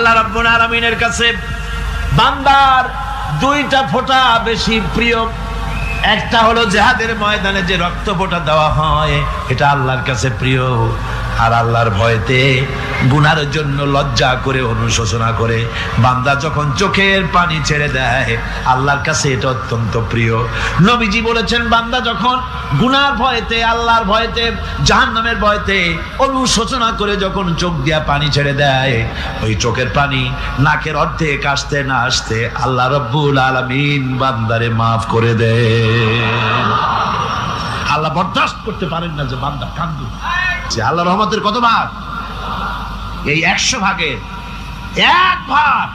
আল্লাহ রাব্বুল আলামিনের কাছে বান্দার দুইটা ফোঁটা বেশি প্রিয়। একটা হলো জিহাদের ময়দানে যে রক্ত ফোঁটা দেওয়া হয়, এটা আল্লাহর কাছে প্রিয়। আর আল্লাহর ভয়তে গুনার জন্য লজ্জা করে অনুশোচনা করে বান্দা যখন চোখের পানি ছেড়ে দেয়, আল্লাহর কাছে এটা অত্যন্ত প্রিয়। নবীজি বলেছেন, বান্দা যখন গুনার ভয়তে, আল্লাহর ভয়তে, জাহান্নামের ভয়তে অনুশোচনা করে যখন চোখ দিয়া পানি ছেড়ে দেয়, ওই চোখের পানি নাকের অর্ধেক আসতে না আসতে আল্লাহ রাব্বুল আলামিন বান্দারে মাফ করে দেন। আল্লাহ বরদাস্ত করতে পারেন না যে বান্দা কান্দু। যে আল্লাহ রহমতের কত ভাগ? এই 100 ভাগের 1 ভাগ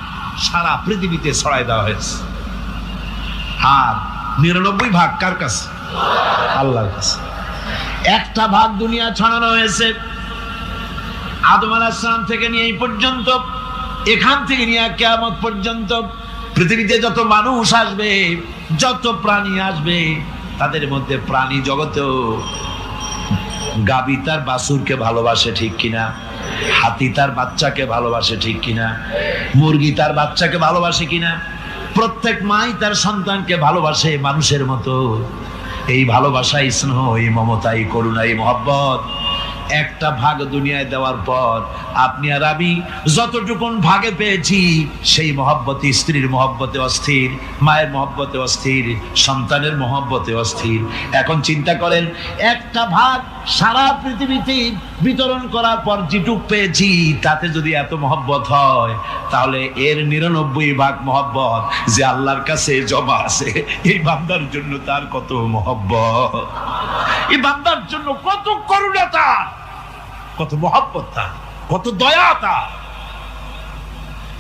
সারা পৃথিবীতে ছড়াই দেওয়া হয়েছে। আর 99 ভাগ কার কাছে? আল্লাহর কাছে। একটা ভাগ দুনিয়া ছড়ানো হয়েছে আদম আলাইহিস সালাম থেকে নিয়ে এই পর্যন্ত, এখান থেকে নিয়ে কিয়ামত পর্যন্ত পৃথিবীতে যত মানুষ আসবে, যত প্রাণী আসবে, তাদের মধ্যে প্রাণী জগতেও গাবি তার বাছুরকে ভালোবাসে ঠিক কিনা, হাতি তার বাচ্চাকে ভালোবাসে ঠিক কিনা, মুরগি তার বাচ্চাকে ভালোবাসে কিনা, প্রত্যেক মাই তার সন্তানকে ভালোবাসে মানুষের মতো। এই ভালোবাসা, স্নেহ, এই মমতা, এই করুণা, এই মহব্বত একটা ভাগ দুনিয়ায় দেওয়ার পর আপনি আর আমি যতটুকুন ভাগে পেয়েছি, সেই মহব্বতে, স্ত্রীর মহব্বতে অস্থির, মায়ের মহব্বতে অস্থির, সন্তানের মহব্বতে অস্থির। এখন চিন্তা করেন, একটা ভাগ সারা পৃথিবীতে বিতরণ করার পর যেটুক পেয়েছি, তাতে যদি এত মহব্বত হয়, তাহলে এর 99 ভাগ মহব্বত যে আল্লাহর কাছে জমা আছে, এই বান্দার জন্য তার কত মহব্বত, এই বান্দার জন্য কত করুণা তার, কত মহব্বত তার, কত দয়া তার।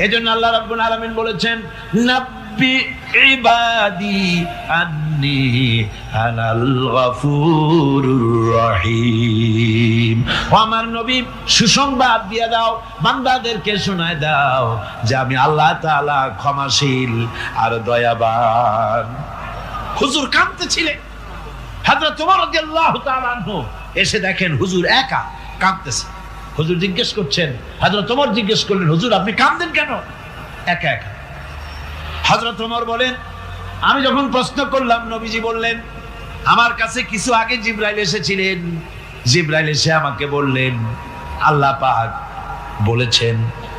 এজন্য আল্লাহ রাব্বুল আলামিন বলেছেন, নাব্বি ইবাদি আন্নী আনাল গফুরুর রহিম। ও আমার নবী, সুসংবাদ দিয়ে দাও, বান্দাদেরকে শোনায় দাও যে আমি আল্লাহ তাআলা ক্ষমাশীল আর দয়াবান। হুজুর কাঁদতেছিলেন, হযরত ওমর রাদিয়াল্লাহু তাআলা আনহু এসে দেখেন হুজুর একা কাঁদতেছে। হুজুর জিজ্ঞেস করছেন, হযরত ওমর জিজ্ঞেস করলেন, হুজুর আপনি কাঁদেন কেন একা একা? হযরত ওমর বলেন, আমি যখন প্রশ্ন করলাম, নবীজি বললেন, আমার কাছে কিছু আগে জিবরাইল এসেছিলেন। জিবরাইল এসে আমাকে বললেন, আল্লাহ পাক বলেছেন,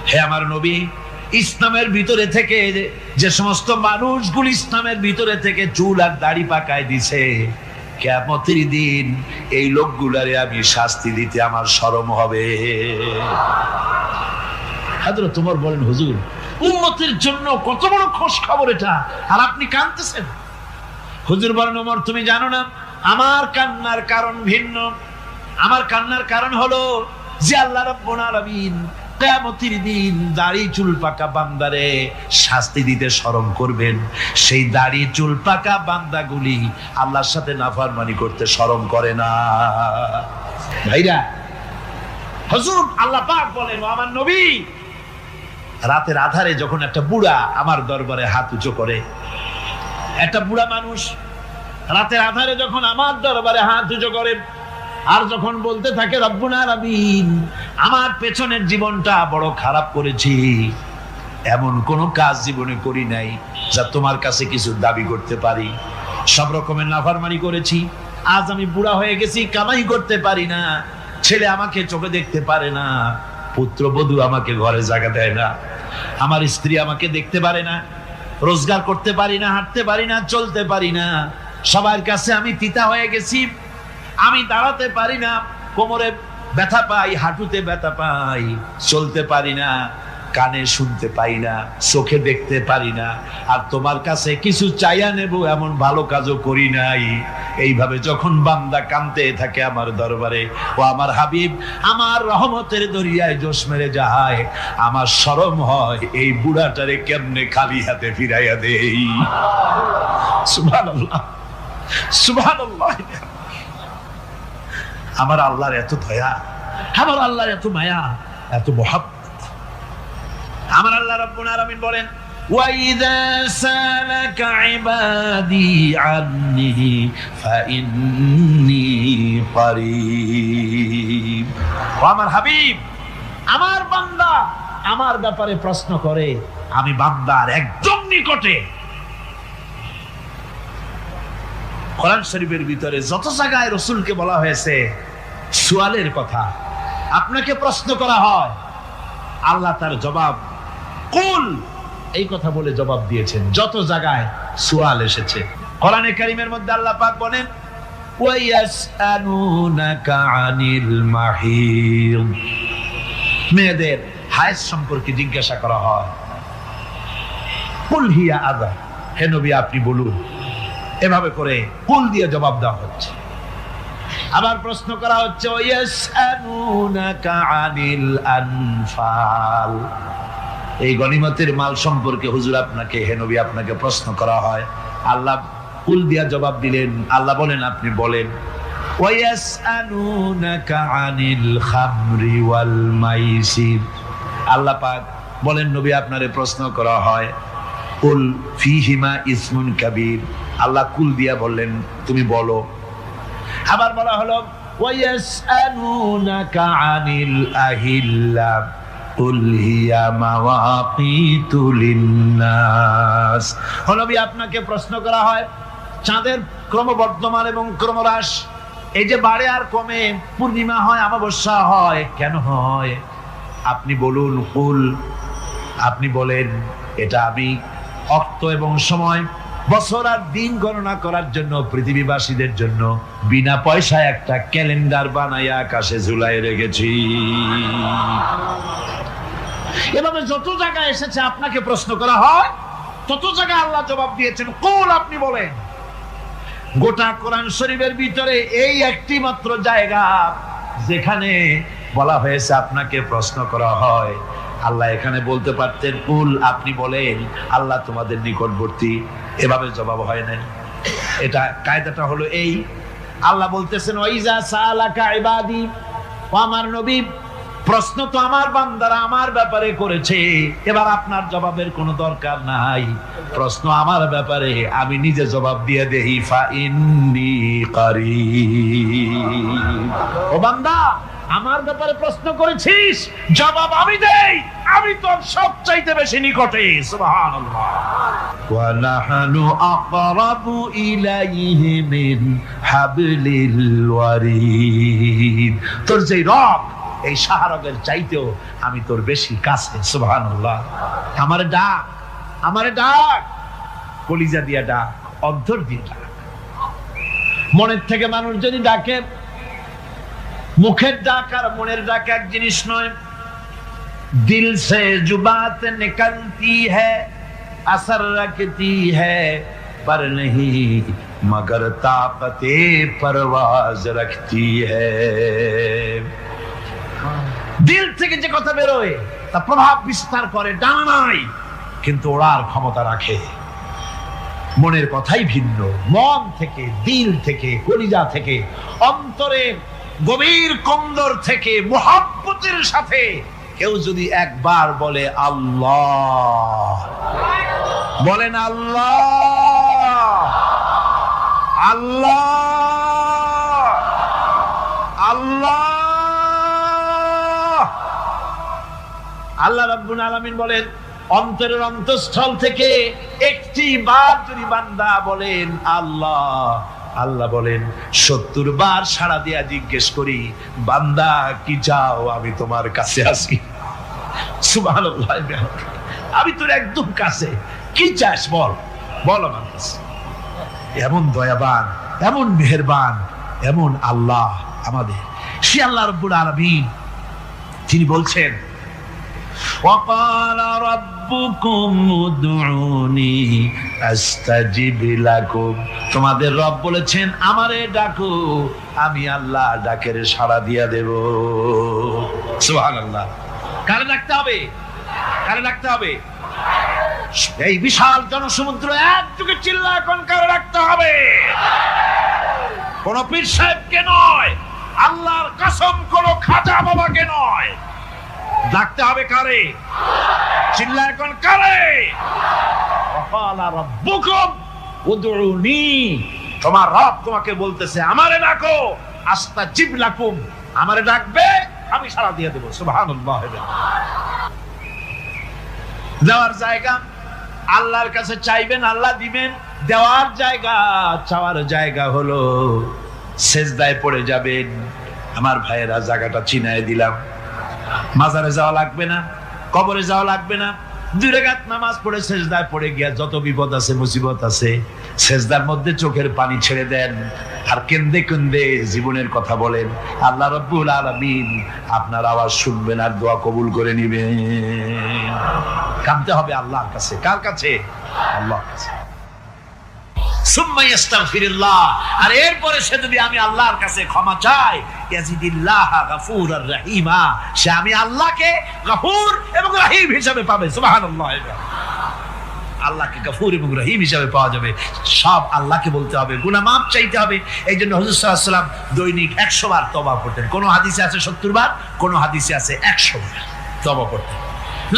হে আমার নবী, ইসলামের ভিতরে থেকে যে সমস্ত মানুষগুলো ইসলামের ভিতরে থেকে চুল আর দাড়ি পাকায় দিছে, কিয়ামতের দিন এই লোকগুলারে আমি শাস্তি দিতে আমার শরম হবে। হযরত ওমর বলেন, হুজুর উম্মতের জন্য কত বড় খোশ খবর এটা, আর আপনি কাঁদতেছেন। হুজুর বলেন, ওমর তুমি জানো না, আমার কান্নার কারণ ভিন্ন। আমার কান্নার কারণ হলো যে আল্লাহ রাব্বুল আলামিন কিয়ামতের দিন দাড়ি চুল পাকা বান্দারে শাস্তি দিতে শরম করবেন। সেই দাড়ি চুল পাকা বান্দাগুলি আল্লাহর সাথে নাফরমানি করতে শরম করে না। ভাইরা, হুজুর আল্লাহ পাক বলেন, আমার নবী, রাতের আধারে যখন একটা বুড়া আমার দরবারে হাত উঁচু করে, একটা বুড়া মানুষ রাতের আধারে যখন আমার দরবারে হাত উঁচু করে, আর যখন বলতে থাকে, রব্বুল আলামিন, আমার পেছনের জীবনটা বড় খারাপ করেছি, এমন কোন কাজ জীবনে করি নাই যা তোমার কাছে কিছু দাবি করতে পারি, সব রকমের নাফরমানি করেছি, আজ আমি বুড়া হয়ে গেছি, কামাই করতে পারি না, ছেলে আমাকে চোখে দেখতে পারে না, পুত্রবধূ আমাকে ঘরে জায়গা দেয় না, আমার স্ত্রী আমাকে দেখতে পারে না, রোজগার করতে পারি না, হাঁটতে পারি না, চলতে পারি না, সবার কাছে আমি তিতা হয়ে গেছি, আমি দাঁড়াতে পারি না, কোমরে ব্যথা পাই, হাঁটুতে ব্যথা পাই, চলতে পারি না, কানে শুনতে পাই না, চোখে দেখতে পারি না, আর তোমার কাছে কিছু চাইয়া নেব এমন ভালো কাজও করি নাই। এইভাবে যখন বান্দা কাঁদতে থাকে আমার দরবারে, ও আমার হাবিব আমার রহমতের দরিয়ায় জোশ মেরে যায়, আমার শরম হয় এই বুড়াটারে কেমনে খালি হাতে ফিরাইয়া দেই। সুবহানাল্লাহ, সুবহানাল্লাহ। আমার আল্লাহর এত দয়া, আমার আল্লাহর এত মায়া, এত মহব্বত। আমার আল্লাহ রাব্বুল আলামিন বলেন, وَإِذَا سَأَلَكَ عِبَادِي عَنِّي فَإِنِّي قَرِيبٌ। ও আমার হাবিব, আমার বান্দা আমার ব্যাপারে প্রশ্ন করে, আমি বান্দার একদম নিকটে। কোরআন শরীফের ভিতরে যত জায়গায় রাসূলকে বলা হয়েছে সুয়ালের কথা, আপনাকে প্রশ্ন করা হয়, আল্লাহ তার জবাব কুল এই কথা বলে জবাব দিয়েছেন। যত জায়গায় সুয়াল এসেছে কোরআনে কারীমের মধ্যে আল্লাহ পাক বলেন ওয়ায়াসআলুনাকা আনিল মাহিদ, মেয়েদের হায়েজ সম্পর্কে জিজ্ঞাসা করা হয়, কুল হিয়া আযা, হে নবী আপনি বলুন। এভাবে করে কুল দিয়ে জবাব দেওয়া হচ্ছে। আবার প্রশ্ন করা হচ্ছে ওয়ায়াসআলুনাকা আনিল আনফাল, এই গনিমতের মাল সম্পর্কে হুজুর আপনাকে, হে নবী আপনাকে প্রশ্ন করা হয়। আল্লাহ কুল দিয়া জবাব দিলেন। আল্লাহ বলেন আপনি বলেন। ওয়ায়াসআলুনাকা আনিল খামরি ওয়াল মাইসির, আল্লাহ পাক বলেন নবী আপনারে প্রশ্ন করা হয় কুল ফীহিমা ইসমুন কাবীর, আল্লাহ কুল দিয়া বললেন তুমি বলো। আবার বলা হলো ওয়ায়াসআলুনাকা আনিল আহিল্লা কুল হিয়া মাওয়াকিতু লিন্নাস, নবী আপনাকে প্রশ্ন করা হয় চাঁদের ক্রমবর্ধমান এবং ক্রমহ্রাস, এই যে বাড়ে আর কমে, পূর্ণিমা হয় অমাবস্যা হয়, কেন হয় আপনি বলুন। কুল, আপনি বলেন এটা আমি অক্ত এবং সময়, বছর আর দিন গণনা করার জন্য পৃথিবীবাসীদের জন্য বিনা পয়সায় একটা ক্যালেন্ডার বানাইয়া আকাশে ঝুলাই রেখেছি। এভাবে যত জায়গায় এসেছে আপনাকে প্রশ্ন করা হয়, তত জায়গায় আল্লাহ জবাব দিয়েছেন কুল আপনি বলেন। গোটা কোরআন শরীফের ভিতরে এই একটি মাত্র জায়গা যেখানে বলা হয়েছে আপনাকে প্রশ্ন করা হয়, আল্লাহ এখানে বলতে পারতেন কুল আপনি বলেন, আল্লাহ তোমাদের নিকটবর্তী, এভাবে জবাব হয় না। এটা কায়দাটা হলো এই, আল্লাহ বলতেছেন ওয়াইজা সালাকা ইবাদি, ও আমার নবী প্রশ্ন তো আমার বান্দারা আমার ব্যাপারে করেছে, এবার আপনার জবাবের কোনো দরকার নাই, প্রশ্ন আমার ব্যাপারে আমি নিজে জবাব দিয়ে দেই। ফা ইন্নী কারীব, ও বান্দা আমার ব্যাপারে প্রশ্ন করেছিস, জবাব আমি দেই, আমি তোর সবচাইতে বেশি নিকটে। সুবহানাল্লাহ। ওয়া নাহনু আকরাবু ইলাইহি মিন হাবলিল ওয়ারিদ, তোর যে রব এই শাহরগের চাইতেও আমি তোর বেশি কাছে। সুবহানাল্লাহ। আমারে ডাক, আমারে ডাক, কলিজা দিয়া ডাক, অন্তর দিয়ে ডাক। মনের থেকে মানুষ যদি ডাকে, মুখের ডাক আর মনের ডাক এক জিনিস নয়। দিল সে জুবাত নিকলতি হ্যায়, আসর রখতি হ্যায়, पर नहीं मगर ताकते परवाज रखती है। দিল থেকে যে কথা বেরোয় তা প্রভাব বিস্তার করে, ডানা নাই কিন্তু ওড়ার ক্ষমতা রাখে। মনের কথাই ভিন্ন, মন থেকে, দিল থেকে, কলিজা থেকে, অন্তরের গভীর কন্দর থেকে মুহাব্বতের সাথে কেউ যদি একবার বলে আল্লাহ, বলেন আল্লাহ, আল্লাহ, আল্লাহ, আল্লাহ রাব্বুল আলামিন বলেন অন্তরের অন্তঃস্থল থেকে একটি বার যদি বান্দা বলেন আল্লাহ, আল্লাহ বলেন 70 বার সাড়া দিয়া জিজ্ঞেস করি বান্দা কি চাও, আমি তোমার কাছে আছি। সুবহানাল্লাহ, আমি তোর একদম কাছে, কি চাস বল, বল আমার কাছে। এমন দয়াবান, এমন মেহেরবান, এমন আল্লাহ আমাদের। সে আল্লাহ রাব্বুল আলামিন তিনি বলছেন وقال ربكم ادعوني استجب لكم, তোমাদের রব বলেছেন আমারে ডাকো, আমি আল্লাহ ডাকের সাড়া দিয়া দেব। সুবহানাল্লাহ। কারে ডাকতে হবে, কারে ডাকতে হবে? এই বিশাল জনসমুদ্র একযোগে চিল্লায় কোন কারে ডাকতে হবে? কোন পীর সাহেবকে নয়, আল্লাহর কসম কোন খাজা বাবাকে নয়, ডাকতে হবে কারে? চিল্লায় কোন কারে? ওয়াকালা রাব্বুকুম উদউনি, তোমার রব তোমাকে বলতেছে আমারে ডাকো, আস্তাজিব লাকুম, আমারে ডাকবে আমি সাড়া দিয়ে দেব। সুবহানাল্লাহ। দেওয়ার জায়গা, আল্লাহর কাছে চাইবেন, আল্লাহ দিবেন। দেওয়ার জায়গা, চাওয়ার জায়গা হলো সেজদায় পড়ে যাবেন। আমার ভাইয়েরা, জায়গাটা চিনায় দিলাম। মাজারে যাওয়া লাগবে না, কবরে যাওয়া লাগবে না। 2 রাকাত নামাজ পড়ে সেজদায় পড়ে গিয়া যত বিপদ আছে, মুসিবত আছে, সেজদার মধ্যে চোখের পানি ছেড়ে দেন আর কেন্দে কেন্দে জীবনের কথা বলেন। আল্লাহ রাব্বুল আলামিন আপনার আওয়াজ শুনবেন আর দোয়া কবুল করে নিবেন। কাঁদতে হবে আল্লাহর কাছে। কার কাছে? আল্লাহর কাছে। সুম্মা ইস্তাগফিরুল্লাহ, আর এরপরে সে যদি আমি আল্লাহর কাছে ক্ষমা চাই, ইয়াজিদিল্লাহ গফুরার রহিমা, সে আমি আল্লাহকে গফুর এবং রহিম হিসেবে পাবে। সুবহানাল্লাহ। আল্লাহকে গফুর এবং রহিম হিসেবে পাওয়া যাবে। সব আল্লাহকে বলতে হবে, গুনাহ মাফ চাইতে হবে। এই জন্য হুজুর সাল্লাল্লাহু আলাইহি ওয়াসাল্লাম দৈনিক 100 বার তওবা করতেন। কোন হাদিসে আছে 70 বার, কোন হাদিসে আছে 100 বার তওবা করতেন।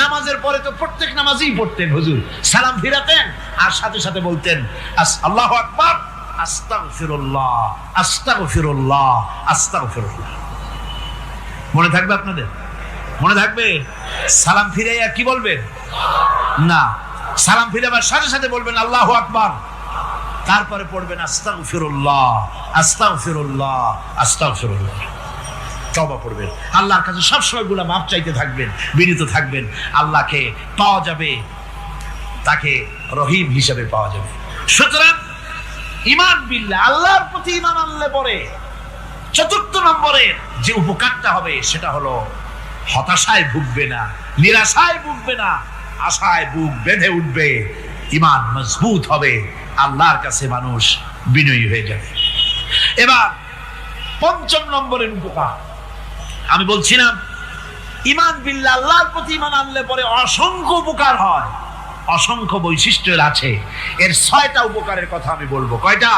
নামাজের পরে তো প্রত্যেক নামাজই পড়তেন হুজুর, সালাম ফিরাতেন আর সাথে সাথে বলতেন আল্লাহু আকবার, আস্তাগফিরুল্লাহ, আস্তাগফিরুল্লাহ, আস্তাগফিরুল্লাহ। মনে থাকবে আপনাদের? মনে থাকবে? সালাম ফিরাইয়া কি বলবেন? না, সালাম ফিরাবার সাথে সাথে বলবেন আল্লাহু আকবার, তারপরে পড়বেন আস্তাগফিরুল্লাহ, আস্তাগফিরুল্লাহ, আস্তাগফিরুল্লাহ। তওবা করবেন, আল্লাহর কাছে সবসময় গুনাহ মাফ চাইতে থাকবেন, বিনীত থাকবেন। আল্লাহকে পাওয়া যাবে, তাকে রহিম হিসেবে পাওয়া যাবে। সুতরাং ঈমান বিল্লাহ, আল্লাহর প্রতি ঈমান আনলে পরে 4th নম্বরের যে উপকারটা হবে সেটা হলো হতাশায় ভুগবে না, নিরাশায় ভুগবে না, আশায় বুক বেঁধে উঠবে, ঈমান মজবুত হবে, আল্লাহর কাছে মানুষ বিনয়ী হয়ে যাবে। এবার 5ম নম্বরের উপকার আমি বলছিলাম, ঈমান বিল্লাহ, আল্লাহর প্রতি ঈমান আনলে পরে অসংখ্য উপকার হয়, অসংখ্য বৈশিষ্ট্য আছে। এর 6টা উপকারের কথা আমি বলবো। কয়টা?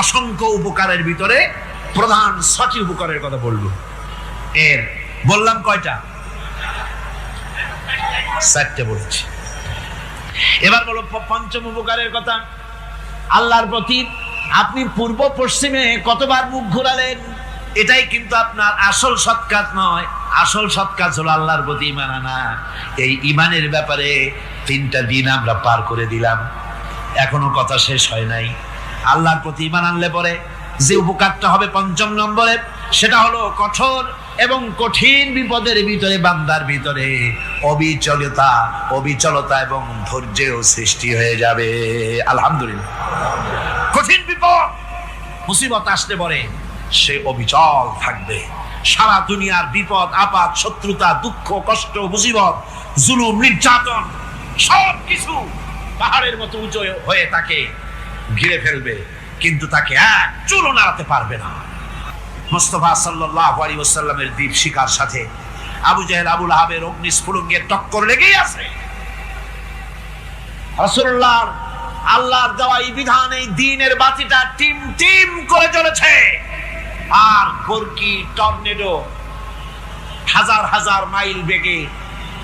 অসংখ্য উপকারের ভিতরে প্রধান 6টি উপকারের কথা বলবো। এর বললাম কয়টা? 4টে বলেছি। এবার বলো 5ম উপকারের কথা। আল্লাহর প্রতি আপনি পূর্ব পশ্চিমে কতবার মুখ ঘোরালেন, এটাই কিন্তু আপনার আসল সৎ কাজ নয়। আসল সৎ কাজ হলো আল্লাহর প্রতি ঈমান আনা। এই ঈমানের ব্যাপারে 3টা দিন আমরা পার করে দিলাম, এখনো কথা শেষ হয় নাই। আল্লাহর প্রতি ঈমান আনলে পরে যে উপকারটা হবে 5ম নম্বরে, সেটা হলো কঠোর এবং কঠিন বিপদের ভিতরে বান্দার ভিতরে অবিচলতা এবং ধৈর্যের সৃষ্টি হয়ে যাবে। আলহামদুলিল্লাহ। কঠিন বিপদ মুসিবত আসলে পরে সে অবিচল থাকবে। সারা দুনিয়ার বিপদ আপদ, শত্রুতা, দুঃখ, কষ্ট, মুসিবত, জুলুম, নির্যাতন সবকিছু পাহাড়ের মতো উঁচু হয়ে তাকে ঘিরে ফেলবে, কিন্তু তাকে এক চুলও নাড়াতে পারবে না। মুস্তাফা সাল্লাল্লাহু আলাইহি ওয়াসাল্লামের দীপ শিখার সাথে আবু জাহেল, আবু লাহাবের অগ্নিস্ফুলিঙ্গের টক্কর লেগেই আছে। রাসূলুল্লাহ আল্লাহর দেওয়া এই বিধান, এই দ্বীনের বাতিটা টিম টিম করে জ্বলেছে। আর গর্কি, টর্নেডো, হাজার হাজার মাইল বেগে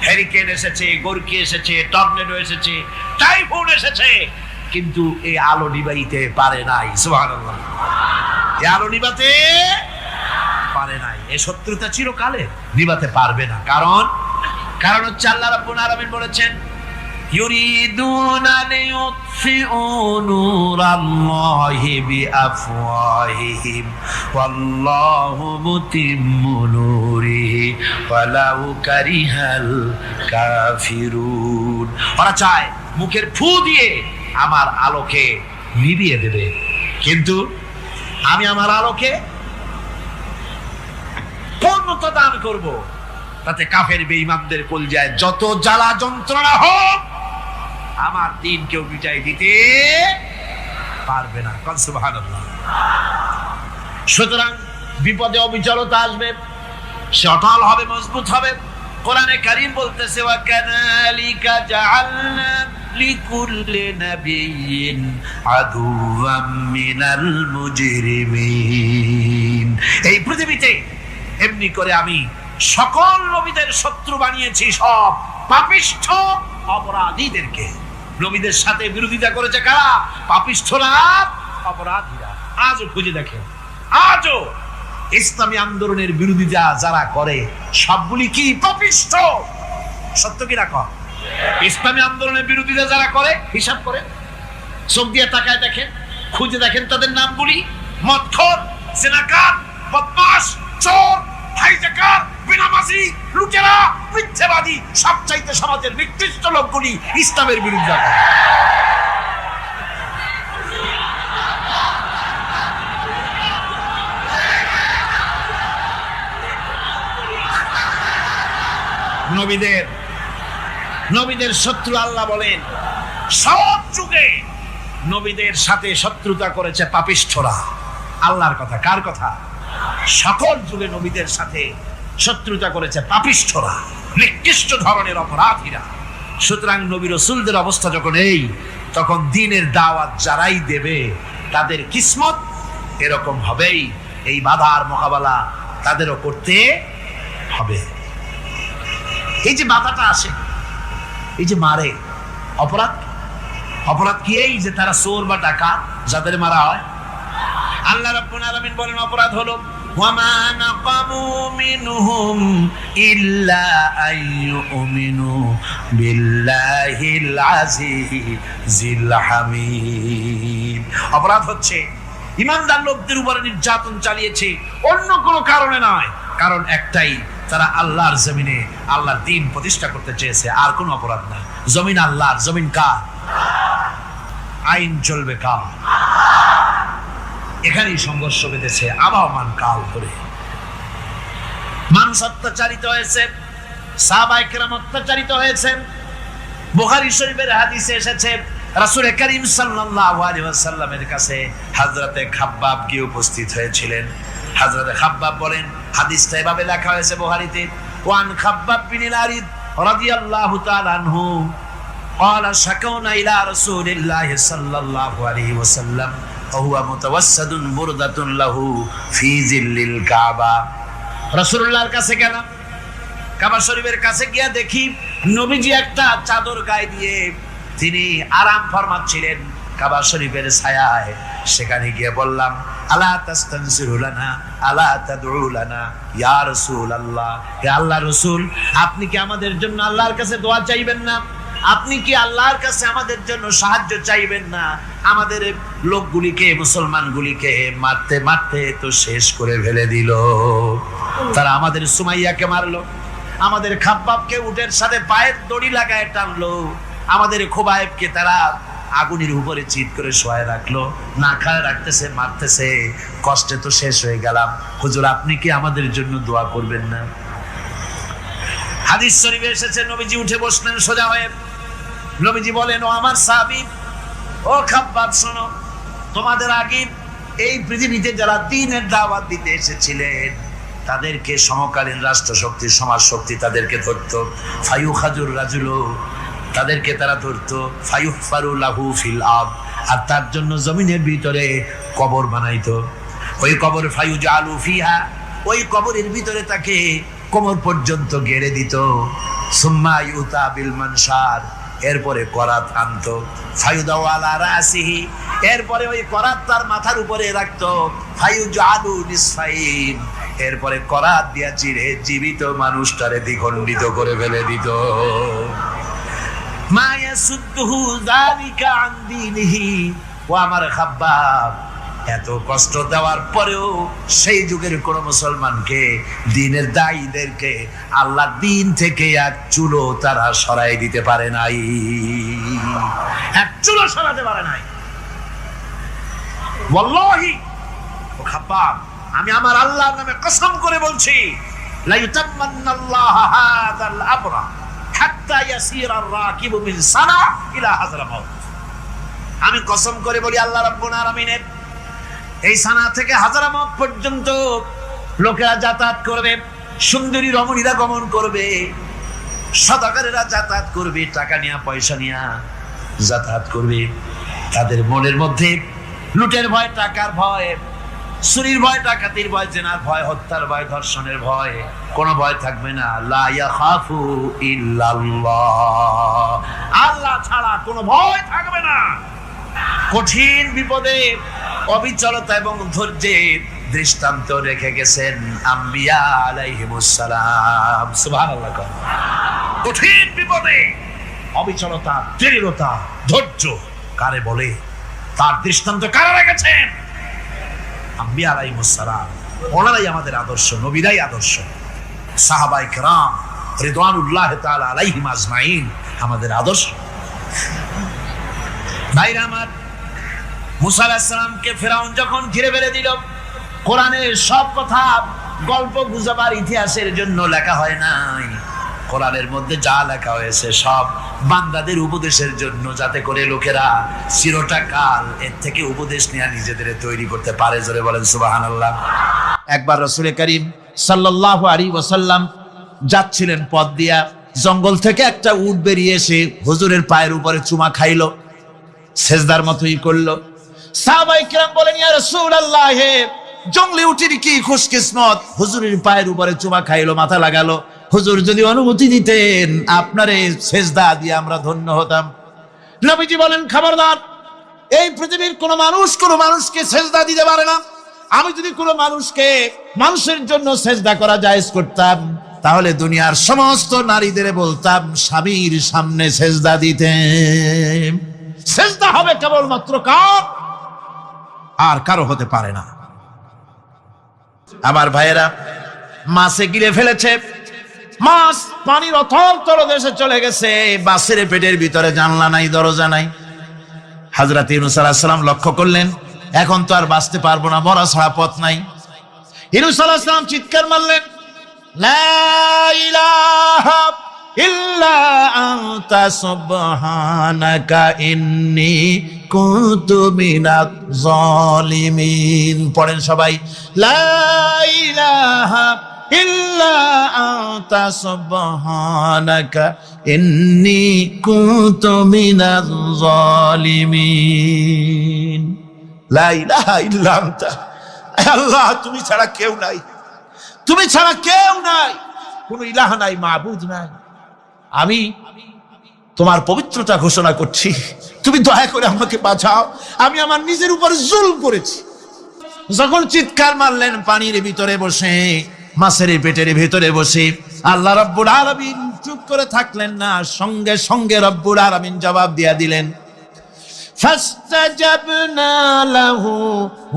হ্যারিকেন এসেছে, গর্কি এসেছে, টর্নেডো এসেছে, টাইফুন এসেছে, কিন্তু এই আলো নিবাইতে পারে নাই। সুবহানাল্লাহ। এই আলো নিবাতে পারে নাই। এই শত্রুতা চিরকালে নিবাতে পারবে না। কারণ হচ্ছে আল্লাহ রাব্বুল আলামিন বলেছেন, ইউরিদুনা লিইউতফিউ নূরাল্লাহি বিআফওয়াহিহিম ওয়াল্লাহু মুতিম্মু নূরিহি ওয়ালাউ কারিহাল কাফিরুন। ওরা চায় মুখের ফু দিয়ে আমার আলোকে নিভিয়ে দেবে, কিন্তু আমি আমার আলোকে পূর্ণতা দান করব। তাতে কাফের বেঈমানদের কলজায় যত জ্বালা যন্ত্রণা হোক, আমার দিন কেউ মিটাই দিতে পারবে না। সুবহানাল্লাহ। সুতরাং বিপদে অবিচলতা আসবে, সে অটল হবে, মজবুত হবে। কোরআনে কারীম বলতেছে, ওয়া কাযালিকা জাআলনা লিকুল্লি নাবিয়্যিন আদুওয়াম মিনাল মুজরিমিন। এই পৃথিবীতে এমনি করে আমি সকল নবীদের শত্রু বানিয়েছি, সব পাপিষ্ঠ অপরাধীদেরকে। নবীদের সাথে বিরোধিতা করেছে কারা? পাপিষ্ঠরা, অপরাধীরা। আজও খুঁজে দেখেন, আজও ইসলামী আন্দোলনের বিরোধিতা যারা করে সবগুলি কি পাপিষ্ঠ? সত্য কি রাখ? ইসলামী আন্দোলনের বিরোধিতা যারা করে হিসাব করে, চোখ দিয়ে তাকায় দেখেন, খুঁজে দেখেন তাদের নামগুলি। মদখোর, জেনাকার, বদমাশ, চোর, হাইজাকার, বেনামাজি, লুটেরা, মিথ্যাবাদী, সবচাইতে সমাজের নিকৃষ্ট লোকগুলি ইসলামের বিরুদ্ধে। নবীদের শত্রু আল্লাহ বলেন সব যুগে নবীদের সাথে শত্রুতা করেছে পাপিষ্ঠরা। আল্লাহর কথা, কার কথা? সকল যুগে নবীদের সাথে শত্রুতা করেছে পাপিষ্ঠরা, নিকৃষ্ট ধরনের অপরাধীরা। সুতরাং নবী রাসূলদের অবস্থা যখন এই, তখন দ্বীনের দাওয়াত যারাই দেবে তাদের কিসমত এরকম হবেই। এই বাধার মোকাবেলা তাদেরও করতে হবে। এই যে বাধাটা আসে, এই যে মারে, অপরাধ কি? এই যে তারা চোর বা ডাকাত যাদের মারা হয়। আল্লাহ রাব্বুল আলামিন বলেন অপরাধ হলো ওয়ামা নাকামু মিনহুম ইল্লা আইয়ুমিনু বিল্লাহিল আজিজিল হামিদ। অপরাধ হচ্ছে ঈমানদার লোকদের উপরে নির্যাতন চালিয়েছে, অন্য কোনো কারণে নয়। কারণ একটাই, তারা আল্লাহর জমিনে আল্লাহর দ্বীন প্রতিষ্ঠা করতে চেয়েছে, আর কোনো অপরাধ না। জমিন আল্লাহর, জমিন কার? আইন চলবে কার? এখানেই সংঘর্ষ বেঁধেছে আবহমান কাল ধরে। মানুষ অত্যাচারিত হয়েছে, সাহাবায়ে কেরাম অত্যাচারিত হয়েছেন। বুখারী শরীফের হাদিসে এসেছে রাসূল করিম সাল্লাল্লাহু আলাইহি ওয়াসাল্লামের কাছে হযরতে খাব্বাব গিয়ে উপস্থিত হয়েছিলেন। হযরতে খাব্বাব বলেন, হাদিসটা এভাবে লেখা হয়েছে বুখারীতে, ওয়ান খাব্বাব বিন আরিদ রাদিয়াল্লাহু তাআলা আনহু قال شكونا الى رسول الله صلى الله عليه وسلم وهو متوسد بردة له في ظل الكعبة। রাসূলুল্লাহর কাছে গেলাম, কাবা শরীফের কাছে গিয়ে দেখি নবীজি একটা চাদর গায়ে দিয়ে তিনি আরাম ফরমাচ্ছিলেন কাবা শরীফের ছায়ায়। সেখানে গিয়ে বললাম, আলা তাস্তানসিরু লানা আলা তাদউ লানা ইয়া রাসূলুল্লাহ, হে আল্লাহর রাসূল, আপনি কি আমাদের জন্য আল্লাহর কাছে দোয়া চাইবেন না? আপনি কি আল্লাহর কাছে আমাদের জন্য সাহায্য চাইবেন না? আমাদের লোকগুলিকে, মুসলমানগুলিকে মারতে মারতে তো শেষ করে ফেলে দিল। তারা আমাদের সুমাইয়াকে মারলো, আমাদের খাব্বাবকে উটের সাথে পায়ের দড়ি লাগায় টানলো, আমাদের খোবায়েবকে তারা আগুনের উপরে চিৎ করে শোয়ায় রাখলো, না খায় রাখতেছে, মারতেছে, কষ্টে তো শেষ হয়ে গেলাম। হুজুর, আপনি কি আমাদের জন্য দোয়া করবেন না? হাদিস শরীফে এসেছে, নবীজি উঠে বসলেন সোজা হয়ে। নবীজি বলেন, ও আমার সাহাবী, ও খাব্বাব, শোনো, তোমাদের আগে এই পৃথিবীতে যারা দ্বীনের দাওয়াত দিতে এসেছিলেন তাদেরকে সমকালীন রাষ্ট্রশক্তি, সমাজ শক্তি তাদেরকে ধরতো। ফায়ুখাজুর রাজুলু, তাদেরকে তারা ধরতো। ফায়ুহফারু লাহু ফিল আরদ, আর তার জন্য জমিনের ভিতরে কবর বানাইতো। ওই কবর ফায়ুজালু ফিহা, ওই কবরের ভিতরে তাকে কোমর পর্যন্ত গেড়ে দিত। সুম্মা ইউতা বিল মানশার, এরপরে করাত আনতো। ফায়ুদাউ আলা রাসিহি, এরপরে ওই করাত তার মাথার উপরে রাখতো। ফায়ুজালু নিসফাইন, এরপরে করাত দিয়া চিরে জীবিত মানুষটারে দ্বিখণ্ডিত করে ফেলে দিত। মা ইয়াসুদ্দুহু যালিকা আন দীনিহি, ও আমার খাব্বাব, এত কষ্ট দেওয়ার পরেও সেই যুগের কোন মুসলমানকে, দ্বীনের দায়ীদেরকে আল্লাহর দ্বীন থেকে এক চুলো তারা সরাই দিতে পারে নাই, এক চুলো সরাতে পারে নাই। ওয়াল্লাহি, ও খাব্বাব, আমি আমার আল্লাহর নামে কসম করে বলছি, লা ইউতাম্মান্নাল্লাহু হাযাল আমরা হাত্তা ইয়াসিরা আর-রাকিবু মিন সানা ইলা হাযরামাউত। আমি কসম করে বলি, আল্লাহ রাব্বুল আলামিনের এই সানা থেকে হাজারামাউত পর্যন্ত লোকেরা যাতায়াত করবে, সুন্দরী রমণীরা গমন করবে, সদাগরেরা যাতায়াত করবে, টাকা নিয়া পয়সা নিয়া যাতায়াত করবে। তাদের মনের মধ্যে লুটের ভয়, টাকার ভয়, চুরির ভয়, ডাকাতির ভয়, জেনার ভয়, হত্যার ভয়, ধর্ষণের ভয়, কোনো ভয় থাকবে না। লা ইয়াখাফু ইল্লাল্লাহ, আল্লাহ ছাড়া কোনো ভয় থাকবে না। কঠিন বিপদে অবিচলতা এবং ধৈর্যের দৃষ্টান্ত রেখে গেছেন আম্বিয়া আলাইহিমুস সালাম। সুবহানাল্লাহ। কঠিন বিপদে অবিচলতা, দৃঢ়তা, ধৈর্য কারে বলে, তার দৃষ্টান্ত কারা রেখেছেন? আম্বিয়া আলাইহিস সালাম, ওনারাই আমাদের আদর্শ, নবীরাই আদর্শ। সাহাবায়ে কেরাম রিদওয়ানুল্লাহ তাআলা আলাইহিম আজমাইন আমাদের আদর্শ। ভাইরা আমার, মুসা আলাইহিস সালামকে ফিরআউন যখন ঘিরে ফেলে দিল, কোরআনের সব কথা গল্প গুজবার ইতিহাসের জন্য লেখা হয় নাই। কোরআনের মধ্যে যা লেখা হয়েছে সব বান্দাদের উপদেশের জন্য, যাতে করে লোকেরা চিরটা কাল এর থেকে উপদেশ নিয়ে নিজেদের তৈরি করতে পারে। জোরে বলেন সুবহানাল্লাহ। একবার রাসূল করিম সাল্লাল্লাহু আলাইহি ওয়াসাল্লাম যাচ্ছিলেন পথ দিয়া, জঙ্গল থেকে একটা উট বেরিয়ে এসে হুজুরের পায়ের উপরে চুমা খাইলো, সেজদার মতোই করলো। সাহাবায়ে কেরাম বলেন, ইয়া রাসূলুল্লাহ, জঙ্গলি উটের কি খুশকিসমত, হুজুরের পায়ের উপরে চুমা খাইলো, মাথা লাগালো। হুজুর যদি অনুমতি দিতেন আপনারে সেজদা দিয়ে আমরা ধন্য হতাম। নবীজি বলেন, খবরদার, এই পৃথিবীর কোন মানুষকে সেজদা দিতে পারে না। আমি যদি কোন মানুষের জন্য সেজদা করা জায়েজ করতাম, তাহলে দুনিয়ার সমস্ত নারীদের বলতাম স্বামীর সামনে সেজদা দিতে। সেজদা হবে কেবলমাত্র কার, আর কারো হতে পারে না। আমার ভাইয়েরা, মাছে গিলে ফেলেছে, মাছ পানির অথল তলদেশে চলে গেছে, মাছের পেটের ভিতরে জানলা নাই, দরজা নাই। হযরত ইউনূস আলাইহিস সালাম লক্ষ্য করলেন, এখন তো আর বাঁচতে পারবো না, মরা ছাড়া পথ নাই। ইউনূস আলাইহিস সালাম চিৎকার মারলেন, লা ইলাহা ইল্লা আনতা সুবহানাকা ইন্নী কুনতু মিনাজ জালিমিন। পড়েন সবাই, লা ইলাহা ইল্লা আনতা সুবহানাকা ইন্নী কুনতু মিনাজ জালিমিন। লা ইলাহা ইল্লা আনতা, আল্লাহ তুমি ছাড়া কেউ নাই, তুমি ছাড়া কেউ নাই, কোন ইলাহ নাই, মাবুদ নাই। আমি তোমার পবিত্রতা ঘোষণা করছি, তুমি দয়া করে আমাকে বাঁচাও, আমি আমার নিজের উপর জুলম করেছি। যখন চিৎকার মারলেন, পানির ভিতরে বসে, মাছের পেটের ভিতরে বসে, আল্লাহ রাব্বুল আলামিন চুপ করে থাকলেন না, সঙ্গে সঙ্গে রব্বুল আলামিন জবাব দিয়া দিলেন, فاستجبنا له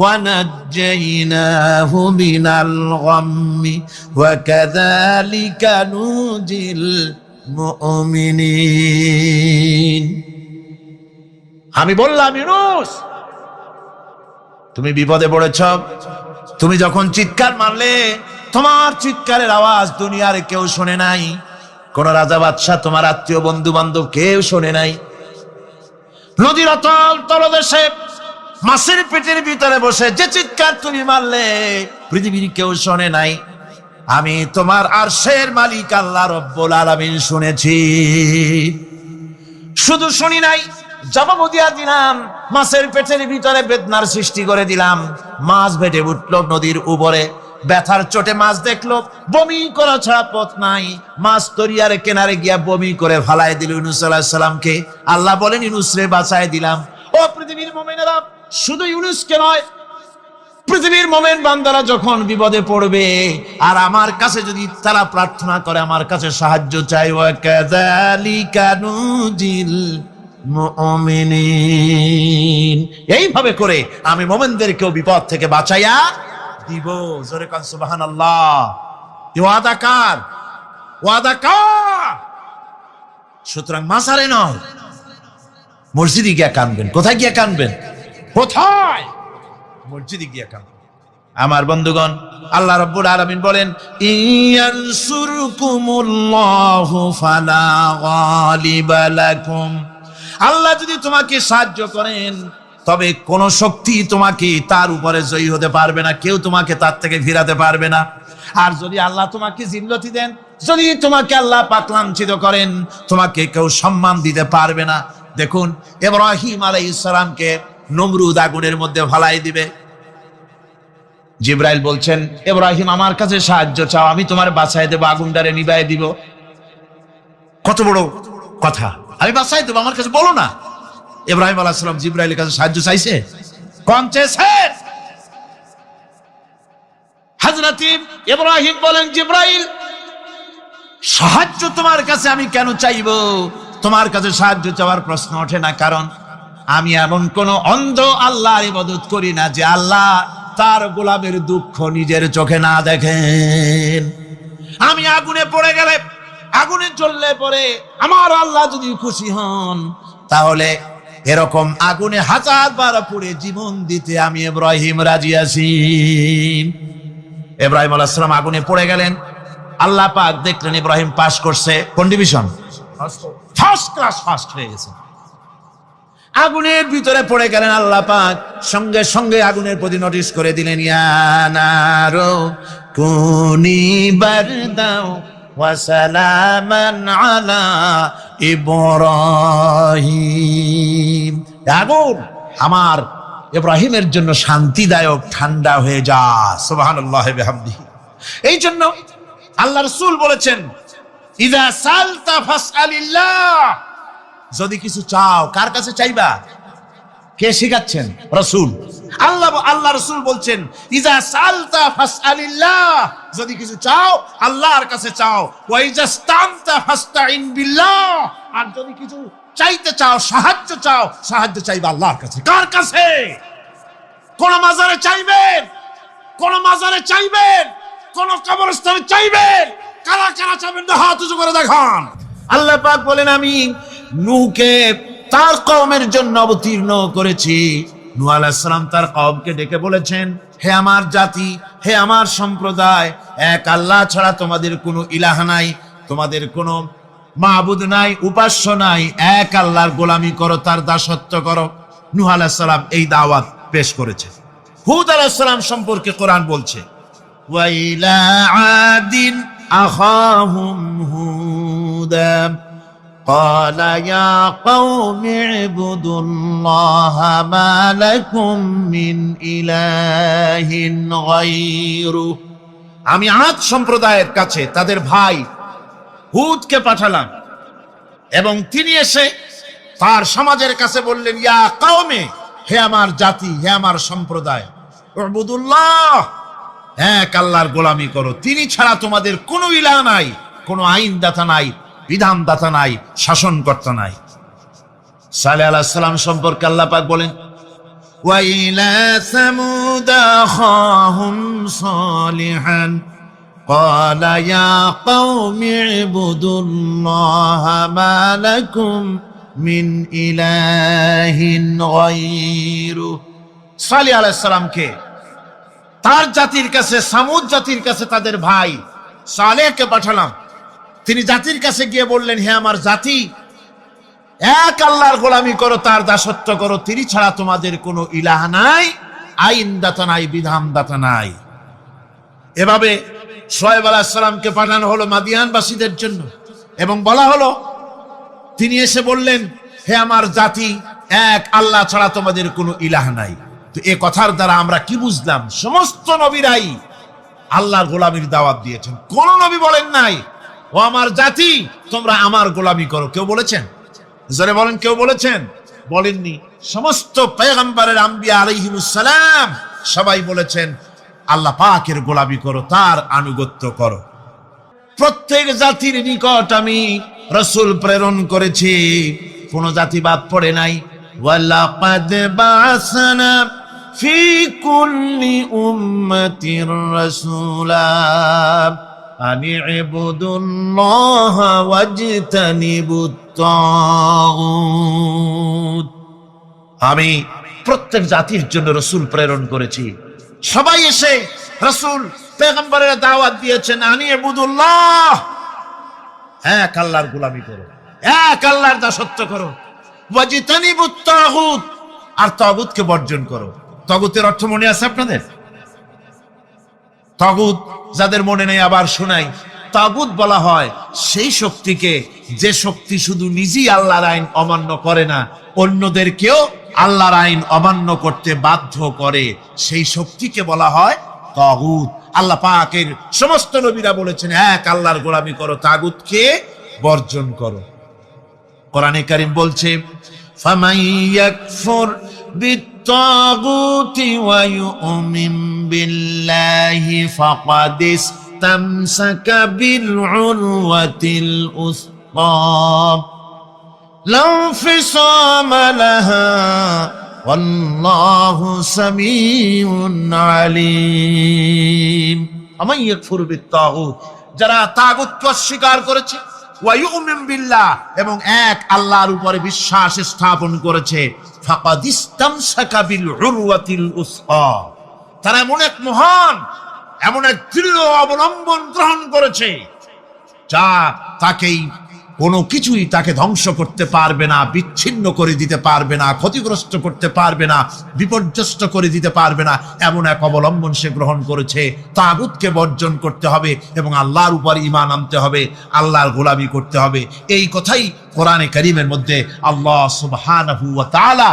ونجيناه من الغم وكذلك ننجي المؤمنين। আমি বললাম, ইউনূস তুমি বিপদে পড়েছ, তুমি যখন চিৎকার মারলে, তোমার চিৎকারের আওয়াজ দুনিয়ার কেউ শোনে নাই, কোন রাজা বাদশাহ, তোমার আত্মীয় বন্ধু বান্ধব কেউ শোনে নাই। নদীর অতল তলদেশে মাছের পেটের ভিতরে বসে যে চিৎকার তুমি মারলে, পৃথিবীর কেউ শোনে নাই। আমি তোমার আরশের মালিক আল্লাহ রব্বুল আলামিন শুনেছি। শুধু শুনি নাই, জবাব দিয়া দিলাম, মাছের পেটের ভিতরে বেদনার সৃষ্টি করে দিলাম। মাছ ভেটে উঠল নদীর উপরে, ব্যথার চোটে মাছ দেখলো, বমি করা ছাড়া পথ নাই। মাছ দরিয়ার কিনারে গিয়া বমি করে ফালাই দিল ইউনূস আলাইহিস সালামকে। আল্লাহ বলেন, ইউনূস রে বাঁচায় দিলাম। ও পৃথিবীর মুমিনেরা, শুধু ইউনূসকে নয়, পৃথিবীর মুমিন বান্দারা যখন বিপদে পড়বে আর আমার কাছে যদি তারা প্রার্থনা করে, আমার কাছে সাহায্য চাই, ওয়া কাযালিকা নুজিল মুমিনিন, এইভাবে করে আমি মুমিনদেরকেও বিপদ থেকে বাঁচাইয়া দিব। জোরে কান সুবহানাল্লাহ। ওয়াদা কার? ওয়াদা কার? সুতরাং মাসারে নয়, মসজিদে গিয়া কাঁদবেন। কোথায় গিয়া কাঁদবেন? কোথায়? মসজিদে গিয়া কাঁদবেন। আমার বন্ধুগণ, আল্লাহ রাব্বুল আলামিন বলেন, ইয়ানসুরকুমুল্লাহু ফালা গালিবা লাকুম। আল্লাহ যদি তোমাকে সাহায্য করেন, তবে কোন শক্তি তোমাকে তার উপরে জয়ী হতে পারবে না, কেউ তোমাকে তার থেকে ফিরাতে পারবে না। আর যদি আল্লাহ তোমাকে জিল্লতি দেন, যদি তোমাকে আল্লাহ পাক লাঞ্ছিত করেন, তোমাকে কেউ সম্মান দিতে পারবে না। দেখুন, ইব্রাহিম আলাইহিস সালামকে নমরুদ আগুনের মধ্যে ফালাই দিবে। জিবরাইল বলছেন, ইব্রাহিম আমার কাছে সাহায্য চাও, আমি তোমার বাঁচায় দেব, আগুনটারে নিভাই দিব। কত বড় কথা, আমি বাঁচাই দেব, আমার কাছে বলো না। ইব্রাহিম আলাইহিস সালাম জিবরাইলের কাছে সাহায্য চাইছে, কোন চেয়েছে? হযরত ইব্রাহিম বলেন, জিবরাইল সাহায্য তোমার কাছে আমি কেন চাইবো? তোমার কাছে সাহায্য চাওয়ার প্রশ্ন ওঠে না, কারণ আমি এমন কোন অন্ধ আল্লাহর ইবাদত করি না যে আল্লাহ তার গোলামের দুঃখ নিজের চোখে না দেখেন। আমি আগুনে পড়ে গেলে, আগুনে জ্বললে পরে আমার আল্লাহ যদি খুশি হন, তাহলে এরকম আগুনে 1000 বার পুড়ে জীবন দিতে আমি ইব্রাহিম রাজি আছি। ইব্রাহিম আলাইহিস সালাম আগুনে পড়ে গেলেন, আল্লাহ পাক দেখলেন ইব্রাহিম পাস করছে, কোন ডিভিশন? ফার্স্ট ক্লাস, ফার্স্ট হয়ে গেছে। আগুনের ভিতরে পড়ে গেলেন, আল্লাহ পাক সঙ্গে সঙ্গে আগুনের প্রতি নোটিশ করে দিলেন, ইয়া নারু কুনি বারদাও ওয়া সালামান আলা ইব্রাহিম। আগুন আমার ইব্রাহিমের জন্য শান্তিদায়ক, ঠান্ডা হয়ে যা। সুবহানাল্লাহি ওয়া বিহামদিহি। এই জন্য আল্লাহ রাসূল বলেছেন, ইযা সালতা ফাসআলিল্লাহ, যদি কিছু চাও কার কাছে চাইবা? কে শিখাচ্ছেন? রাসূল। আল্লাহ রাসূল বলছেন, ইযা সালতা ফাসআলিল্লাহ, যদি কিছু চাও আল্লাহর কাছে চাও। ওয়া ইযা ইসতানতা ফাসতাইন বিল্লাহ, আর যদি কিছু চাইতে চাও, সাহায্য চাও, সাহায্য চাইবা আল্লাহর কাছে। কার কাছে? কোন মাজারে চাইবেন? কোন মাজারে চাইবেন? কোন কবরস্থানে চাইবেন? কারা কারা চাইবেন? হাত উঁচু করে দেখান। আল্লাহ পাক বলেন, আমি নূহকে তার কওমের জন্য অবতীর্ণ করেছি। নূহ আলাইহিস সালাম তার কওমকে ডেকে বলেছেন, হে আমার জাতি, হে আমার সম্প্রদায়, এক আল্লাহ ছাড়া তোমাদের কোনো ইলাহ নাই, তোমাদের কোনো মাবুদ নাই, উপাস্য নাই, এক আল্লাহর গোলামি করো, তার দাসত্ব করো। নূহ আলাইহিস সালাম এই দাওয়াত পেশ করেছে। হুদ আলাইহিস সালাম সম্পর্কে কোরআন বলছে, ওয়া ইলা আদিন আখাহুম হুদা قال يا قوم اعبدوا الله ما لكم من إله غيره। আমি আদ সম্প্রদায়ের কাছে তাদের ভাই হুদকে পাঠালাম, এবং তিনি এসে তার সমাজের কাছে বললেন, ইয়া কওমে, হে আমার জাতি, হে আমার সম্প্রদায়, উবুদুল্লাহ, এক আল্লাহর গোলামি করো, তিনি ছাড়া তোমাদের কোনো ইলাহ নাই, কোনো আইনদাতা নাই, বিধানদাতা নাই, শাসনকর্তা নাই। সালেহ আলাইহিস সালাম সম্পর্কে আল্লাহ পাক বলেন, ওয়া ইলা সামুদ আখাহুম সালিহান قال يا قوم اعبدوا الله ما لكم من إله غيره। সালেহ আলাইহিস সালামকে তার জাতির কাছে, সামুদ জাতির কাছে তাদের ভাই সালেহকে পাঠালাম। তিনি জাতির কাছে গিয়ে বললেন, হে আমার জাতি, এক আল্লাহর গোলামি করো, তার দাসত্ব করো, তিনি ছাড়া তোমাদের কোনো ইলাহ নাই, আইনদাতা নাই, বিধানদাতা নাই। এভাবে শুআয়ব আলাইহিস সালামকে পাঠানো হলো মাদিয়ানবাসীদের জন্য, এবং বলা হলো, তিনি এসে বললেন, হে আমার জাতি, এক আল্লাহ ছাড়া তোমাদের কোনো ইলাহ নাই। তো এ কথার দ্বারা আমরা কি বুঝলাম? সমস্ত নবীরাই আল্লাহর গোলামির দাওয়াত দিয়েছেন। কোন নবী বলেন নাই, ও আমার জাতি, তোমরা আমার গোলামি করো। কেউ বলেছেন? জোরে বলেন, কেউ বলেছেন? বলেননি। সমস্ত পয়গম্বরের, আম্বিয়া আলাইহিমুস সালাম, সবাই বলেছেন আল্লাহ পাকের গোলামি করো, তার আনুগত্য করো। প্রত্যেক জাতির নিকট আমি রাসূল প্রেরণ করেছি, কোন জাতি বাদ পড়ে নাই। ওয়ালাকাদ বা'সনা ফি কুল্লি উম্মাতির রাসূলা আনি ইবুদুল্লাহ ওয়াজতানিবুত তাগুত। আমি প্রত্যেক জাতির জন্য রাসূল প্রেরণ করেছি। সবাই এসে রাসূল পয়গম্বরের দাওয়াত দিয়েছেন, আনি ইবুদুল্লাহ, এক আল্লাহর গোলামি করো, এক আল্লাহর দাসত্ব করো, ওয়াজতানিবুত তাগুত, আর তাগুতকে বর্জন করো। তাগুতের অর্থ মনে আছে আপনাদের? তাগুত যাদের মনে নেই আবার শোনাই। তাগুত বলা হয় সেই শক্তিকে, যে শক্তি শুধু নিজেই আল্লাহর আইন অমান্য করে না, অন্যদেরকেও আল্লাহর আইন অমান্য করতে বাধ্য করে, সেই শক্তিকে বলা হয় তাগুত। আল্লাহ পাকের সমস্ত নবীরা বলেছেন, এক আল্লাহর গোলামি করো, তাগুতকে বর্জন করো। কোরআনে কারীম বলছে, ফামান ইয়াকফুর বিত্তাগুতি ওয়া ইউমিন বিল্লাহি ফাকাদ ইসতামসাকা বিল উরওয়াতিল উসকা। لا انفصام لها والله سميع عليم ومن يكفر بالطاغوت যারা তাগুতকে অস্বীকার করেছে ওয়া ইউমিন বিল্লাহ এবং এক আল্লাহর উপরে বিশ্বাস স্থাপন করেছে ফাকাদ ইসতামসাকা বিল উরওয়াতিল উসকা তারা এমন এক মহান এমন এক দৃঢ় অবলম্বন গ্রহণ করেছে যা তাকেই কোনো কিছুই তাকে ধ্বংস করতে পারবে না, বিচ্ছিন্ন করে দিতে পারবে না, ক্ষতিগ্রস্ত করতে পারবে না, বিপর্যস্ত করে দিতে পারবে না, এমন এক অবলম্বন সে গ্রহণ করেছে। তাগুতকে বর্জন করতে হবে এবং আল্লাহর উপর ঈমান আনতে হবে, আল্লাহর গোলামি করতে হবে। এই কথাই কোরআনে কারীমের মধ্যে আল্লাহ সুবহানাহু ওয়া তাআলা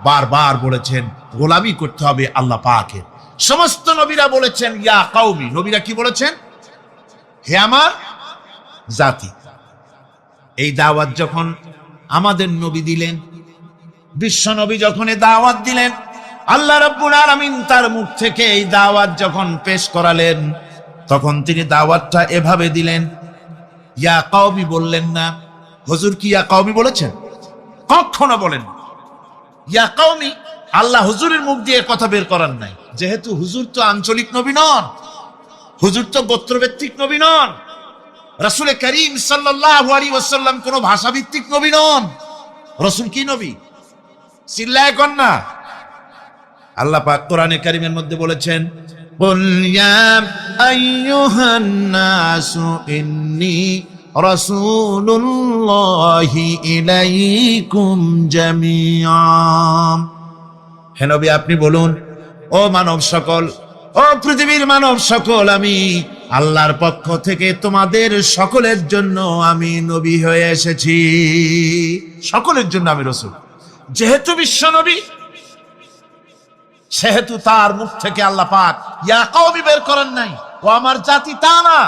বারবার বলেছেন, গোলামি করতে হবে আল্লাহ পাকের। সমস্ত নবীরা বলেছেন ইয়া কওমি, নবীরা কি বলেছেন? হে আমার জাতি। এই দাওয়াত যখন আমাদের নবী দিলেন, বিশ্ব নবী যখন এই দাওয়াত দিলেন, আল্লাহ রাব্বুল আলামিন তার মুখ থেকে এই দাওয়াত যখন পেশ করালেন, তখন তিনি দাওয়াতটা এভাবে দিলেন, ইয়া কওমি বললেন না। হুজুর কি ইয়া কওমি বলেছেন? কখনো বলেন ইয়া কওমি। আল্লাহ হুজুরের মুখ দিয়ে কথা বের করার নাই, যেহেতু হুজুর তো আঞ্চলিক নবী নন, হুজুর তো গোত্রভিত্তিক নবী নন, রাসূল করিম সাল্লাল্লাহু আলাইহি ওয়াসাল্লাম কোন ভাষাভিত্তিক নবী নন। রাসূল কি নবী? চিল্লায় কোন না। আল্লাহ পাক কোরআনে কারীমের মধ্যে বলেছেন, কুল ইয়া আইয়ুহান নাসু ইন্নী রাসূলুল্লাহি ইলাইকুম জামিআ। হে নবী আপনি বলুন, ও মানব সকল, ও পৃথিবীর মানব সকল, আমি আল্লাহর পক্ষ থেকে তোমাদের সকলের জন্য আমি নবী হয়ে এসেছি। সকলের জন্য আমি রাসূল। যেহেতু বিশ্ব নবী, সেহেতু তার মুখ থেকে আল্লাহ পাক ইয়া কওমি বের করেন নাই, ও আমার জাতি, তা না।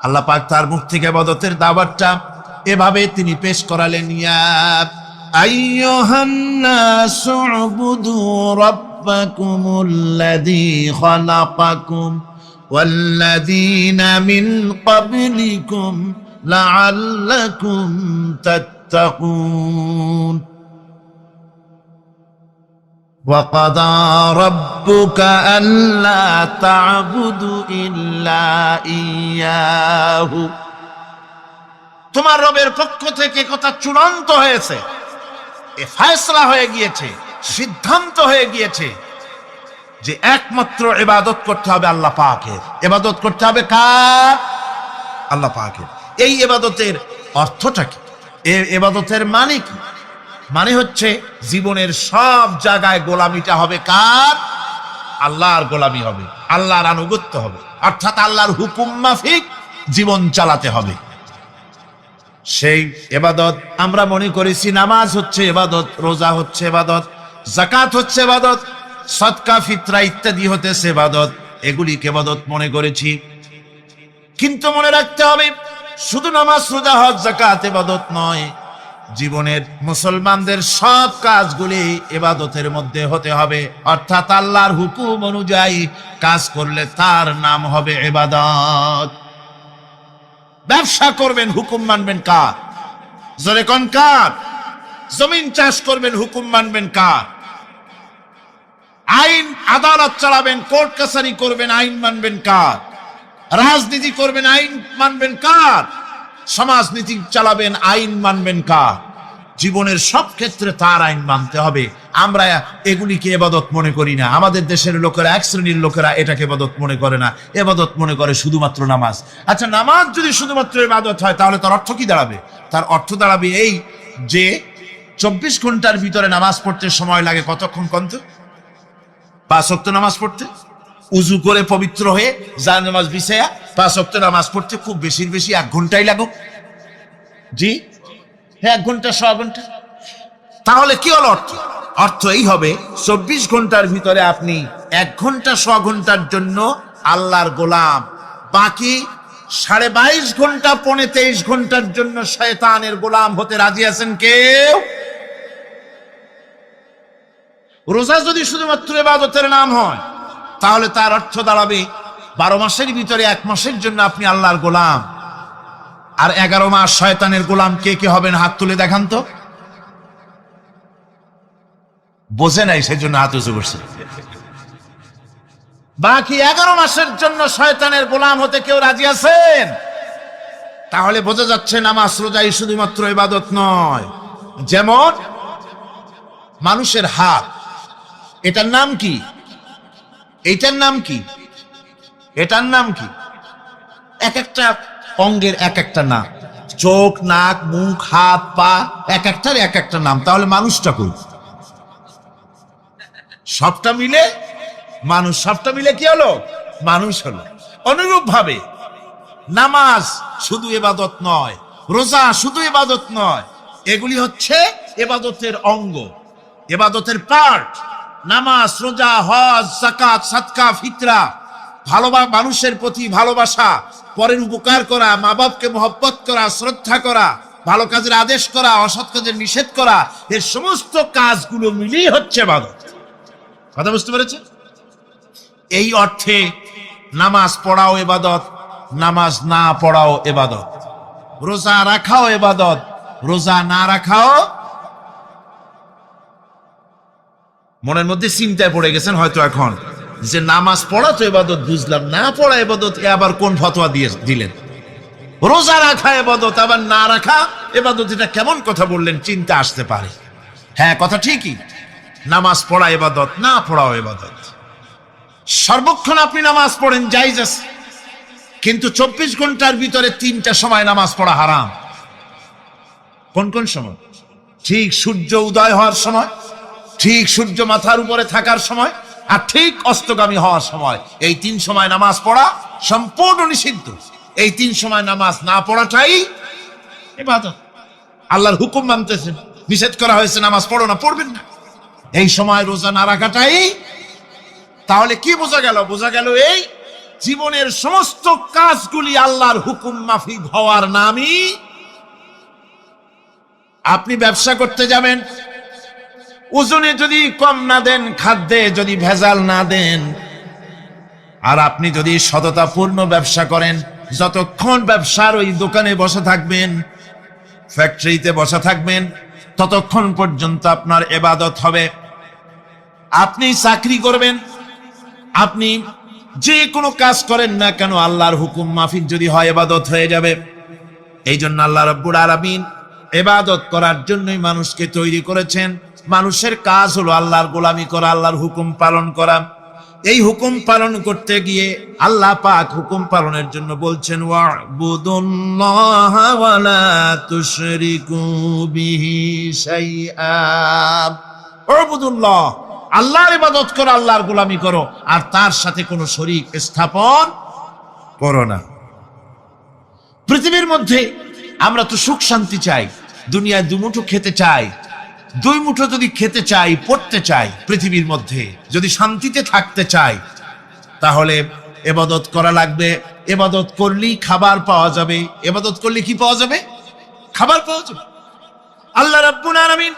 আল্লাহ পাক তার মুখ থেকে ইবাদতের দাওয়াতটা এভাবে তিনি পেশ করালেন, ইয়া আইয়ুহান নাসু উবুদু রাব্বাকুমুল্লাযী খালাকাকুম ওয়াল্লাযীনা মিন ক্বাবলিকুম লাআল্লাকুম তাত্তাকুন। وَقَضَى رَبُّكَ أَلَّا تَعْبُدُوا إِلَّا إِيَّاهُ। তোমার রবের পক্ষ থেকে কথা চূড়ান্ত হয়েছে, এ ফয়সালা হয়ে গিয়েছে, সিদ্ধান্ত হয়ে গিয়েছে যে একমাত্র ইবাদত করতে হবে আল্লাহ পাকের। ইবাদত করতে হবে কার? আল্লাহ পাকের। এই ইবাদতের অর্থটা কি? এই ইবাদতের মানে কি? মানে হচ্ছে জীবনের সব জায়গায় গোলামিটা হবে কার? আল্লাহর গোলামি হবে, আল্লাহর আনুগত্য হবে, অর্থাৎ আল্লাহর হুকুম মাফিক জীবন চালাতে হবে। সেই ইবাদত আমরা মনে করেছি নামাজ হচ্ছে ইবাদত, রোজা হচ্ছে ইবাদত, যাকাত হচ্ছে ইবাদত, সদকা ফিতরা ইত্যাদি হতেছে ইবাদত, এগুলিকে ইবাদত মনে করেছি। কিন্তু মনে রাখতে হবে শুধু নামাজ, রোজা, হজ, যাকাত ইবাদত নয়। জীবনের মুসলমানদের সব কাজগুলি ইবাদতের মধ্যে হতে হবে, অর্থাৎ আল্লাহর হুকুম অনুযায়ী কাজ করলে তার নাম হবে ইবাদত। ব্যবসা করবেন, হুকুম মানবেন কার? জোরে কোন কার? জমিন চাষ করবেন, হুকুম মানবেন কার? আইন আদালত চালাবেন, কোর্ট কাছারি করবেন, আইন মানবেন কার? রাজনীতি করবেন, আইন মানবেন কার? সমাজনীতি চালাবেন, আইন মানবেন কার? জীবনের সব ক্ষেত্রে তার আইন মানতে হবে। আমরা এগুলিকে ইবাদত মনে করি না। আমাদের দেশের লোকেরা, এক শ্রেণীর লোকেরা এটাকে ইবাদত মনে করে না, ইবাদত মনে করে শুধুমাত্র নামাজ। আচ্ছা, নামাজ যদি শুধুমাত্র ইবাদত হয় তাহলে তার অর্থ কি দাঁড়াবে? তার অর্থ দাঁড়াবে এই যে 24 ঘন্টার ভিতরে নামাজ পড়তে সময় লাগে কতক্ষণ? কত? 5 ওয়াক্ত নামাজ পড়তে, উজু করে পবিত্র হয়ে জানাজা নামাজ বিছায়া 5 ওয়াক্ত নামাজ পড়তে খুব বেশি 1 ঘন্টাই লাগুক। জি হ্যাঁ, 1 ঘন্টা, 100 ঘন্টা। তাহলে কি হলো অর্থ? অর্থ এই হবে 24 ঘন্টার ভিতরে আপনি 1 ঘন্টা 100 ঘন্টার জন্য আল্লাহর গোলাম, বাকি 22.5 ঘন্টা 23 ঘন্টার জন্য শয়তানের গোলাম হতে রাজি আছেন কেউ? রোজা যদি শুধুমাত্র ইবাদতের নাম হয় তাহলে তার অর্থ দাঁড়াবে 12 মাসের ভিতরে 1 মাসের জন্য আপনি আল্লাহর গোলাম। আর 11 মাস শয়তানের গোলাম কে কে হবেন? হাত তুলে দেখান তো। বোঝে নাই সেজন্য হাত উঁচু করছে। বাকি 11 মাসের জন্য শয়তানের গোলাম হতে কেউ রাজি আছেন? তাহলে বোঝা যাচ্ছে নামাজ রোজাই শুধুমাত্র ইবাদত নয়। যেমন মানুষের হাত, এটার নাম কি? এইটার নাম কি? এটার নাম কি? এক একটা অঙ্গের এক একটা নাম। চোখ, নাক, মুখ, হাত, পা, এক একটার এক একটা নাম। তাহলে মানুষটা কই? সবটা মিলে মানুষ। সবটা মিলে কি হলো? মানুষ হলো। অনুরূপ ভাবে নামাজ শুধু ইবাদত নয়, রোজা শুধু ইবাদত নয়, এগুলি হচ্ছে ইবাদতের অঙ্গ, ইবাদতের পার্ট। নামাজ, রোজা, হজ, যাকাত, সাদকা, ফিতরা, মানুষের প্রতি ভালোবাসা, পরের উপকার করা, মা বাপকে মহব্বত করা, শ্রদ্ধা করা, ভালো কাজের আদেশ করা, অসৎ কাজের নিষেধ করা, এর সমস্ত কাজগুলো মিলেই হচ্ছে ইবাদত। কথা বুঝতে পেরেছেন? এই অর্থে নামাজ পড়াও ইবাদত, নামাজ না পড়াও ইবাদত। রোজা রাখাও ইবাদত, রোজা না রাখাও। মনের মধ্যে চিন্তায় পড়ে গেছেন হয়তো এখন যে নামাজ পড়া তো ইবাদত বুঝলাম, না পড়া ইবাদত, এ আবার কোন ফতোয়া দিলেন? রোজা রাখা ইবাদত আবার না রাখা ইবাদত, এটা কেমন কথা বললেন? চিন্তা আসতে পারে। হ্যাঁ, কথা ঠিকই, নামাজ পড়া ইবাদত, না পড়াও ইবাদত। সর্বক্ষণ আপনি নামাজ পড়েন জায়েজ আছে, কিন্তু 24 ঘন্টার ভিতরে 3টা সময় নামাজ পড়া হারাম। কোন কোন সময়? ঠিক সূর্য উদয় হওয়ার সময়, ঠিক সূর্য মাথার উপরে থাকার সময়, আর ঠিক অস্তগামী হওয়ার সময়। এই 3 সময় নামাজ পড়া সম্পূর্ণ নিষিদ্ধ। এই 3 সময় নামাজ না পড়াটাই ইবাদত। আল্লাহর হুকুম মানতেছেন, নিষেধ করা হয়েছে নামাজ পড়ো না, পড়বেন না। এই সময় রোজা না রাখাটাই। তাহলে কি বোঝা গেল? বোঝা গেল এই জীবনের সমস্ত কাজগুলি আল্লাহর হুকুম মাফিক হওয়ার নামই। আপনি ব্যবসা করতে যাবেন, ওজনে যদি কম না দেন, খাদ্যে যদি ভেজাল না দেন, আর আপনি যদি সততাপূর্ণ ব্যবসা করেন, যতক্ষণ ব্যবসার ওই দোকানে বসে থাকবেন, ফ্যাক্টরিতে বসে থাকবেন, ততক্ষণ পর্যন্ত আপনার ইবাদত হবে। আপনি চাকরি করবেন, আপনি যে কোনো কাজ করেন না কেন, আল্লাহর হুকুম মাফিক যদি হয়, ইবাদত হয়ে যাবে। এই জন্য আল্লাহ রাব্বুল আলামিন ইবাদত করার জন্যই মানুষকে তৈরি করেছেন। মানুষের কাজ হলো আল্লাহর গোলামি করা, আল্লাহর হুকুম পালন করা। এই হুকুম পালন করতে গিয়ে আল্লাহ পাক হুকুম পালনের জন্য বলছেন, ওয়া'বুদুল্লাহা ওয়া লা তুশরিকু বিহি শাইআ। ওয়া'বুদুল্লাহ, আল্লাহর ইবাদত করো, আল্লাহর গোলামি করো, আর তার সাথে কোনো শরীক স্থাপন করো না। পৃথিবীর মধ্যে আমরা তো সুখ শান্তি চাই, দুনিয়ায় দুমুঠো খেতে চাই। 2 মুঠো যদি খেতে চাই, পড়তে চাই, পৃথিবীর মধ্যে যদি শান্তিতে থাকতে চাই, তাহলে ইবাদত করা লাগবে। ইবাদত করলেই খাবার পাওয়া যাবে। ইবাদত করলে কি পাওয়া যাবে? খাবার পাওয়া যাবে। আল্লাহ রাব্বুল আলামিন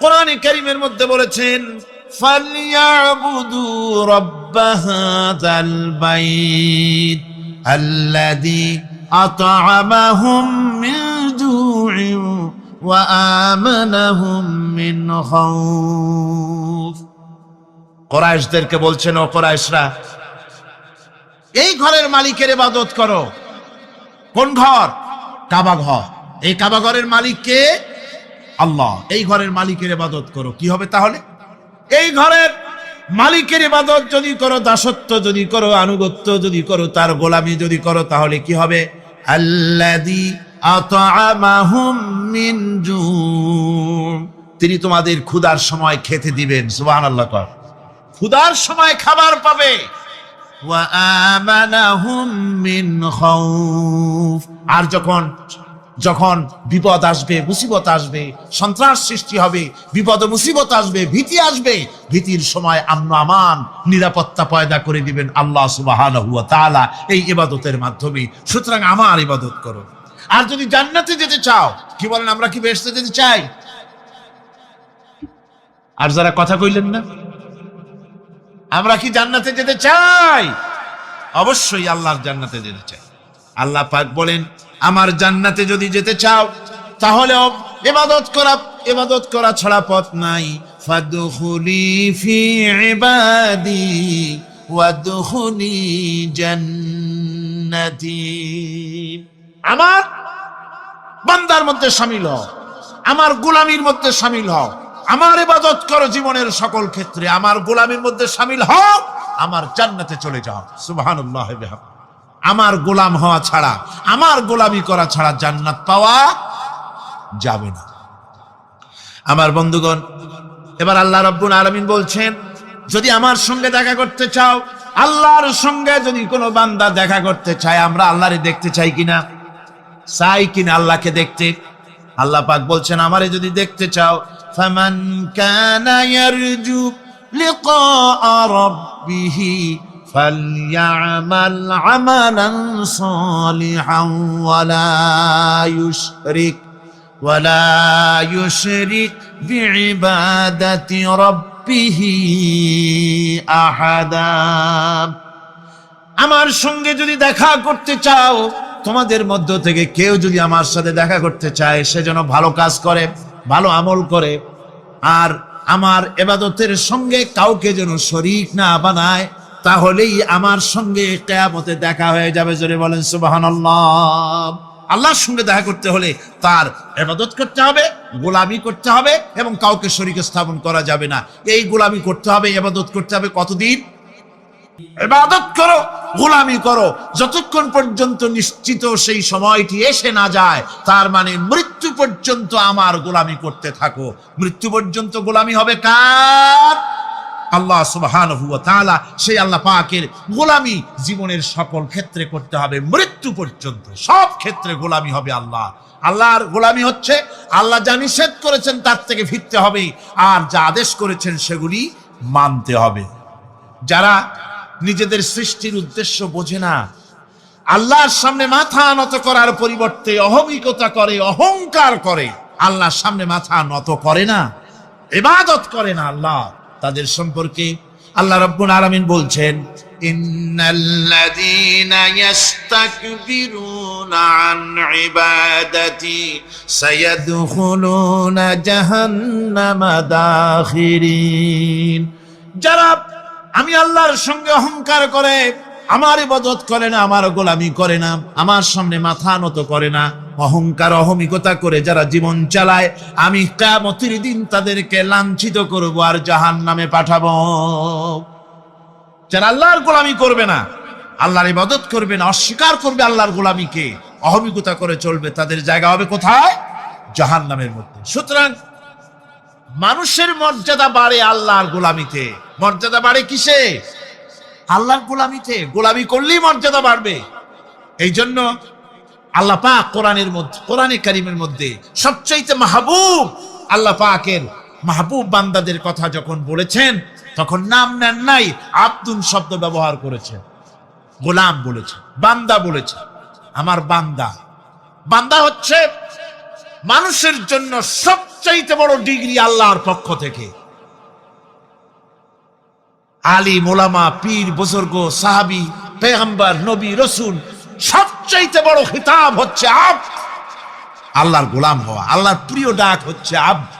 কোরআনে কারীমের মধ্যে বলেছেন, ফালইয়াবুদু রাব্ব হাযাল বাইত আল্লাযী আত'আমাহুম মিন জু'ইন ওয়া আমানাহুম মিন খাউফ। কুরাইশদেরকে বলছেন, ও কুরাইশরা, এই ঘরের মালিকের ইবাদত করো। কোন ঘর? কাবা ঘর। এই কাবা ঘরের মালিক কে? আল্লাহ। এই ঘরের মালিকের ইবাদত করো। কি হবে তাহলে? এই ঘরের মালিকের ইবাদত যদি করো, দাসত্ব যদি করো, আনুগত্য যদি করো, তার গোলামি যদি করো, তাহলে কি হবে? আল্লাযী আত'আমাহুম মিন জু', তিনি তোমাদের ক্ষুধার সময় খেতে দিবেন। সুবহানাল্লাহ। ক্ষুধার সময় খাবার পাবে। ওয়া আমানাহুম মিন খাউফ, আর যখন বিপদ আসবে, মুসিবত আসবে, সন্ত্রাস সৃষ্টি হবে, বিপদ মুসিবত আসবে, ভীতি আসবে, ভীতির সময় আমন আমান, নিরাপত্তা পয়দা করে দিবেন আল্লাহ সুবহানাহু ওয়া তাআলা এই ইবাদতের মাধ্যমে। সুতরাং আমার ইবাদত করো। আর যদি জান্নাতে যেতে চাও, কি বলেন, আমরা কি বেহেশতে যেতে চাই? আর যারা কথা কইলেন না, আমরা কি জান্নাতে যেতে চাই? অবশ্যই আল্লাহর জান্নাতে যেতে চাই। আল্লাহ পাক বলেন, আমার জান্নাতে যদি যেতে চাও, তাহলে ইবাদত করা ছাড়া পথ নাই। ফাদখুলি ফি ইবাদি ওয়াদখুলি জান্নাতি। আমার বান্দার মধ্যে শামিল হও, আমার গোলামির মধ্যে শামিল হও, আমার ইবাদত করো জীবনের সকল ক্ষেত্রে, আমার গোলামির মধ্যে শামিল হও, আমার জান্নাতে চলে যাও। সুবহানাল্লাহ। আমার গোলাম হওয়া ছাড়া, আমার গোলামি করা ছাড়া জান্নাত পাওয়া যাবে না। আমার বন্ধুগণ, এবার আল্লাহ রাব্বুল আলামিন বলছেন, যদি আমার সঙ্গে দেখা করতে চাও, আল্লাহর সঙ্গে যদি কোনো বান্দা দেখা করতে চায়, আমরা আল্লাহরে দেখতে চাই কিনা? চাই কিনা আল্লাহকে দেখতে? আল্লাহ পাক বলছেন, আমারে যদি দেখতে চাও, ফামান কানা ইয়ারজু লিকা রাব্বিহি ফালইআমাল আমালান সালিহান ওয়ালা ইউশরিক বিইবাদাতি রাব্বিহি আহাদা। আমার সঙ্গে যদি দেখা করতে চাও, তোমাদের মধ্য থেকে কেউ যদি আমার সাথে দেখা করতে চায়, সে যেন ভালো কাজ করে, ভালো আমল করে, আর আমার ইবাদতের সঙ্গে কাউকে যেন শরীক না বানায়, তাহলেই আমার সঙ্গে কিয়ামতে দেখা হয়ে যাবে। জোরে বলেন সুবহানাল্লাহ। আল্লাহর সঙ্গে দেখা করতে হলে তার ইবাদত করতে হবে, গোলামি করতে হবে, এবং কাউকে শরীক স্থাপন করা যাবে না। এই গোলামি করতে হবে, ইবাদত করতে হবে কতদিন? ইবাদত করো, গোলামি করো, যতক্ষণ পর্যন্ত নিশ্চিত সেই সময়টি এসে না যায়, তার মানে মৃত্যু পর্যন্ত আমার গোলামি করতে থাকো। মৃত্যু পর্যন্ত গোলামি হবে কার? আল্লাহ সুবহানাহু ওয়া তাআলা। সেই আল্লাহ পাকের গোলামি জীবনের সকল ক্ষেত্রে করতে হবে, মৃত্যু পর্যন্ত সব ক্ষেত্রে গোলামি হবে আল্লাহ। আল্লাহর গোলামি হচ্ছে আল্লাহ যা নিষেধ করেছেন তার থেকে ফিরতে হবে, আর যা আদেশ করেছেন সেগুলি মানতে হবে। যারা নিজেদের সৃষ্টির উদ্দেশ্য বোঝে না, আল্লাহর সামনে মাথা নত করার পরিবর্তে অহমিকতা করে, অহংকার করে, আল্লাহর সামনে মাথা নত করে না, ইবাদত করে না আল্লাহ, তাদের সম্পর্কে আল্লাহ রাব্বুল আলামিন বলছেন, ইন্নাল্লাযীনা ইস্তাকবিরুনা আন ইবাদাতি সায়াদখুলুনা জাহান্নামা দাখিরিন। যারা আমি আল্লাহর সঙ্গে অহংকার করে, আমার ইবাদত করে না, আমার গোলামি করে না, আমার সামনে মাথা নত করে না, অহংকার অহমিকতা করে যারা জীবন চালায়, আমি কিয়ামতের দিন তাদেরকে লাঞ্ছিত করব আর জাহান্নামে পাঠাবো। যারা আল্লাহর গোলামি করবে না, আল্লাহর ইবাদত করবে না, অস্বীকার করবে আল্লাহর গোলামিকে, অহমিকতা করে চলবে, তাদের জায়গা হবে কোথায়? জাহান্নামের মধ্যে। সুতরাং মানুষের মর্যাদা বাড়ে আল্লাহর গোলামিতে। মর্যাদা বাড়ে কিসে? আল্লাহর গোলামিতে। গোলামি করলেই মর্যাদা বাড়বে। এই জন্য আল্লাহ পাক কোরআনের মধ্যে, কোরআনে কারীমের মধ্যে সবচাইতে মাহবুব, আল্লাহ পাকের মাহবুব বান্দাদের কথা যখন বলেছেন, তখন নাম নেন নাই, আব্দুন শব্দ ব্যবহার করেছেন, গোলাম বলেছেন, বান্দা বলেছেন। আমার বান্দা, বান্দা হচ্ছে মানুষের জন্য সবচাইতে বড় ডিগ্রি আল্লাহর পক্ষ থেকে। আলিম, ওলামা, পীর, বুজুর্গ, সাহাবী, পেগম্বর, নবী, রাসূল, সবচাইতে বড় খিতাব হচ্ছে আব্দ। আল্লাহর গোলাম হওয়া, আল্লাহর প্রিয় ডাক হচ্ছে আব্দ।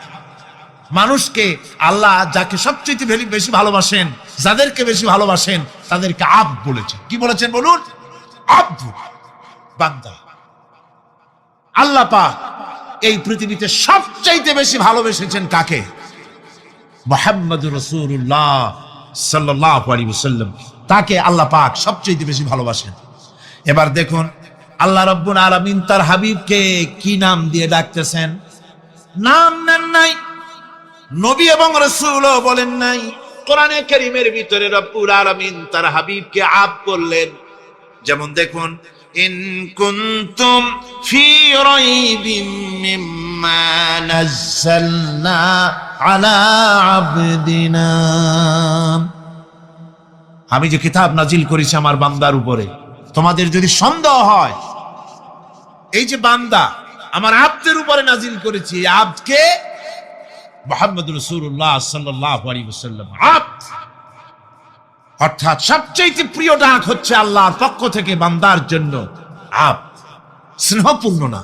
মানুষকে আল্লাহ যাকে সবচেয়ে বেশি ভালোবাসেন, যাদেরকে বেশি ভালোবাসেন, তাদেরকে আব্দ বলেছেন। কি বলেছেন বলুন? আব্দ, বান্দা। আল্লাহ পাক এই পৃথিবীতে সবচাইতে বেশি ভালোবেসেছেন কাকে? মুহাম্মদুর রাসূলুল্লাহ সাল্লাল্লাহু আলাইহি ওয়াসাল্লাম। তাকে আল্লাহ পাক সবচাইতে বেশি ভালোবাসেন। এবার দেখুন আল্লাহ রাব্বুল আলামিন তার হাবিবকে কি নাম দিয়ে ডাকতেছেন? নাম নেন নাই, নবী এবং রাসূলও বলেন নাই। কোরআনে কারীমের ভিতরে রব্বুল আলামিন তার হাবিবকে আব বললেন। যেমন দেখুন, ইন কুনতুম ফি রাইবিন মিম্মা নাযালনা আলা আবদিনা, আমি যে কিতাব নাজিল করেছি আমার বান্দার উপরে, তোমাদের যদি সন্দেহ হয়, এই যে বান্দা আমার আব্দের উপরে নাজিল করেছি, এই আব্দকে মুহাম্মদুর রাসূলুল্লাহ সাল্লাল্লাহু আলাইহি ওয়াসাল্লাম আব্দ, অর্থাৎ সবচেয়ে প্রিয় ডাক হচ্ছে আল্লাহর পক্ষ থেকে বান্দার জন্য আব্দ। স্নেহপূর্ণ না,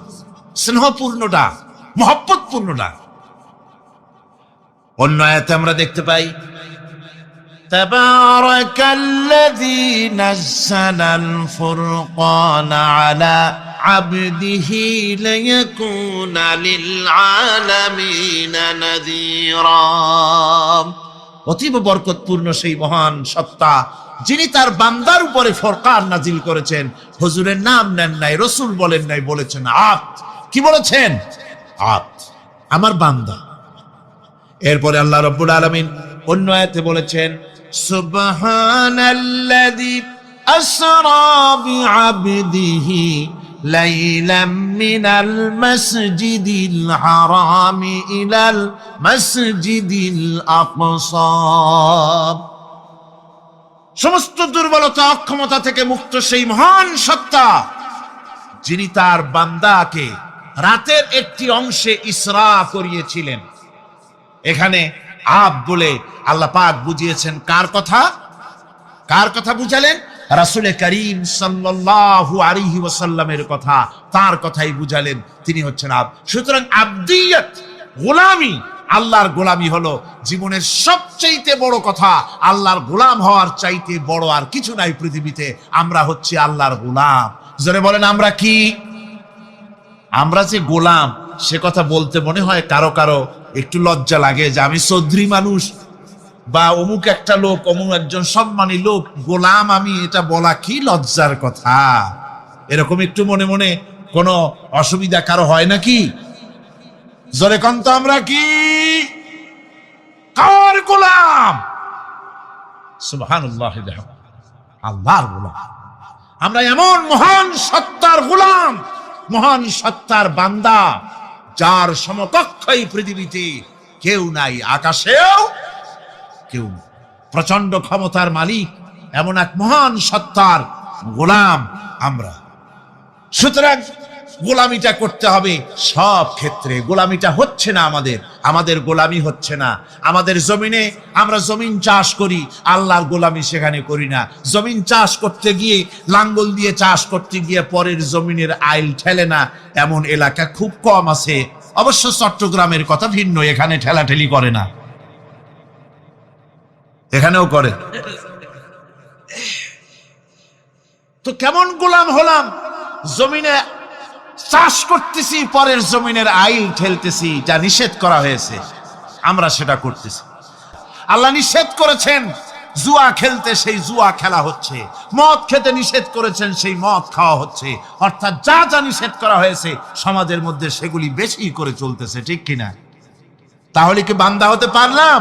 স্নেহপূর্ণ ডাক, মহব্বতপূর্ণ ডাক। অন্য আয়াতে আমরা দেখতে পাই তাবারাকাল্লাযী নাযালাল ফুরকানা আলা আবদিহি লিয়াকুনা লিল আলামিনা নাযীরা। অতীব বরকতপূর্ণ সেই মহান সত্তা যিনি তার বান্দার উপরে ফুরকান নাজিল করেছেন। হুজুরের নাম নেন নাই, রাসূল বলেন নাই, বলেছেন আব্দ। কি বলেছেন? আব্দ, আমার বান্দা। এরপরে আল্লাহ রাব্বুল আলামিন অন্য আয়াতে বলেছেন সুবহানাল্লাযী আসরা বিআবদিহি লাইলাম মিনাল মাসজিদিল হারামি ইলাল মাসজিদিল আকসা। সমস্ত দুর্বলতা অক্ষমতা থেকে মুক্ত সেই মহান সত্তা যিনি তার বান্দাকে রাতের একটি অংশে ইসরা করিয়েছিলেন। এখানে আব বলে আল্লাহ পাক বুঝিয়েছেন কার কথা? কার কথা বুঝালেন? রাসূল করিম সাল্লাল্লাহু আলাইহি ওয়াসাল্লামের কথা, তার কথাই বুঝালেন। তিনি হচ্ছেন আব। সুতরাং আবদিয়ত, গোলামি, আল্লাহর গোলামি হলো জীবনের সবচাইতে বড় কথা। আল্লাহর গোলাম হওয়ার চাইতে বড় আর কিছু নাই পৃথিবীতে। আমরা হচ্ছি আল্লাহর গোলাম। জোরে বলেন আমরা কি? আমরা যে গোলাম সে কথা বলতে মনে হয় কারো কারো একটু লজ্জা লাগে যে আমি চৌধুরী মানুষ বা অমুক একটা লোক, অমুক একজন সম্মানী লোক, গোলাম আমি, এটা বলা কি লজ্জার কথা। এরকম একটু মনে মনে কোনো অসুবিধা কারো হয় নাকি? জোরে কোন তো আমরা কি? কার গোলাম? সুবহানাল্লাহ, আল্লাহর গোলাম। আমরা এমন মহান সত্তার গোলাম, মহান সত্তার বান্দা যার সমকক্ষ এই পৃথিবীতে কেউ নাই, আকাশেও কেউ নাই। প্রচন্ড ক্ষমতার মালিক এমন এক মহান সত্তার গোলাম আমরা। সুতরাং গোলামিটা করতে হবে সব ক্ষেত্রে। গোলামিটা হচ্ছে না আমাদের গোলামি হচ্ছে না। আমাদের জমিনে আমরা জমিন চাষ করি, আল্লাহর গোলামি সেখানে করি না। জমিন চাষ করতে গিয়ে লাঙ্গল দিয়ে চাষ করতে গিয়ে পরের জমিনের আইল ঠেলে না, এমন এলাকা খুব কম আছে। অবশ্য চট্টগ্রামের কথা ভিন্ন, এখানে ঠেলাঠেলি করে না, এখানেও করে। তো কেমন গোলাম হলাম? জমিনে চাষ করতেছি, পরের জমিনের আইল ঠেলতেছি, যা নিষেধ করা হয়েছে আমরা সেটা করতেছি। আল্লাহ নিষেধ করেছেন জুয়া খেলতে, সেই জুয়া খেলা হচ্ছে। মদ খেতে নিষেধ করেছেন, সেই মদ খাওয়া হচ্ছে। অর্থাৎ যা যা নিষেধ করা হয়েছে সমাজের মধ্যে সেগুলি বেশি করে চলতেছে, ঠিক কিনা? তাহলে কি বান্দা হতে পারলাম?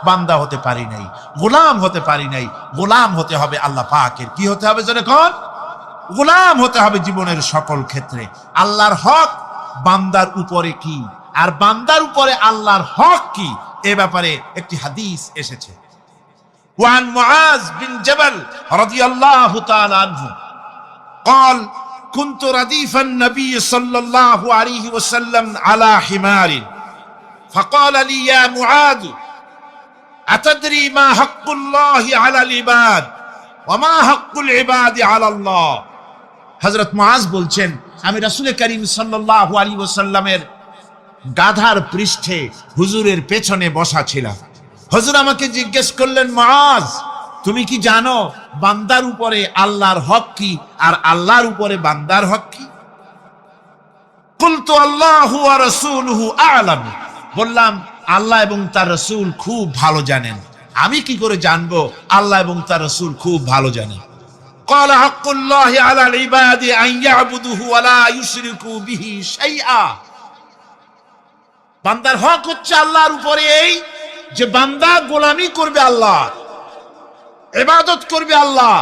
বান্দা হতে পারি নাই, গোলাম হতে পারি নাই। গোলাম হতে হবে আল্লাহ পাকের। কি হতে হবে যখন? গোলাম হতে হবে জীবনের সকল ক্ষেত্রে। আল্লাহর হক বান্দার উপরে কি, আর বান্দার উপরে আল্লাহর হক কি, এ ব্যাপারে একটি হাদিস এসেছে। ওয়ান মুআজ বিন জাবাল রাদিয়াল্লাহু তাআলা আনহু قال كنت رديف النبي صلى الله عليه وسلم على حمار فقال لي يا معاذ أتدري ما حق الله على العباد وما حق العباد على الله। হযরত মুআজ বলছেন আমি রাসূল করিম সাল্লাল্লাহু আলাইহি ওয়াসাল্লামের গাধার পৃষ্ঠে হুজুরের পেছনে বসা ছিলাম। হুজুর আমাকে জিজ্ঞেস করলেন, মুআজ তুমি কি জানো বান্দার উপরে আল্লাহর হক কি আর আল্লাহর উপরে বান্দার হক কি? কুলতু আল্লাহু ওয়া রাসূলুহু আ'লাম। বললাম আল্লাহ এবং তার রাসূল খুব ভালো জানেন। আমি কি করে জানবো? আল্লাহ এবং তার রাসূল খুব ভালো জানেন। ক্বালা হাক্কুল্লাহি আলাল ইবাদি আন ইয়াবুদুহু ওয়া লা ইউশরিকু বিহি শাইআ। বান্দার হক হচ্ছে আল্লাহর উপরে এই যে বান্দা গোলামি করবে আল্লাহ, ইবাদত করবে আল্লাহ,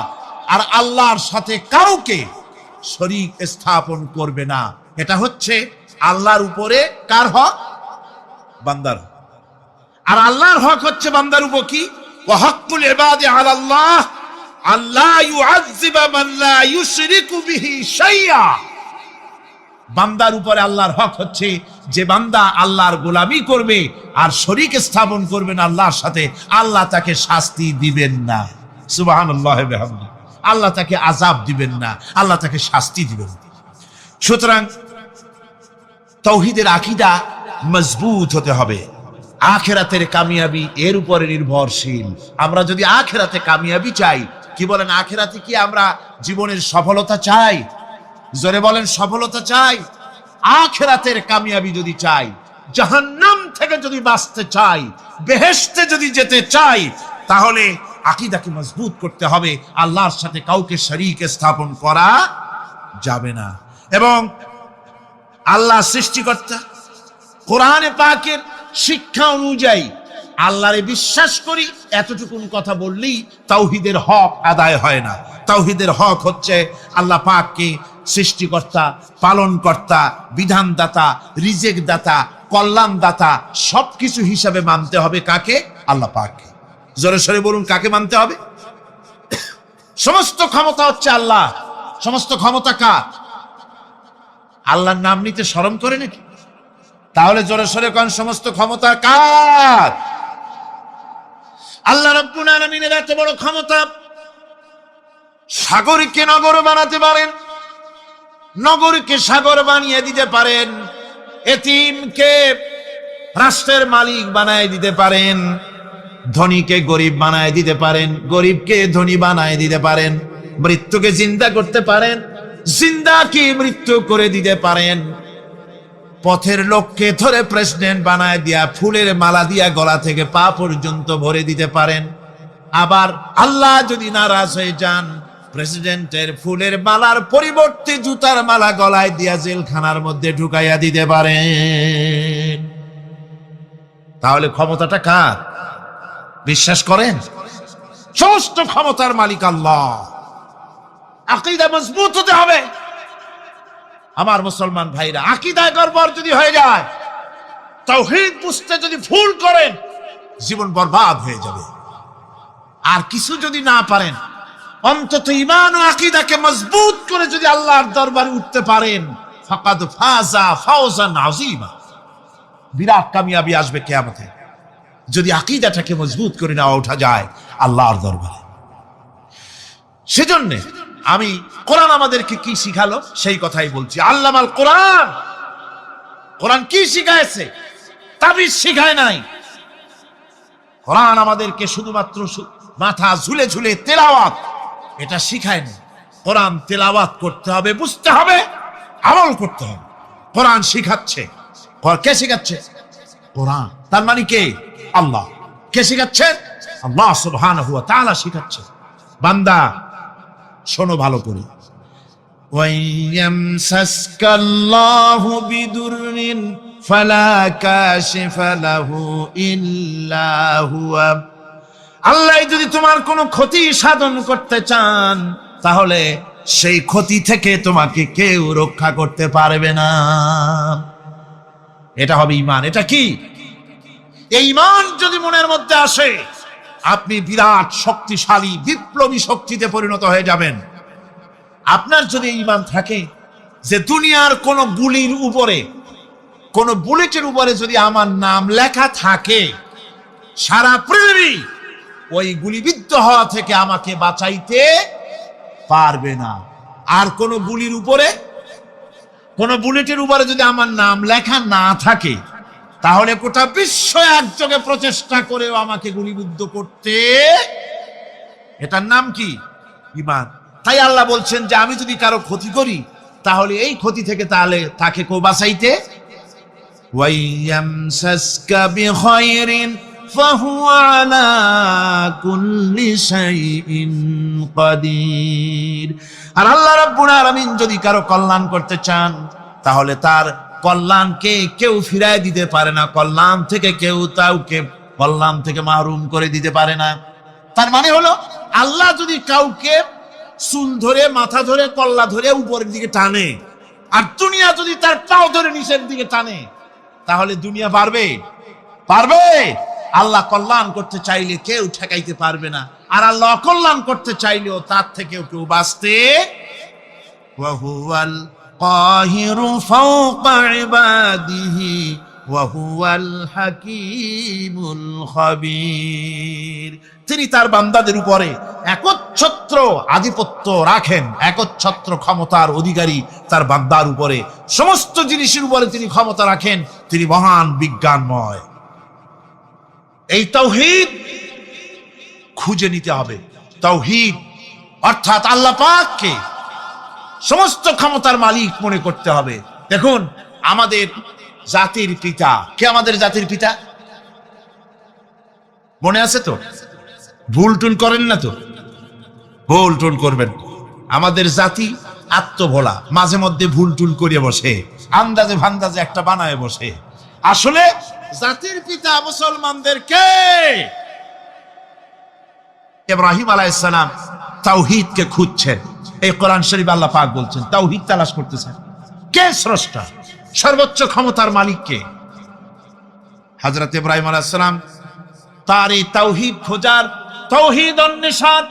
আর আল্লাহর সাথে কাউকে শরীক স্থাপন করবে না। এটা হচ্ছে আল্লাহর উপরে কার হক? বান্দার। আর আল্লাহর হক হচ্ছে বান্দার উপর কি? ওয়া হাক্কুল ইবাদি আলাল্লাহ আল্লা ইউআযযিবা মান লা ইউশরিকু বিহি শাইআ। বান্দার উপরে আল্লাহর হক হচ্ছে যে বান্দা আল্লাহর গোলামি করবে আর শরীক স্থাপন করবে না আল্লাহর সাথে, আল্লাহ তাকে শাস্তি দিবেন না। সুবহানাল্লাহ ওয়া বিহামদিহি। আল্লাহ তাকে আযাব দিবেন না, আল্লাহ তাকে শাস্তি দিবেন। সুতরাং তাওহীদের আকীদা মজবুত হতে হবে। আখিরাতের কামিয়াবি এর উপরে নির্ভরশীল। আমরা যদি আখিরাতে কামিয়াবি চাই, কি বলেন, আখিরাতে কি আমরা জীবনের সফলতা চাই? জোরে বলেন, সফলতা চাই? আখিরাতের কামিয়াবি যদি চাই, জাহান্নাম থেকে যদি বাঁচতে চাই, বেহেশতে যদি যেতে চাই, তাহলে আকীদাকে মজবুত করতে হবে। আল্লাহর সাথে কাউকে শরীক স্থাপন করা যাবে না। এবং আল্লাহ সৃষ্টিকর্তা, কোরআনে পাকের শিক্ষা অনুযায়ী আল্লাহরে বিশ্বাস করি, এতটুকুন কথা বললেই তাওহীদের হক আদায় হয় না। তাওহীদের হক হচ্ছে আল্লাহ পাককে সৃষ্টিকর্তা, পালনকর্তা, বিধানদাতা, রিজেক দাতা, কল্যাণদাতা সবকিছু হিসাবে মানতে হবে। কাকে? আল্লাহ পাককে। জোরে সরে বলুন, কাকে মানতে হবে? সমস্ত ক্ষমতা হচ্ছে আল্লাহ। সমস্ত ক্ষমতা কার? আল্লাহর নাম নিতে শরম করে নাকি? তাহলে জোরে সরে কোন সমস্ত ক্ষমতা কার? আল্লাহ রাব্বুল আলামিনের এত বড় ক্ষমতা, সাগরকে নগর বানাতে পারেন, নগরকে সাগর বানিয়ে দিতে পারেন, এতিমকে রাষ্ট্রের মালিক বানায় দিতে পারেন, ধনীকে গরিব বানায় দিতে পারেন, গরিবকে ধনী বানায় দিতে পারেন, মৃত্যুকে জিন্দা করতে পারেন, জিন্দাকে মৃত্যু করে দিতে পারেন, পথের লোককে ধরে প্রেসিডেন্ট বানায় দিয়া ফুলের মালা দিয়া গলা থেকে পা পর্যন্ত ভরে দিতে পারেন। আবার আল্লাহ যদি নারাজ হয়ে যান, প্রেসিডেন্টের ফুলের মালার পরিবর্তে জুতার মালা গলায় দিয়া জেলখানার মধ্যে ঢুকাইয়া দিতে পারেন। তাহলে ক্ষমতাটা কার? বিশ্বাস করেন? সমস্ত ক্ষমতার মালিক আল্লাহ। আকীদা মজবুত হতে হবে। আমার মুসলমান ভাইরা, আকীদায় গড়বড় যদি হয়ে যায়, তাওহীদ বুঝতে যদি ভুল করেন, জীবন বরবাদ হয়ে যাবে। আর কিছু যদি না পারেন, অন্তত ঈমান ও আকীদাকে মজবুত করে যদি আল্লাহর দরবারে উঠতে পারেন, ফাকাদ ফাজা ফাওজান আযীমা, বিরাট কামিয়াবি আসবে কিয়ামতে। যদি আকীদাটাকে মজবুত করে না ওঠা যায় আল্লাহর দরবারে। সেজন্য আমি কোরআন আমাদেরকে কি শিখালো সেই কথাই বলছি। আল্লামাল কোরআন, কোরআন কি শিখাইছে? তাবিজ শিখায় নাই। কোরআন আমাদেরকে শুধুমাত্র মাথা ঝুলে ঝুলে তেলাওয়াত, এটা শিখায় না। কোরআন তেলাওয়াত করতে হবে, বুঝতে হবে, আমল করতে হবে। কোরআন শিখাচ্ছে। কে শিখাচ্ছে? কোরআন। তার মানে কে? আল্লাহ। কে শিখাচ্ছে? আল্লাহ সুবহানাহু ওয়া তাআলা শিখাচ্ছে। বান্দা শোনো ভালো করে, ওয়াইয়ামসাসকাল্লাহু বিদুররিন ফালা কাশিফা লাহু ইল্লা হুয়া। আল্লাহ যদি তোমার কোনো ক্ষতি সাধন করতে চান, তাহলে সেই ক্ষতি থেকে তোমাকে কেউ রক্ষা করতে পারবে না। এটা হবে ঈমান। এটা কি? এই ঈমান যদি মনের মধ্যে আসে, আপনি বিরাট শক্তিশালী বিপ্লবী শক্তিতে পরিণত হয়ে যাবেন। আপনার যদি ঈমান থাকে যে দুনিয়ার কোন গুলির উপরে, কোন বুলেটের উপরে যদি আমার নাম লেখা থাকে, সারা পৃথিবী ওই গুলিবিদ্ধ হওয়া থেকে আমাকে বাঁচাইতে পারবে না। আর কোন গুলির উপরে, কোন বুলেটের উপরে যদি আমার নাম লেখা না থাকে, তাহলে গোটা বিশ্ব একযোগে প্রচেষ্টা করেও আমাকে গুলিবিদ্ধ করতে, এটার নাম কি? ঈমান। তাই আল্লাহ বলছেন যে আমি যদি কারো ক্ষতি করি, তাহলে এই ক্ষতি থেকে তাহলে তাকে কেউ বাঁচাইতে। ওয়াইয়ামসাসকা বিখাইরিন ফাহুয়া আলা কুল্লি শাইইন কাদির। আর আল্লাহ রাব্বুল আলামিন যদি কারো কল্যাণ করতে চান, তাহলে তার কল্যাণকে কেউ ফিরায় দিতে পারে না। কল্যাণ থেকে কেউ কাউকে কল্যাণ থেকে মাহরুম করে দিতে পারে না। তার মানে হলো, আল্লাহ যদি কাউকে চুল ধরে, মাথা ধরে, কল্লা ধরে উপরের দিকে টানে, আর দুনিয়া যদি তার পাও ধরে নিচের দিকে টানে, তাহলে দুনিয়া পারবে? পারবে? আল্লাহ কল্যাণ করতে চাইলে কেউ ঠেকাইতে পারবে না, আর আল্লাহ অকল্যাণ করতে চাইলেও তার থেকেও কেউ বাঁচতে। ওয়া হুয়াল কাহিরু ফাওকা ইবাদিহি ওয়া হুয়াল হাকীমুল খাবীর। তিনি তার বান্দাদের উপরে একচ্ছত্র আধিপত্য রাখেন, একচ্ছত্র ক্ষমতার অধিকারী তার বান্দার উপরে, সমস্ত জিনিসের উপরে তিনি ক্ষমতা রাখেন। তিনি মহান বিজ্ঞানময়। এই তাওহীদ খুঁজে নিতে হবে। তাওহীদ অর্থাৎ আল্লাহ পাককে সমস্ত ক্ষমতার মালিক মনে করতে হবে। দেখুন, আমাদের জাতির পিতা কে? আমাদের জাতির পিতা মনে আছে তো? ভুল টুল করেন না তো? ভুল টুল করবেন। আমাদের জাতি আত্মভোলা, মাঝে মধ্যে ভুল টুল করিয়ে বসে, আন্দাজে ভান্দাজে একটা বানায় বসে। আসলে জাতির পিতা মুসলমানদের কে? ইব্রাহিম আলাইহিস সালাম তাওহীদকে খুঁজছেন। এই কোরআন শরীফ আল্লাহ পাক বলছেন তাওহীদ তালাশ করতেছেন। কে স্রষ্টা? সর্বোচ্চ ক্ষমতার মালিক কে? হযরত ইব্রাহিম আলাইহিস সালাম তার এই তাওহীদ খোঁজার, তাওহীদ অন্বেষণ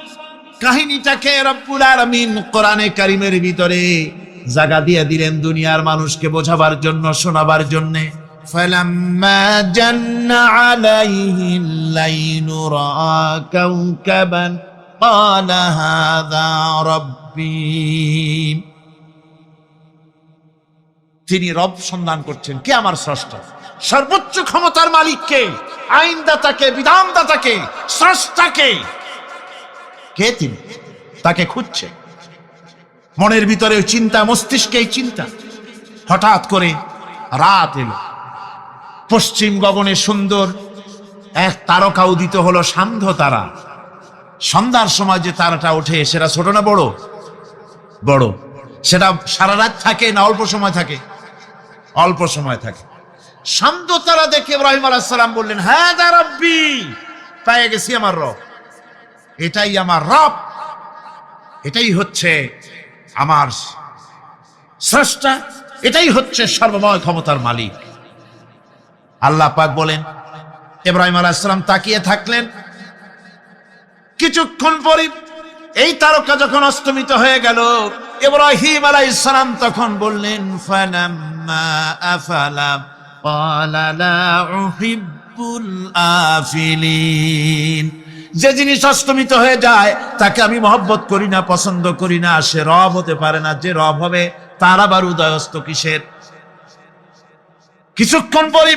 কাহিনীটাকে রব্বুল আলামিন কোরআনে কারীমের ভিতরে জায়গা দিয়ে দিলেন দুনিয়ার মানুষকে বোঝাবার জন্য, শোনাবার জন্য। ফালাম্মা জান্না আলাইহিল লাইলু রাআ কাওকাবান ক্বালা হাযা রাব্বী। তিনি রব সন্ধান করছেন, কে আমার স্রষ্টা? সর্বোচ্চ ক্ষমতার মালিককে, আইনদাতাকে, বিধানদাতাকে, স্রষ্টাকে। কে তিনি? তাকে খুঁজছে। মনের ভিতরে চিন্তা, মস্তিষ্কে চিন্তা। হঠাৎ করে রাত এলো, পশ্চিম গগনে সুন্দর এক তারকা উদিত হলো, সান্ধ্য তারা। সন্ধ্যার সময় যে তারাটা ওঠে সেটা ছোট না বড়? বড়। সেটা সারা রাত থাকে না অল্প সময় থাকে? অল্প সময় থাকে। সান্ধ্য তারা দেখে ইব্রাহিম আলাইহিস সালাম বললেন, হাযা রাব্বী, পেয়ে গেছি আমার রব। এটাই আমার রব, এটাই হচ্ছে আমার স্রষ্টা, এটাই হচ্ছে সর্বময় ক্ষমতার মালিক। আল্লাহ পাক বলেন, ইব্রাহিম আলাইহিস সালাম তাকিয়ে থাকলেন। কিছুক্ষণ পরে এই তারকা যখন অস্তমিত হয়ে গেল, ইব্রাহিম আলাইহিস সালাম তখন বললেন, ফালাম্মা আফালা ক্বালা লা উহিব্বুল আফিলিন। যে জিনিস অস্তমিত হয়ে যায় তাকে আমি মহব্বত করি না, পছন্দ করি না, সে রব হতে পারে না। যে রব হবে তার আবার উদয়স্ত কিসের? কিছুক্ষণ পরে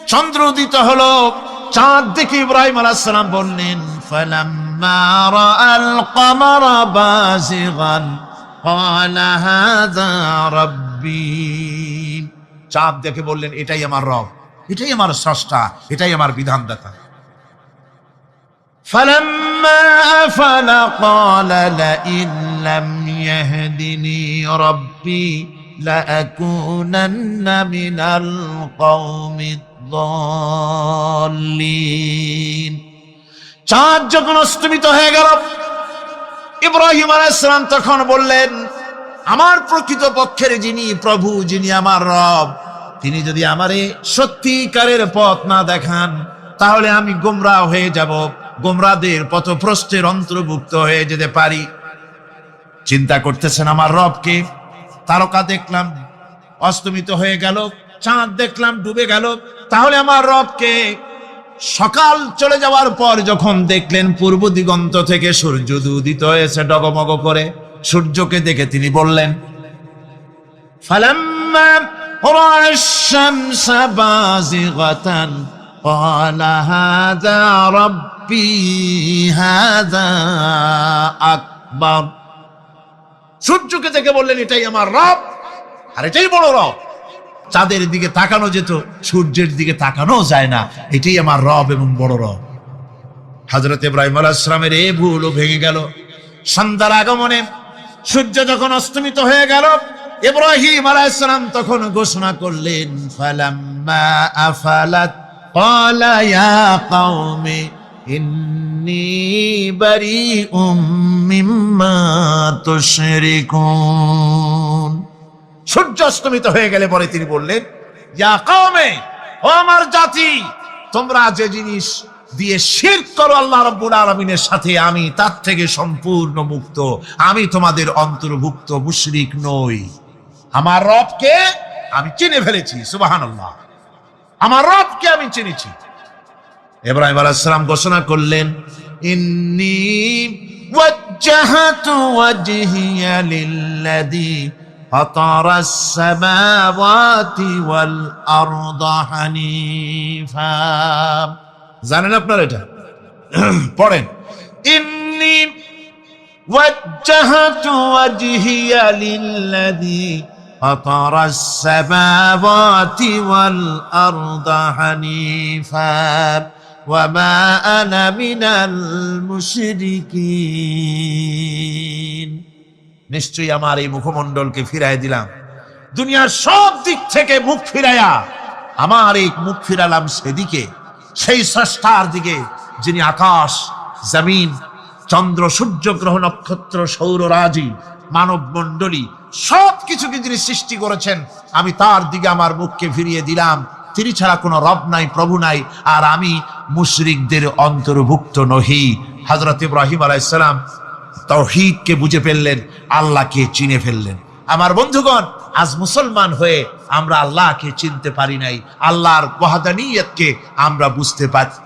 চন্দ্র উদিত হলো, চাঁদ দেখে ইব্রাহিম আলাইহিস সালাম বললেন, ফালাম্মা রাআল কমারা বাযিগান ক্বালা হাযা রাব্বী। চাঁদ দেখে বললেন, এটাই আমার রব, এটাই আমার স্রষ্টা, এটাই আমার বিধানদাতা। فلما أفل قال لئن لم يهدني ربي لأكونن من القوم الضالين। চাঁদ যখন অস্তমিত হয়ে গেল, ইব্রাহিম আলাইহিস সালাম তখন বললেন, আমার প্রকৃত পক্ষের যিনি প্রভু, যিনি আমার রব, তিনি যদি আমারে সত্যিকারের পথ না দেখান তাহলে আমি গোমরাহ হয়ে যাব, গোমরাদের পথভ্রষ্টের অন্তর্ভুক্ত হয়ে যেতে পারি। চিন্তা করতেছেন আমার রবকে। তারকা দেখলাম অস্তমিত হয়ে গেল, চাঁদ দেখলাম ডুবে গেল, তাহলে আমার রবকে? সকাল চলে যাওয়ার পর যখন দেখলেন পূর্ব দিগন্ত থেকে সূর্য উদিত হয়েছে ডগমগ করে, সূর্যকে দেখে তিনি বললেন, ফালাম্মা রাআ আশ-শামসা বাযিগাতান ক্বালা হাযা রাব্বী হাযা আকবার। সূর্যকে দেখে বললেন, এটাই আমার রব, আর এটাই বড় রব। চাঁদের দিকে তাকানো যেত, সূর্যের দিকে তাকানো যায় না, এটাই আমার রব এবং বড় রব। হযরত ইব্রাহিম আলাইহিস সালামের এই ভুলও ভেঙে গেল। সন্ধ্যার আগমনে সূর্য যখন অস্তমিত হয়ে গেল, ইব্রাহিম আলাইহিস সালাম তখন ঘোষণা করলেন, ফালাম্মা আফালাত ক্বালা ইয়া কওমি ইন্নী বারীউম মিম্মা তুশরিকুন। সূর্য অস্তমিত হয়ে গেলে পরে তিনি বললেন, ইয়া কওমি, ও আমার জাতি, তোমরা যে জিনিস দিয়ে শিরক করো আল্লাহ রাব্বুল আলামিনের সাথে, আমি তার থেকে সম্পূর্ণ মুক্ত, আমি তোমাদের অন্তর্ভুক্ত, মুশরিক নই। আমার রবকে আমি চিনে ফেলেছি, সুবহানাল্লাহ, আমার রবকে আমি চিনেছি। ইব্রাহিম আলাইহিস সালাম ঘোষণা করলেন, ইন্নী ওয়াজ্জাহাতু ওয়াজহিয়া লিল্লাযী ফাতারাস সামাওয়াতি ওয়াল আরদা হানিফা। জানেন আপনারা এটা? পড়েন, ইন্নী ওয়াজ্জাহাতু ওয়াজহিয়া লিল্লাযী ফাতারাস সামাওয়াতি ওয়াল আরদা হানিফা ওয়া মা আনা মিনাল মুশরিকিন। নিশ্চয়ই আমার এই মুখমণ্ডলকে ফিরাই দিলাম, দুনিয়ার সব দিক থেকে মুখ ফিরাইয়া আমার এই মুখ ফিরালাম সেদিকে, সেই স্রষ্টার দিকে যিনি আকাশ, জমিন, চন্দ্র, সূর্য, গ্রহ, নক্ষত্র, সৌররাজি, মানব মণ্ডলী সবকিছুকে যিনি সৃষ্টি করেছেন, আমি তার দিকে আমার মুখকে ফিরিয়ে দিলাম। তিনি ছাড়া কোনো রব নাই, প্রভু নাই, আর আমি মুশরিকদের অন্তর্ভুক্ত নহি। হযরত ইব্রাহিম আলাইহিস সালাম তাওহীদকে বুঝে ফেললেন, আল্লাহকে চিনে ফেললেন। আমার বন্ধুগণ, আজ মুসলমান হয়ে আমরা আল্লাহকে চিনতে পারি নাই, আল্লাহর ওয়াহদানিয়তকে আমরা বুঝতে পারি।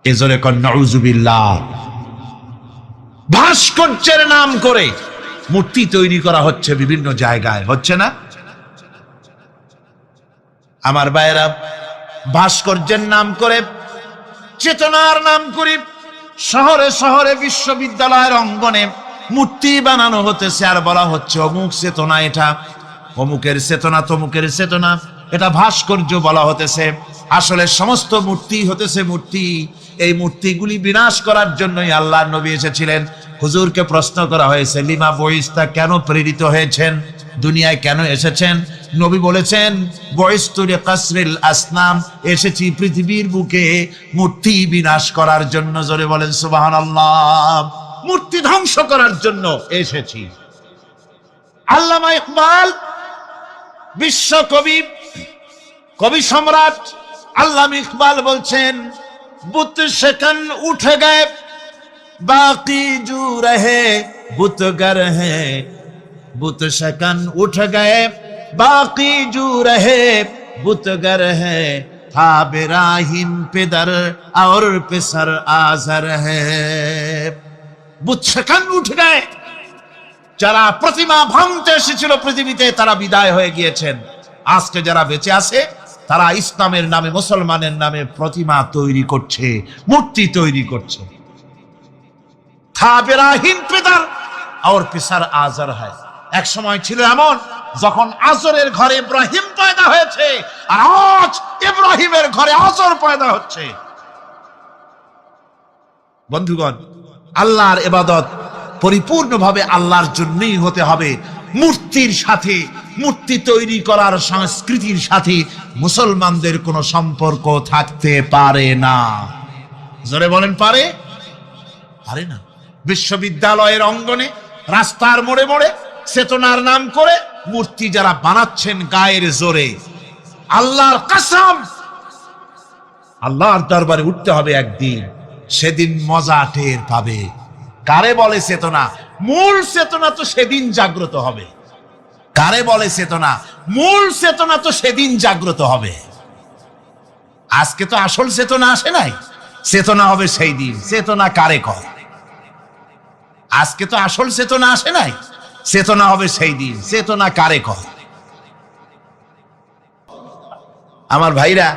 এজরে কোন নাউযুবিল্লাহ। ভাস্কর্যের নাম করে মূর্তি তৈরি করা হচ্ছে বিভিন্ন জায়গায়, হচ্ছে না? আমার ভাইয়েরা, ভাস্কর্যের নাম করে, চেতনার নাম করে শহরে শহরে বিশ্ববিদ্যালয়ের অঙ্গনে মূর্তি বানানো হতেছে, আর বলা হচ্ছে অমুক চেতনা, এটা অমুকের চেতনা, তমুকের চেতনা, এটা ভাস্কর্য বলা হতেছে। আসলে সমস্ত মূর্তি হতেছে মূর্তি। এই মূর্তিগুলি বিনাশ করার জন্যই আল্লাহর নবী এসেছিলেন। হুজুরকে প্রশ্ন করা হয়েছে, লিমা বইস্তা, কেন প্রেরিত হয়েছেন, দুনিয়ায় কেন এসেছেন? নবী বলেছেন, বইস্তু লিকাসরিল আসনাম, এসেছি পৃথিবীর বুকে মূর্তি বিনাশ করার জন্য। জোরে বলেন সুবহানাল্লাহ। মূর্তি ধ্বংস করার জন্য এসেছি। আল্লামা ইকবাল, বিশ্ব কবি, কবি সম্রাট আল্লামা ইকবাল বলছেন, বুত সেকন উঠে গে বাকি জু রহে বুতগর হে, বুত সেকন উঠ গে বাকি জু রহে বুতগর হে, था बिराहिम पिदर और पिसर आजर है। বুত সেকন উঠ গে, যারা প্রতিমা ভাঙতে এসেছিল পৃথিবীতে তারা বিদায় হয়ে গিয়েছেন। আজকে যারা বেঁচে আছে তারা ইসলামের নামে, মুসলমানের নামে প্রতিমা তৈরি করছে, মূর্তি তৈরি করছে। থা বিরাহিম পিদার और পিসার আজর হয়। এক সময় ছিল এমন যখন আজরের ঘরে ইব্রাহিম পয়দা হয়েছে, আর আজ ইব্রাহিমের ঘরে আজর পয়দা হচ্ছে। বন্ধুগণ, আল্লাহর ইবাদত পরিপূর্ণভাবে আল্লাহর জন্যই হতে হবে। মূর্তির সাথে, মূর্তি তৈরি করার সংস্কৃতির সাথে মুসলমানদের কোনো সম্পর্ক থাকতে পারে না। জোরে বলেন, পারে? পারে না। বিশ্ববিদ্যালয়ের অঙ্গনে, রাস্তার মোড়ে মোড়ে চেতনার নাম করে মূর্তি যারা বানাচ্ছেন গায়ের জোরে, আল্লাহর কসম, আল্লাহর দরবারে উঠতে হবে একদিন, সেদিন মজা টের পাবে। কারে বলে চেতনা? মূল চেতনা তো সেদিন জাগ্রত হবে। কারে বলে চেতনা? মূল চেতনা তো সেদিন জাগ্রত হবে। আজকে তো আসল চেতনা আসে নাই, চেতনা হবে সেই দিন। চেতনা কারে কয়? আজকে তো আসল চেতনা আসে নাই, চেতনা হবে সেই দিন। চেতনা কারে কয়? আমার ভাইরা,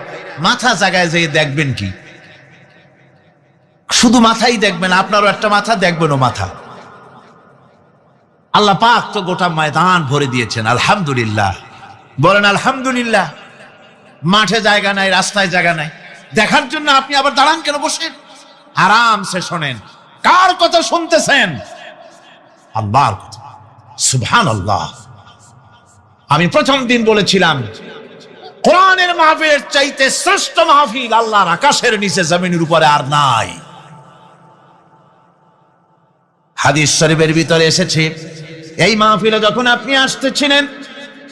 মাথা জায়গায় যেয়ে দেখবেন কি? শুধু মাথাই দেখবেন, আপনারও একটা মাথা, দেখবেনও মাথা। আল্লাহ পাক তো গোটা ময়দান ভরে দিয়েছেন, আলহামদুলিল্লাহ। বলেন আলহামদুলিল্লাহ। মাঠে জায়গা নাই, রাস্তায় জায়গা নাই, দেখার জন্য আপনি আবার দাঁড়ান কেন? বসেন, আরামসে শোনেন। কার কথা শুনতেছেন? আল্লাহর কথা। সুবহানাল্লাহ। আমি প্রথম দিন বলেছিলাম, কোরআনের মাহফিলের চাইতে শ্রেষ্ঠ মাহফিল আল্লাহর আকাশের নিচে, জমিনের উপরে আর নাই। হাদিস শরীফের ভিতরে এসেছে, এই মাহফিলে যখন আপনি আসতেছিলেন,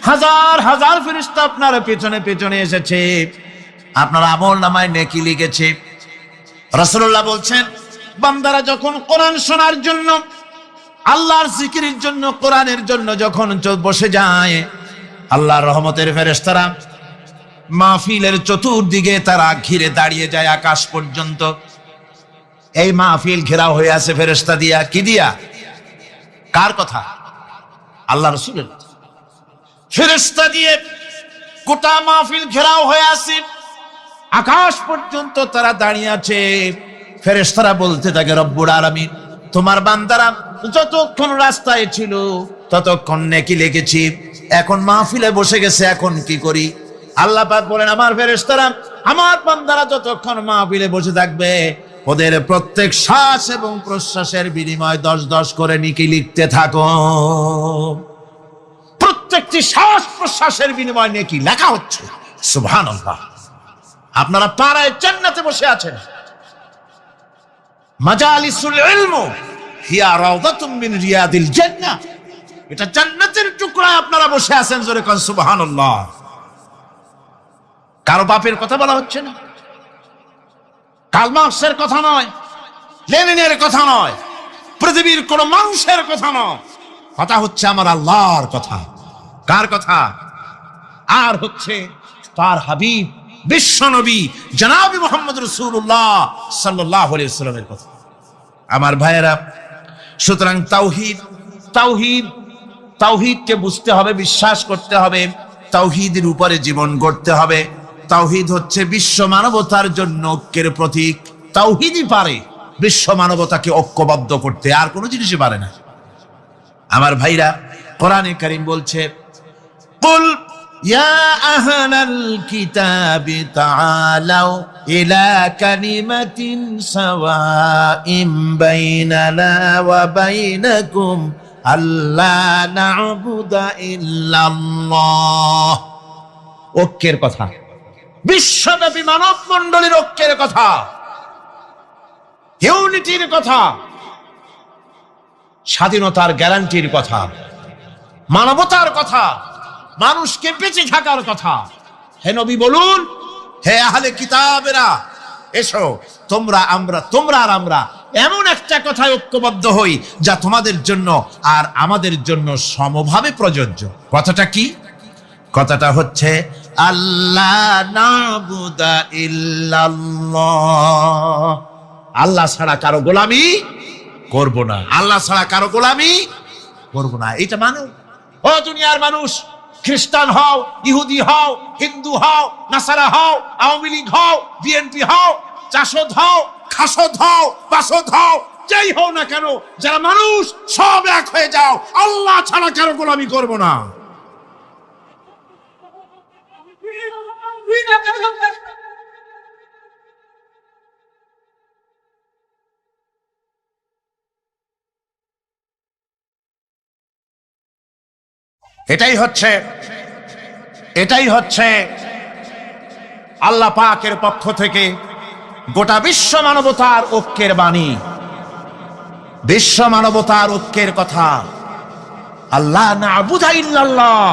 হাজার হাজার ফেরেশতা আপনার পেছনে পেছনে এসেছে, আপনার আমল নামায় নেকি লিখেছে। রাসূলুল্লাহ বলছেন, বান্দারা যখন কোরআন শোনার জন্য, আল্লাহর জিকিরের জন্য, কোরআনের জন্য যখন বসে যায়, আল্লাহর রহমতের ফেরেশতারা মাহফিলের চতুর্দিকে তারা ঘিরে দাঁড়িয়ে যায় আকাশ পর্যন্ত। এই মাহফিল ঘেরাও হয়ে আছে ফেরেশতা দিয়া। কি দিয়া? কার কথা? আল্লাহ রাসূলের ফেরেশতা দিয়ে গোটা মাহফিল ঘেরাও হয়ে আছে। আকাশ পর্যন্ত তারা দাঁড়িয়ে আছে। ফেরেশতারা বলতে থাকে, রব্বুল আলামিন, তোমার বান্দারা যতক্ষণ রাস্তায় ছিল ততক্ষণ নেকি লিখেছি, এখন মাহফিলে বসে গেছে, এখন কি করি? আল্লাহ পাক বলেন, আমার ফেরেশতারা, আমার বান্দারা যতক্ষণ মাহফিলে বসে থাকবে ওদের প্রত্যেক শ্বাস এবং প্রশ্বাসের বিনিময়ে 10-10 করে নেকি লিখতে থাকো। প্রত্যেকটি শ্বাস প্রশ্বাসের বিনিময়ে নেকি লেখা হচ্ছে। সুবহানাল্লাহ। আপনারা পাড়ায় জান্নাতে বসে আছেন। মাজালিসুল ইলম হিয়া রাউদাতুম মিন রিয়াদিল জান্নাহ, এটা জান্নাতের টুকরায় আপনারা বসে আছেন। জোরে কোন সুবহানাল্লাহ। কারো বাপের কথা বলা হচ্ছে না, কার্ল মার্কসের কথা নয়, লেনিনের কথা নয়, পৃথিবীর কোন মানুষের কথা নয়, কথা হচ্ছে আমার আল্লাহর কথা। কার কথা? আর হচ্ছে তার হাবিব বিশ্ব নবী জনাব মুহাম্মদ রাসূলুল্লাহ সাল্লাল্লাহু আলাইহি ওয়াসাল্লামের কথা। আমার ভাইয়েরা, সুতরাং তাওহীদ তাওহীদ তাওহীদকে বুঝতে হবে, বিশ্বাস করতে হবে, তাওহীদের উপরে জীবন গড়তে হবে। তাওহীদ হচ্ছে বিশ্ব মানবতার জন্য ঐক্যের প্রতীক। তাওহীদই পারে বিশ্ব মানবতাকে ঐক্যবদ্ধ করতে, আর কোনো জিনিসই পারে না। আমার ভাইরা, কোরআনে কারীম বলছে, কুল ইয়া আহলাল কিতাবি তাআলাউ ইলা কালিমাতিন সাওয়াইম বাইনানা ওয়া বাইনাকুম আল্লা না'বুদা ইল্লাল্লাহ। ঐক্যের কথা, বিশ্বব্যাপী মানব মণ্ডলীর ঐক্যের কথা, ইউনিটির কথা, স্বাধীনতার গ্যারান্টির কথা, মানবতার কথা, মানুষকে বেঁচে থাকার কথা। হে নবী বলুন, হে আহলে কিতাবেরা, এসো তোমরা আর আমরা এমন একটা কথায় ঐক্যবদ্ধ হই যা তোমাদের জন্য আর আমাদের জন্য সমভাবে প্রযোজ্য। কথাটা কি? কথাটা হচ্ছে আল্লাহ না'বুদা ইল্লাল্লাহ। আল্লাহ ছাড়া কারো গোলামি করব না, আল্লাহ ছাড়া কারো গোলামি করব না। এটা মানে, ও দুনিয়ার মানুষ, খ্রিস্টান হও, ইহুদি হও, হিন্দু হও, নাসারা হও, আওয়ামী লীগ হও, বিএনপি হও, চাষদ হও, খাসদ হও, বাসদ হও, যাই হও না কেন, যারা মানুষ সব এক হয়ে যাও, আল্লাহ ছাড়া কারো গোলামি করব না। এটাই হচ্ছে আল্লাহ পাকের পক্ষ থেকে গোটা বিশ্ব মানবতার ঐক্যের বাণী, বিশ্ব মানবতার ঐক্যের কথা। আল্লাহ না'বুদা ইল্লাল্লাহ,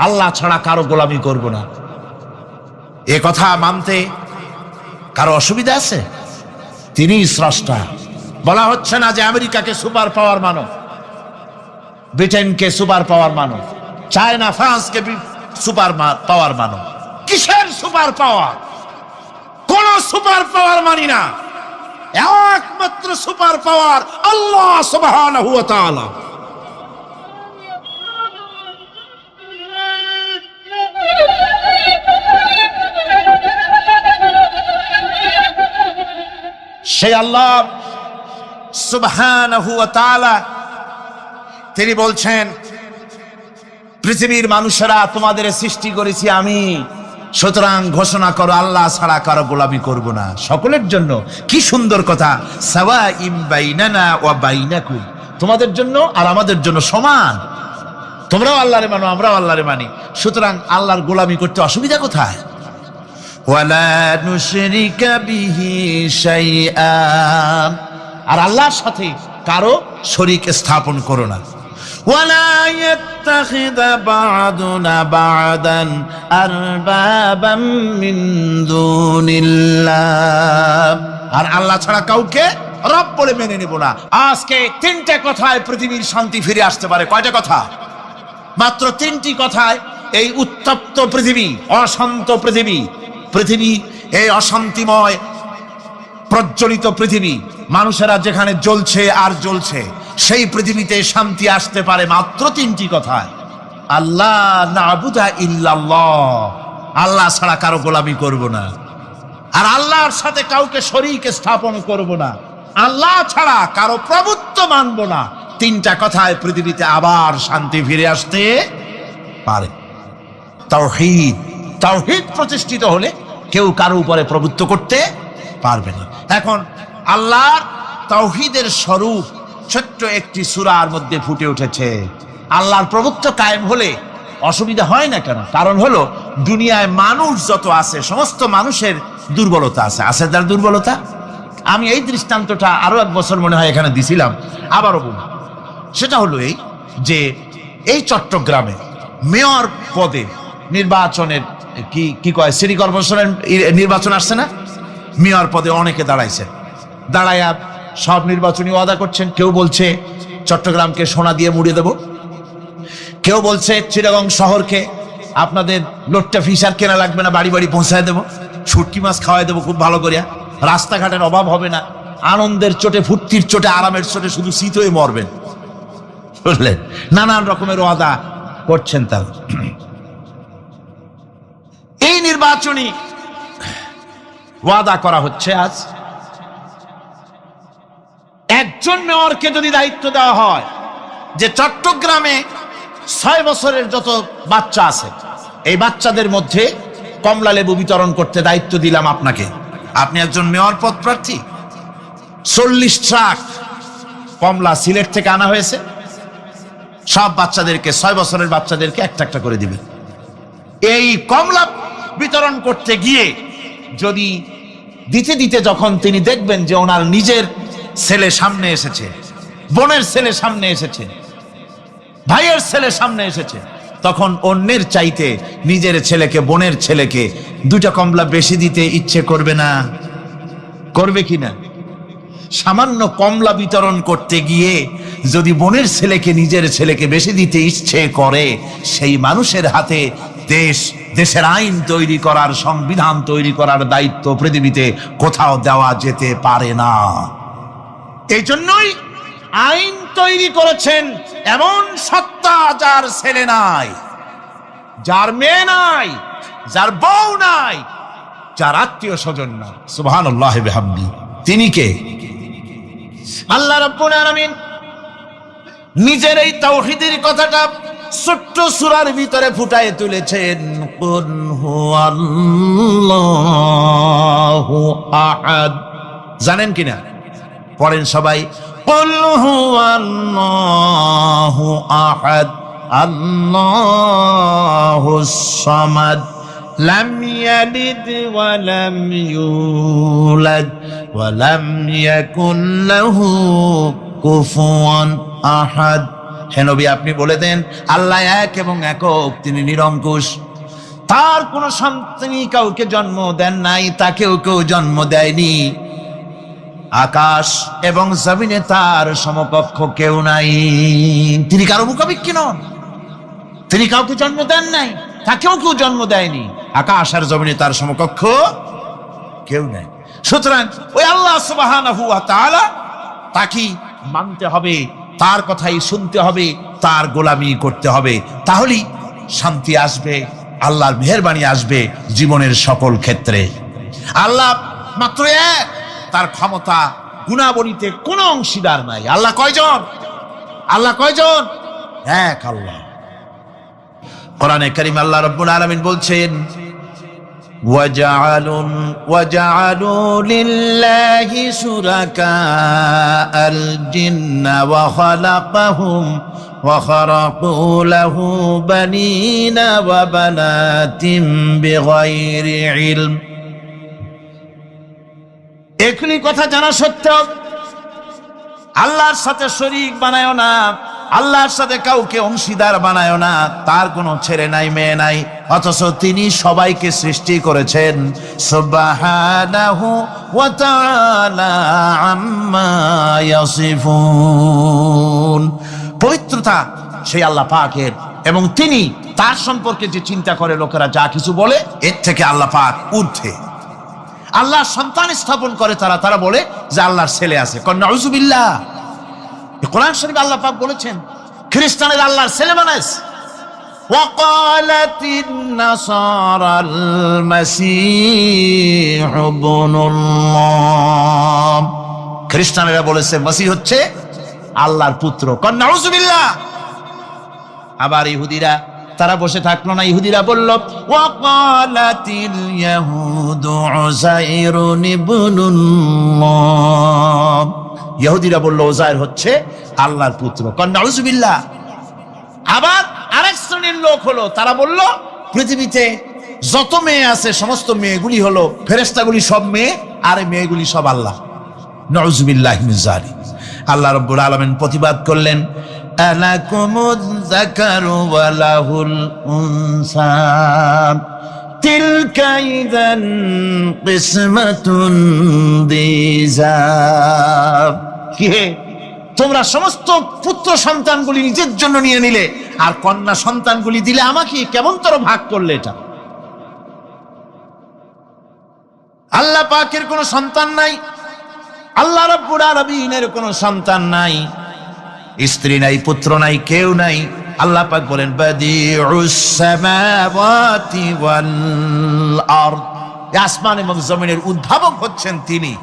আল্লাহ ছাড়া কারো গোলামি করব না। এ কথা মানতে কারো অসুবিধা আছে? তিনি স্রষ্টা। বলা হচ্ছে না যে আমেরিকাকে সুপার পাওয়ার মানো, ব্রিটেনকে সুপার পাওয়ার মানো, চায়না ফ্রান্সকে সুপার পাওয়ার মানো। কিসের সুপার পাওয়ার? কোন সুপার পাওয়ার মানি না। একমাত্র সুপার পাওয়ার আল্লাহ সুবহানাহু ওয়া তাআলা। সেই আল্লাহ সুবহানাহু ওয়া তাআলা তিনি বলছেন, পৃথিবীর মানুষেরা তোমাদের সৃষ্টি করেছি আমি, সুতরাং ঘোষণা করো আল্লাহ ছাড়া কারো গোলামি করব না। সকলের জন্য কি সুন্দর কথা, সাওয়াইম বাইনানা ওয়া বাইনাকুম, তোমাদের জন্য আর আমাদের জন্য সমান। তোমরাও আল্লাহরে মানো, আমরাও আল্লাহরে মানি, সুতরাং আল্লাহর গোলামি করতে অসুবিধা কোথায়? ওয়ালা নুশরিকা বিহি শাইআ, আর আল্লাহর সাথে কারো শরীক স্থাপন করো না। ولا يتخذ بعضنا بعضا أربابا من دون الله, আর আল্লাহ ছাড়া কাউকে রব বলে মেনে নেব না। আজকে তিনটে কথায় পৃথিবীর শান্তি ফিরে আসতে পারে। কয়টা কথা? মাত্র তিনটি কথায় এই উত্তপ্ত পৃথিবী, অশান্ত পৃথিবী, এই অশান্তিময় প্রজ্বলিত পৃথিবী, মানুষেরা যেখানে জ্বলছে আর জ্বলছে, সেই পৃথিবীতে শান্তি আসতে পারে মাত্র তিনটি কথায়। আল্লাহ না'বুদা ইল্লাল্লাহ, আল্লাহ ছাড়া কারো গোলামি করব না। আর আল্লাহর সাথে কাউকে শরীক স্থাপন করব না, আল্লাহ ছাড়া কারো প্রভুত্ব মানব না। তিনটা কথায় পৃথিবীতে আবার শান্তি ফিরে আসতে পারে। তাওহীদ, তাওহীদ প্রতিষ্ঠিত হলে কেউ কারো উপরে প্রভুত্ব করতে পারবে না। এখন আল্লাহর তাওহীদের স্বরূপ ছোট্ট একটি সূরার মধ্যে ফুটে উঠেছে। আল্লাহর প্রভুত্ব কায়েম হলে অসুবিধা হয় না কেন? কারণ হলো দুনিয়ায় মানুষ যত আছে সমস্ত মানুষের দুর্বলতা আছে। আছে তার দুর্বলতা। আমি এই দৃষ্টান্তটা আরো এক বছর মনে হয় এখানে দিছিলাম, আবারও বলি। সেটা হলো এই যে এই চট্টগ্রামে মেয়র পদে নির্বাচনের কি কয় সিটি কর্পোরেশনের নির্বাচন আসছে না, মেয়র পদে অনেকে দাঁড়াইছে। দাঁড়াইয়া সব নির্বাচনী ওয়াদা করছেন। কেউ বলছে চট্টগ্রামকে সোনা দিয়ে মুড়িয়ে দেব, কেউ বলছে চিটাগং শহরকে আপনাদের লোট্টা ফিশ আর কেনা লাগবে না, বাড়ি বাড়ি পৌঁছায় দেবো, শুটকি মাছ খাওয়াই দেবো খুব ভালো করিয়া, রাস্তাঘাটের অভাব হবে না, আনন্দের চোটে ফুর্তির চোটে আরামের চোটে শুধু শীত হয়ে মরবেন। বুঝলেন, নানান রকমের ওয়াদা করছেন তারা। এই নির্বাচনী ওয়াদা করা হচ্ছে। আজ একজন মেয়রকে যদি দায়িত্ব দেওয়া হয় যে চট্টগ্রামে 6 বছরের যত বাচ্চা আছে এই বাচ্চাদের মধ্যে কমলা লেবু বিতরণ করতে দায়িত্ব দিলাম আপনাকে, আপনি একজন মেয়র পদ প্রার্থী, 40 ট্রাক কমলা সিলেট থেকে আনা হয়েছে, সব বাচ্চাদেরকে 6 বছরের বাচ্চাদেরকে একটা একটা করে দিবেন। এই কমলা বিতরণ করতে গিয়ে যদি দিতে দিতে যখন তিনি দেখবেন যে ওনার নিজের ছেলে সামনে এসেছে, বোনের ছেলে সামনে এসেছে, ভাইয়ের ছেলে সামনে এসেছে, তখন অন্যের চাইতে নিজের ছেলেকে, বোনের ছেলেকে 2টা কমলা বেশি দিতে ইচ্ছে করবে না? করবে কিনা? সামান্য কমলা বিতরণ করতে গিয়ে যদি বোনের ছেলেকে নিজের ছেলেকে বেশি দিতে ইচ্ছে করে, সেই মানুষের হাতে দেশের আইন তৈরি করার, সংবিধান তৈরি করার দায়িত্ব পৃথিবীতে কোথাও দেওয়া যেতে পারে না। এই জন্যই আইন তৈরি করেছেন এমন সত্তা যার ছেলে নাই, যার মেয়ে নাই, যার বউ নাই, যার আত্মীয় স্বজন নাই। সুবহানাল্লাহ ওয়া বিহামদি। তিনি কে? আল্লাহ রাব্বুল আলামিন নিজের এই তাওহীদের কথাটা ছোট্ট সূরার ভিতরে ফুটায় তুলেছেন। কুল হুয়াল্লাহু আহাদ। জানেন কিনা? পড়েন সবাই। কুল হুয়াল্লাহু আহাদ আল্লাহুস সামাদ লাম ইয়ালিদ ওয়া লাম ইউলাদ ওয়া লাম ইয়াকুল লাহু কুফুয়ান আহাদ। হে নবী, আপনি বলে দেন আল্লাহ এক এবং একক, তিনি নিরঙ্কুশ, তার কোন সন্তান কাউকে জন্ম দেন নাই, তাকেও কেউ জন্ম দেয়নি, আকাশ এবং জমিনে তার সমকক্ষ কেউ নাই। তিনি কারো মুখাপেক্ষী নন, তিনি কাউকে জন্ম দেন নাই, তাকেও কেউ জন্ম দেয়নি, আকাশ আর জমিনে তার সমকক্ষ কেউ নাই। সুতরাং ওই আল্লাহ সুবহানাহু ওয়া তাআলা তাকে মানতে হবে, তার কথাই শুনতে হবে, তার গোলামি করতে হবে, তাহলেই শান্তি আসবে, আল্লাহর মেহেরবানি আসবে জীবনের সকল ক্ষেত্রে। আল্লাহ মাত্র এক, তার ক্ষমতা গুণাবলীতে কোনো অংশীদার নাই। আল্লাহ কয়জন? আল্লাহ কয়জন? এক আল্লাহ। কোরআনে কারীম আল্লাহ রাব্বুল আলামিন বলছেন, وَجَعَلُوا لِلَّهِ شُرَكَاءَ الْجِنَّ وَخَلَقَهُمْ وَخَرَقُوا لَهُ بَنِينَ وَبَنَاتٍ بِغَيْرِ عِلْمٍ। এখনি কথা জানা সত্ত্বেও আল্লাহর সাথে শরীক বানায়ো না, আল্লাহর সাথে কাউকে অংশীদার বানায়ো না, তার কোনো ছেলে নাই, মেয়ে নাই, অথচ তিনি সবাইকে সৃষ্টি করেছেন। সুবহানাহু ওয়া তাআলা আম্মা ইয়াসিফুন। পবিত্রতা সেই আল্লাহ পাকের, এবং তিনি তার সম্পর্কে যে চিন্তা করে লোকেরা যা কিছু বলে, এর থেকে আল্লাহ পাক ঊর্ধ্বে। আল্লাহ সন্তান স্থাপন করে তারা বলে যে আল্লাহর ছেলে আছে। নাউযুবিল্লাহ। কোরআন শরীফে আল্লাহ পাক বলেছেন খ্রিস্টানের আল্লাহর ছেলে বানাইছে। وقالت النصارى المسيح ابن الله খ্রিস্টানেরা বলেছে মসিহ হচ্ছে আল্লাহর পুত্র। কন নাউযুবিল্লাহ। আবার ইহুদিরা তারা বসে থাকলো না, ইহুদিরা বলল ওয়াকালাতিল ইয়াহুদু উযাইরুন ইবনুল্লাহ, ইহুদিরা বলল উযাইর হচ্ছে আল্লাহর পুত্র। কন নাউযুবিল্লাহ। আবার আরেক শ্রেণীর লোক হলো, তারা বলল পৃথিবীতে যত মেয়ে আছে সমস্ত মেয়েগুলি হলো ফেরেশতাগুলি সব মেয়ে, আর এই মেয়েগুলি সব আল্লাহ। নাউযুবিল্লাহি মিন যালিক। আল্লাহ রাব্বুল আলামিন প্রতিবাদ করলেন আলাকুমুয যাকারু ওয়া লাহুল উনসা তিলকা ইযান কিসমাতুন দিযা। কি হে, তোমরা সমস্ত পুত্র সন্তানগুলি নিজের জন্য নিয়ে নিলে আর কন্যা সন্তানগুলি দিলে আমাকে, কেমন তোর ভাগ করলে এটা? আল্লাহ পাকের কোনো সন্তান নাই, আল্লাহ রাব্বুল আলামিনের কোনো সন্তান নাই, স্ত্রী নাই, পুত্র নাই, কেউ নাই। আল্লাহ পাক বলেন বাদিউস সামাওয়াতি ওয়াল আরদ, আসমান এবং জমিনের উদ্ভাবক হচ্ছেন তিনি।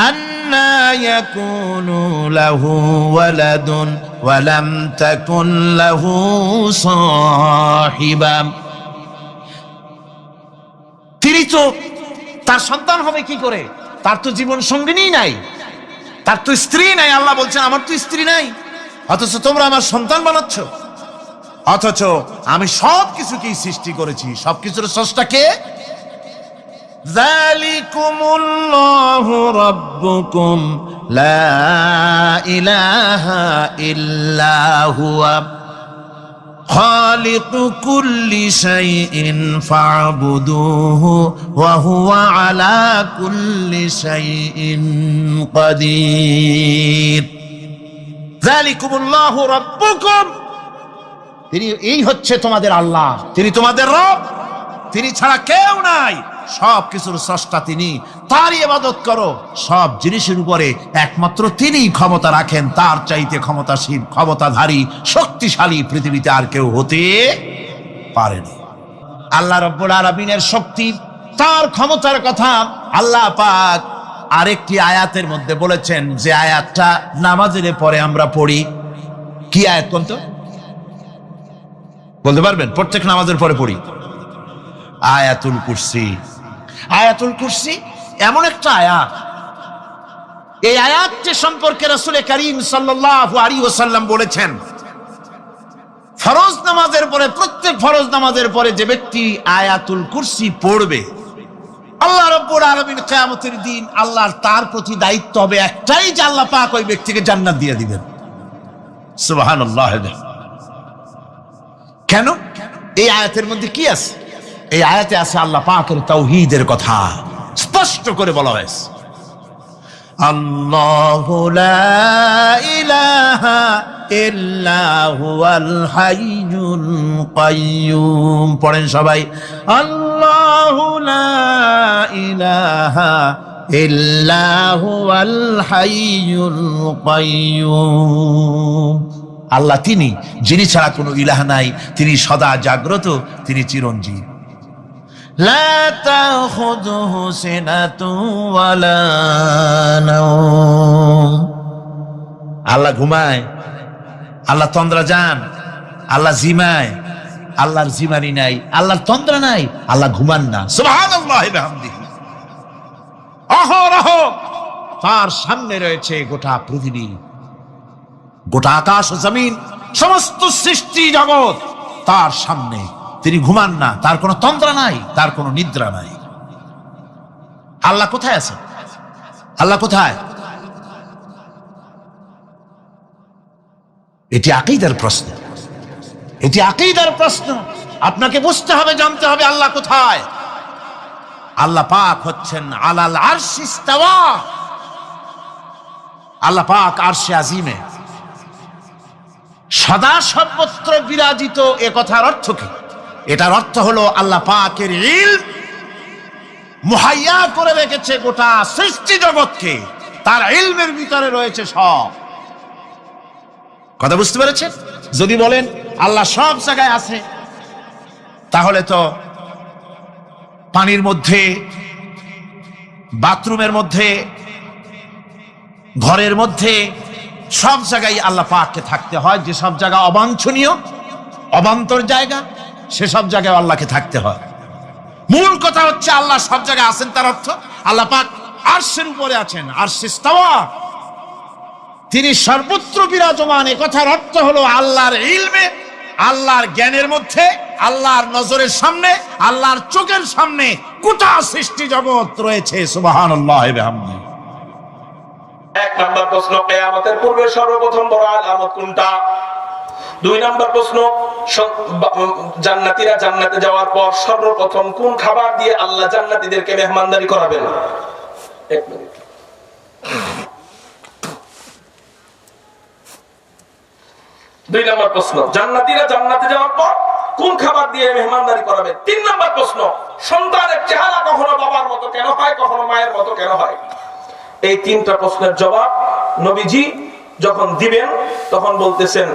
আন্না ইয়াকুনু লাহু ওয়ালাদুন ওয়া লাম তাকুন লাহু সাহিবা, তিনি তো, তার সন্তান হবে কি করে? তার তো জীবন সঙ্গিনী নাই, তার তো স্ত্রী নাই। আল্লাহ বলছেন আমার তো স্ত্রী নাই, অথচ তোমরা আমার সন্তান বানাচ্ছ। অথচ আমি সবকিছুকেই সৃষ্টি করেছি, সবকিছুর স্রষ্টা কে? যালিকুমুল্লাহু রাব্বুকুম লা ইলাহা ইল্লা হুয়া খালিকু কুল্লি শাইইন ফা'বুদুহু ওয়া হুয়া আলা কুল্লি শাইইন কাদির। যালিকুমুল্লাহু রাব্বুকুম, তিনি, এই হচ্ছে তোমাদের আল্লাহ, তিনি তোমাদের রব, তিনি ছাড়া কেউ নাই, সব কিছুর স্রষ্টা তিনি, তারই ইবাদত করো। সব জিনিসের উপরে একমাত্র তিনিই ক্ষমতা রাখেন, তার চাইতে ক্ষমতাশীল, ক্ষমতাধারী, শক্তিশালী পৃথিবীতে আর কেউ হতে পারেনি। আল্লাহ রাব্বুল আলামিনের শক্তি, তার ক্ষমতার কথা আল্লাহ পাক আরেকটি আয়াতের মধ্যে বলেছেন, যে আয়াতটা নামাজের পরে আমরা পড়ি। কি আয়াত কোন তো বলতে পারবেন? প্রত্যেক নামাজের পরে পড়ি আয়াতুল কুরসি। আয়াতুল কুরসি এমন একটা আয়াত, এই আয়াতটি সম্পর্কে রাসূল করিম সাল্লাল্লাহু আলাইহি ওয়াসাল্লাম বলেছেন, ফরজ নামাজের পরে, প্রত্যেক ফরজ নামাজের পরে যে ব্যক্তি আয়াতুল কুরসি পড়বে, আল্লাহ রাব্বুল আলামিন কিয়ামতের দিন আল্লাহর তার প্রতি দায়িত্ব হবে একটাই, যে আল্লাহ পাক ওই ব্যক্তিকে জান্নাত দিয়ে দিবেন। সুবহানাল্লাহ। কেন? এই আয়াতের মধ্যে কি আছে? এই আয়াতে আছে আল্লাহ পাকের তাওহীদের কথা স্পষ্ট করে বলা হয়েছে। আল্লাহু লা ইলাহা ইল্লা হুয়াল হাইয়ুল কাইয়্যুম। পড়েন সবাই, আল্লাহু লা ইলাহা ইল্লা হুয়াল হাইয়ুল কাইয়্যুম। আল্লাহ তিনি, যিনি ছাড়া কোনো ইলাহ নাই, তিনি সদা জাগ্রত, তিনি চিরঞ্জীব। লা তাখুযুহু সিনাতুন ওয়ালা নাওম। আল্লাহ ঘুমায়, আল্লাহ তন্দ্রা যান, আল্লাহ জিমায়, আল্লাহর জিমানি নাই, আল্লাহর তন্দ্রা নাই, আল্লাহ ঘুমান না। সুবহানাল্লাহি ওয়া বিহামদিহি। অহরহ তার সামনে রয়েছে গোটা পৃথিবী, গোটা আকাশ ও জমিন, সমস্ত সৃষ্টি জগৎ তার সামনে। তিনি ঘুমান না, তার কোনো তন্দ্রা নাই, তার কোনো নিদ্রা নাই। আল্লাহ কোথায় আছে? আল্লাহ কোথায়? এটি আকীদার প্রশ্ন, এটি আকীদার প্রশ্ন। আপনাকে বুঝতে হবে, জানতে হবে আল্লাহ কোথায়। আল্লাহ পাক হচ্ছেন আলাল আরশি ইস্তাওয়া। আল্লাহ পাক আরশে আজিমে সদা সর্বত্র বিরাজিত। এ কথার অর্থ কি? এটার অর্থ হলো আল্লাহ পাকের ইলম মুহাইয়া করে রেখেছে গোটা সৃষ্টি জগৎকে, তার ইলমের ভিতরে রয়েছে সব। কথা বুঝতে পেরেছেন? যদি বলেন আল্লাহ সব জায়গায় আছে, তাহলে তো পানির মধ্যে, বাথরুমের মধ্যে, ঘরের মধ্যে, সব জায়গায় আল্লাহ পাককে থাকতে হয়। যে সব জায়গা অবাঞ্ছনীয়, অবান্তর জায়গা, সেসব জায়গায় আল্লাহকে থাকতে হয়। মূল কথা হচ্ছে আল্লাহ সব জায়গায় আছেন, তার অর্থ আল্লাহ পাক আরশের উপরে আছেন, আরশে ইস্তাওয়া, তিনি সর্বত্র বিরাজমান। এ কথার অর্থ হলো আল্লাহর ইলমে, আল্লাহর জ্ঞানের মধ্যে, আল্লাহর নজরের সামনে, আল্লাহর চোখের সামনে গোটা সৃষ্টি জগৎ রয়েছে। সুবহানাল্লাহ ওয়া বিহামদিহি। এক নাম্বার প্রশ্ন, কিয়ামতের পূর্বে সর্বপ্রথম বড় আলামত কোনটা? 2 নাম্বার প্রশ্ন, জান্নাতীরা জান্নাতে যাওয়ার পর সর্বপ্রথম কোন খাবার দিয়ে আল্লাহ জান্নাতীদেরকে মেহমানদারি করাবেন? 1 মিনিট। 2 নাম্বার প্রশ্ন, জান্নাতীরা জান্নাতে যাওয়ার পর কোন খাবার দিয়ে মেহমানদারি করাবেন? 3 নাম্বার প্রশ্ন, সন্তানের চেহারা কখনো বাবার মতো কেন হয়, কখনো মায়ের মতো কেন হয়? এই 3টা প্রশ্নের জবাব নবীজি যখন দিবেন তখন বলতেছেন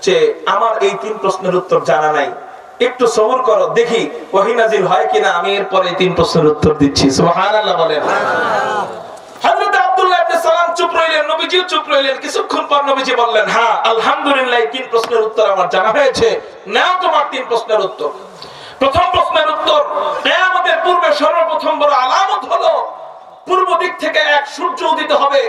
যে আমার এই 3 প্রশ্নের উত্তর জানা নাই, একটু সবর করো, দেখি ওহী নাজিল হয় কিনা, আমি এরপরে এই 3 প্রশ্নের উত্তর দিচ্ছি। সুবহানাল্লাহ বলেন। হযরত আব্দুল্লাহ ইবনে সালাম চুপ রইলেন, নবীজিও চুপ রইলেন। কিছুক্ষণ পর নবীজি বললেন, হ্যাঁ আলহামদুলিল্লাহ, এই 3 প্রশ্নের উত্তর আমার জানা হয়েছে। নাও তোমার 3 প্রশ্নের উত্তর। প্রথম প্রশ্নের উত্তর, কিয়ামতের পূর্বে সর্বপ্রথম বড় আলামত হলো পূর্ব দিক থেকে এক সূর্য উদিত হবে,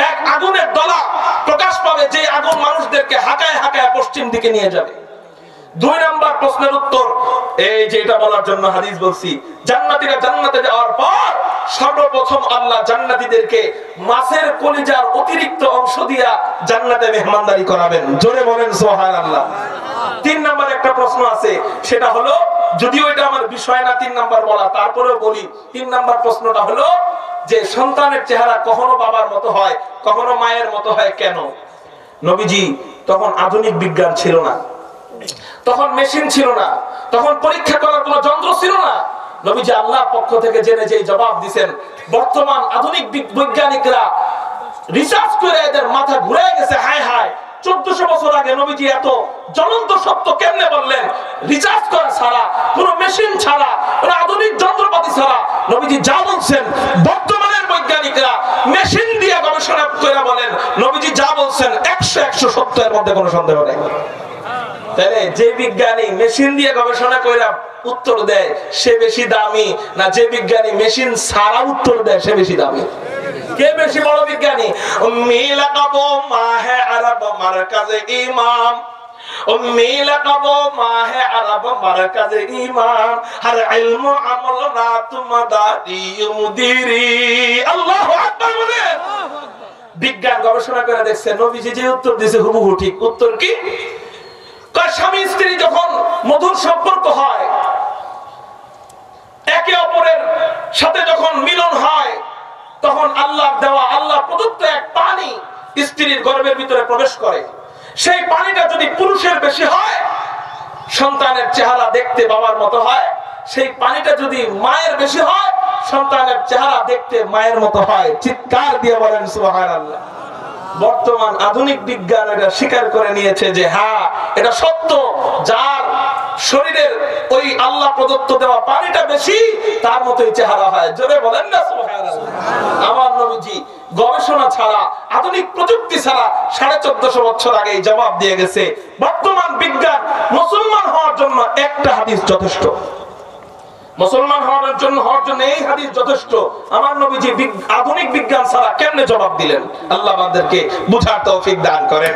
এক আগুনের দলা প্রকাশ পাবে, যে আগুন মানুষদেরকে হাঁকায় হাঁকায় পশ্চিম দিকে নিয়ে যাবে। 2 নাম্বার প্রশ্নের উত্তর, এই যে এটা বলার জন্য হাদিস বলছি, জান্নাতীরা জান্নাতে যাওয়ার পর সর্বপ্রথম আল্লাহ জান্নাতীদেরকে মাছের কলিজার অতিরিক্ত অংশ দিয়া জান্নাতে মেহমানদারি করাবেন। জোরে বলেন সুবহানাল্লাহ। 3 নাম্বার একটা প্রশ্ন আছে, সেটা হলো, যদিও এটা আমার বিষয় না 3 নাম্বার বলা, তারপরেও বলি। 3 নাম্বার প্রশ্নটা হলো যে সন্তানের চেহারা কখনো বাবার মতো হয়, কখনো মায়ের মতো হয় কেন? নবীজি তখন আধুনিক বিজ্ঞান ছিল না, তখন মেশিন ছিল না, তখন পরীক্ষা করার কোনো যন্ত্র ছিল না। নবীজি আল্লাহর পক্ষ থেকে জেনে যে জবাব দিবেন, বর্তমান আধুনিক বৈজ্ঞানিকরা রিসার্চ করে এদের মাথা ঘুরে গেছে। হায় হায়, 1400 বছর আগে নবীজি এত জ্বলন্ত সত্য কেমনে বললেন? রিসার্চ করা ছাড়া, কোন মেশিন ছাড়া, কোন আধুনিক যন্ত্রপাতি ছাড়া নবীজি যা বলছেন, বর্তমানের বৈজ্ঞানিকরা মেশিন দিয়ে গবেষণা করে বলেন, নবীজি যা বলছেন 100 সত্য, এর মধ্যে কোনো সন্দেহ নেই। তাহলে যে বিজ্ঞানী মেশিন দিয়ে গবেষণা করে উত্তর দেয় সে বেশি দামি, না যে বিজ্ঞানী মেশিন ছাড়া উত্তর দেয় সে বেশি দামি? কে বেশি বড় বিজ্ঞানী? মিলাকাবো মাহে আরব মারকাজে ইমাম, মিলাকাবো মাহে আরব মারকাজে ইমাম, হর ইলম আমল রাত মাদারি মুদিরি। আল্লাহু আকবার বলেন। বিজ্ঞান গবেষণা করে দেখছে নবীজি যে উত্তর দিয়েছে হুবহু ঠিক। উত্তর কি? স্বামী স্ত্রী যখন মধুর সম্পর্ক হয়, একে অপরের সাথে যখন মিলন হয়, তখন আল্লাহর দেওয়া, আল্লাহ প্রদত্ত এক পানি স্ত্রীর গর্ভের ভিতরে প্রবেশ করে। সেই পানিটা যদি পুরুষের বেশি হয়, সন্তানের চেহারা দেখতে বাবার মতো হয়। সেই পানিটা যদি মায়ের বেশি হয়, সন্তানের চেহারা দেখতে মায়ের মতো হয়। চিৎকার দিয়ে বলেন সুবহানাল্লাহ। বর্তমান আধুনিক বিজ্ঞান এটা স্বীকার করে নিয়েছে যে হ্যাঁ, এটা সত্য। যার শরীরের ওই আল্লাহ প্রদত্ত দেওয়া পানিটা বেশি, তার মতোই চেহারা হয়। জোরে বলেন না সুবহানাল্লাহ। আমার নবীজি গবেষণা ছাড়া, আধুনিক প্রযুক্তি ছাড়া 1450 বছর আগে জবাব দিয়ে গেছে। বর্তমান বিজ্ঞান মুসলমান হওয়ার জন্য একটা হাদিস যথেষ্ট। মুসলমান হওয়ার জন্য এই হাদিস যথেষ্ট। আমার নবীজি আধুনিক বিজ্ঞান ছাড়া কেমনে জবাব দিলেন? আল্লাহ আমাদেরকে বুঝার তৌফিক দান করেন।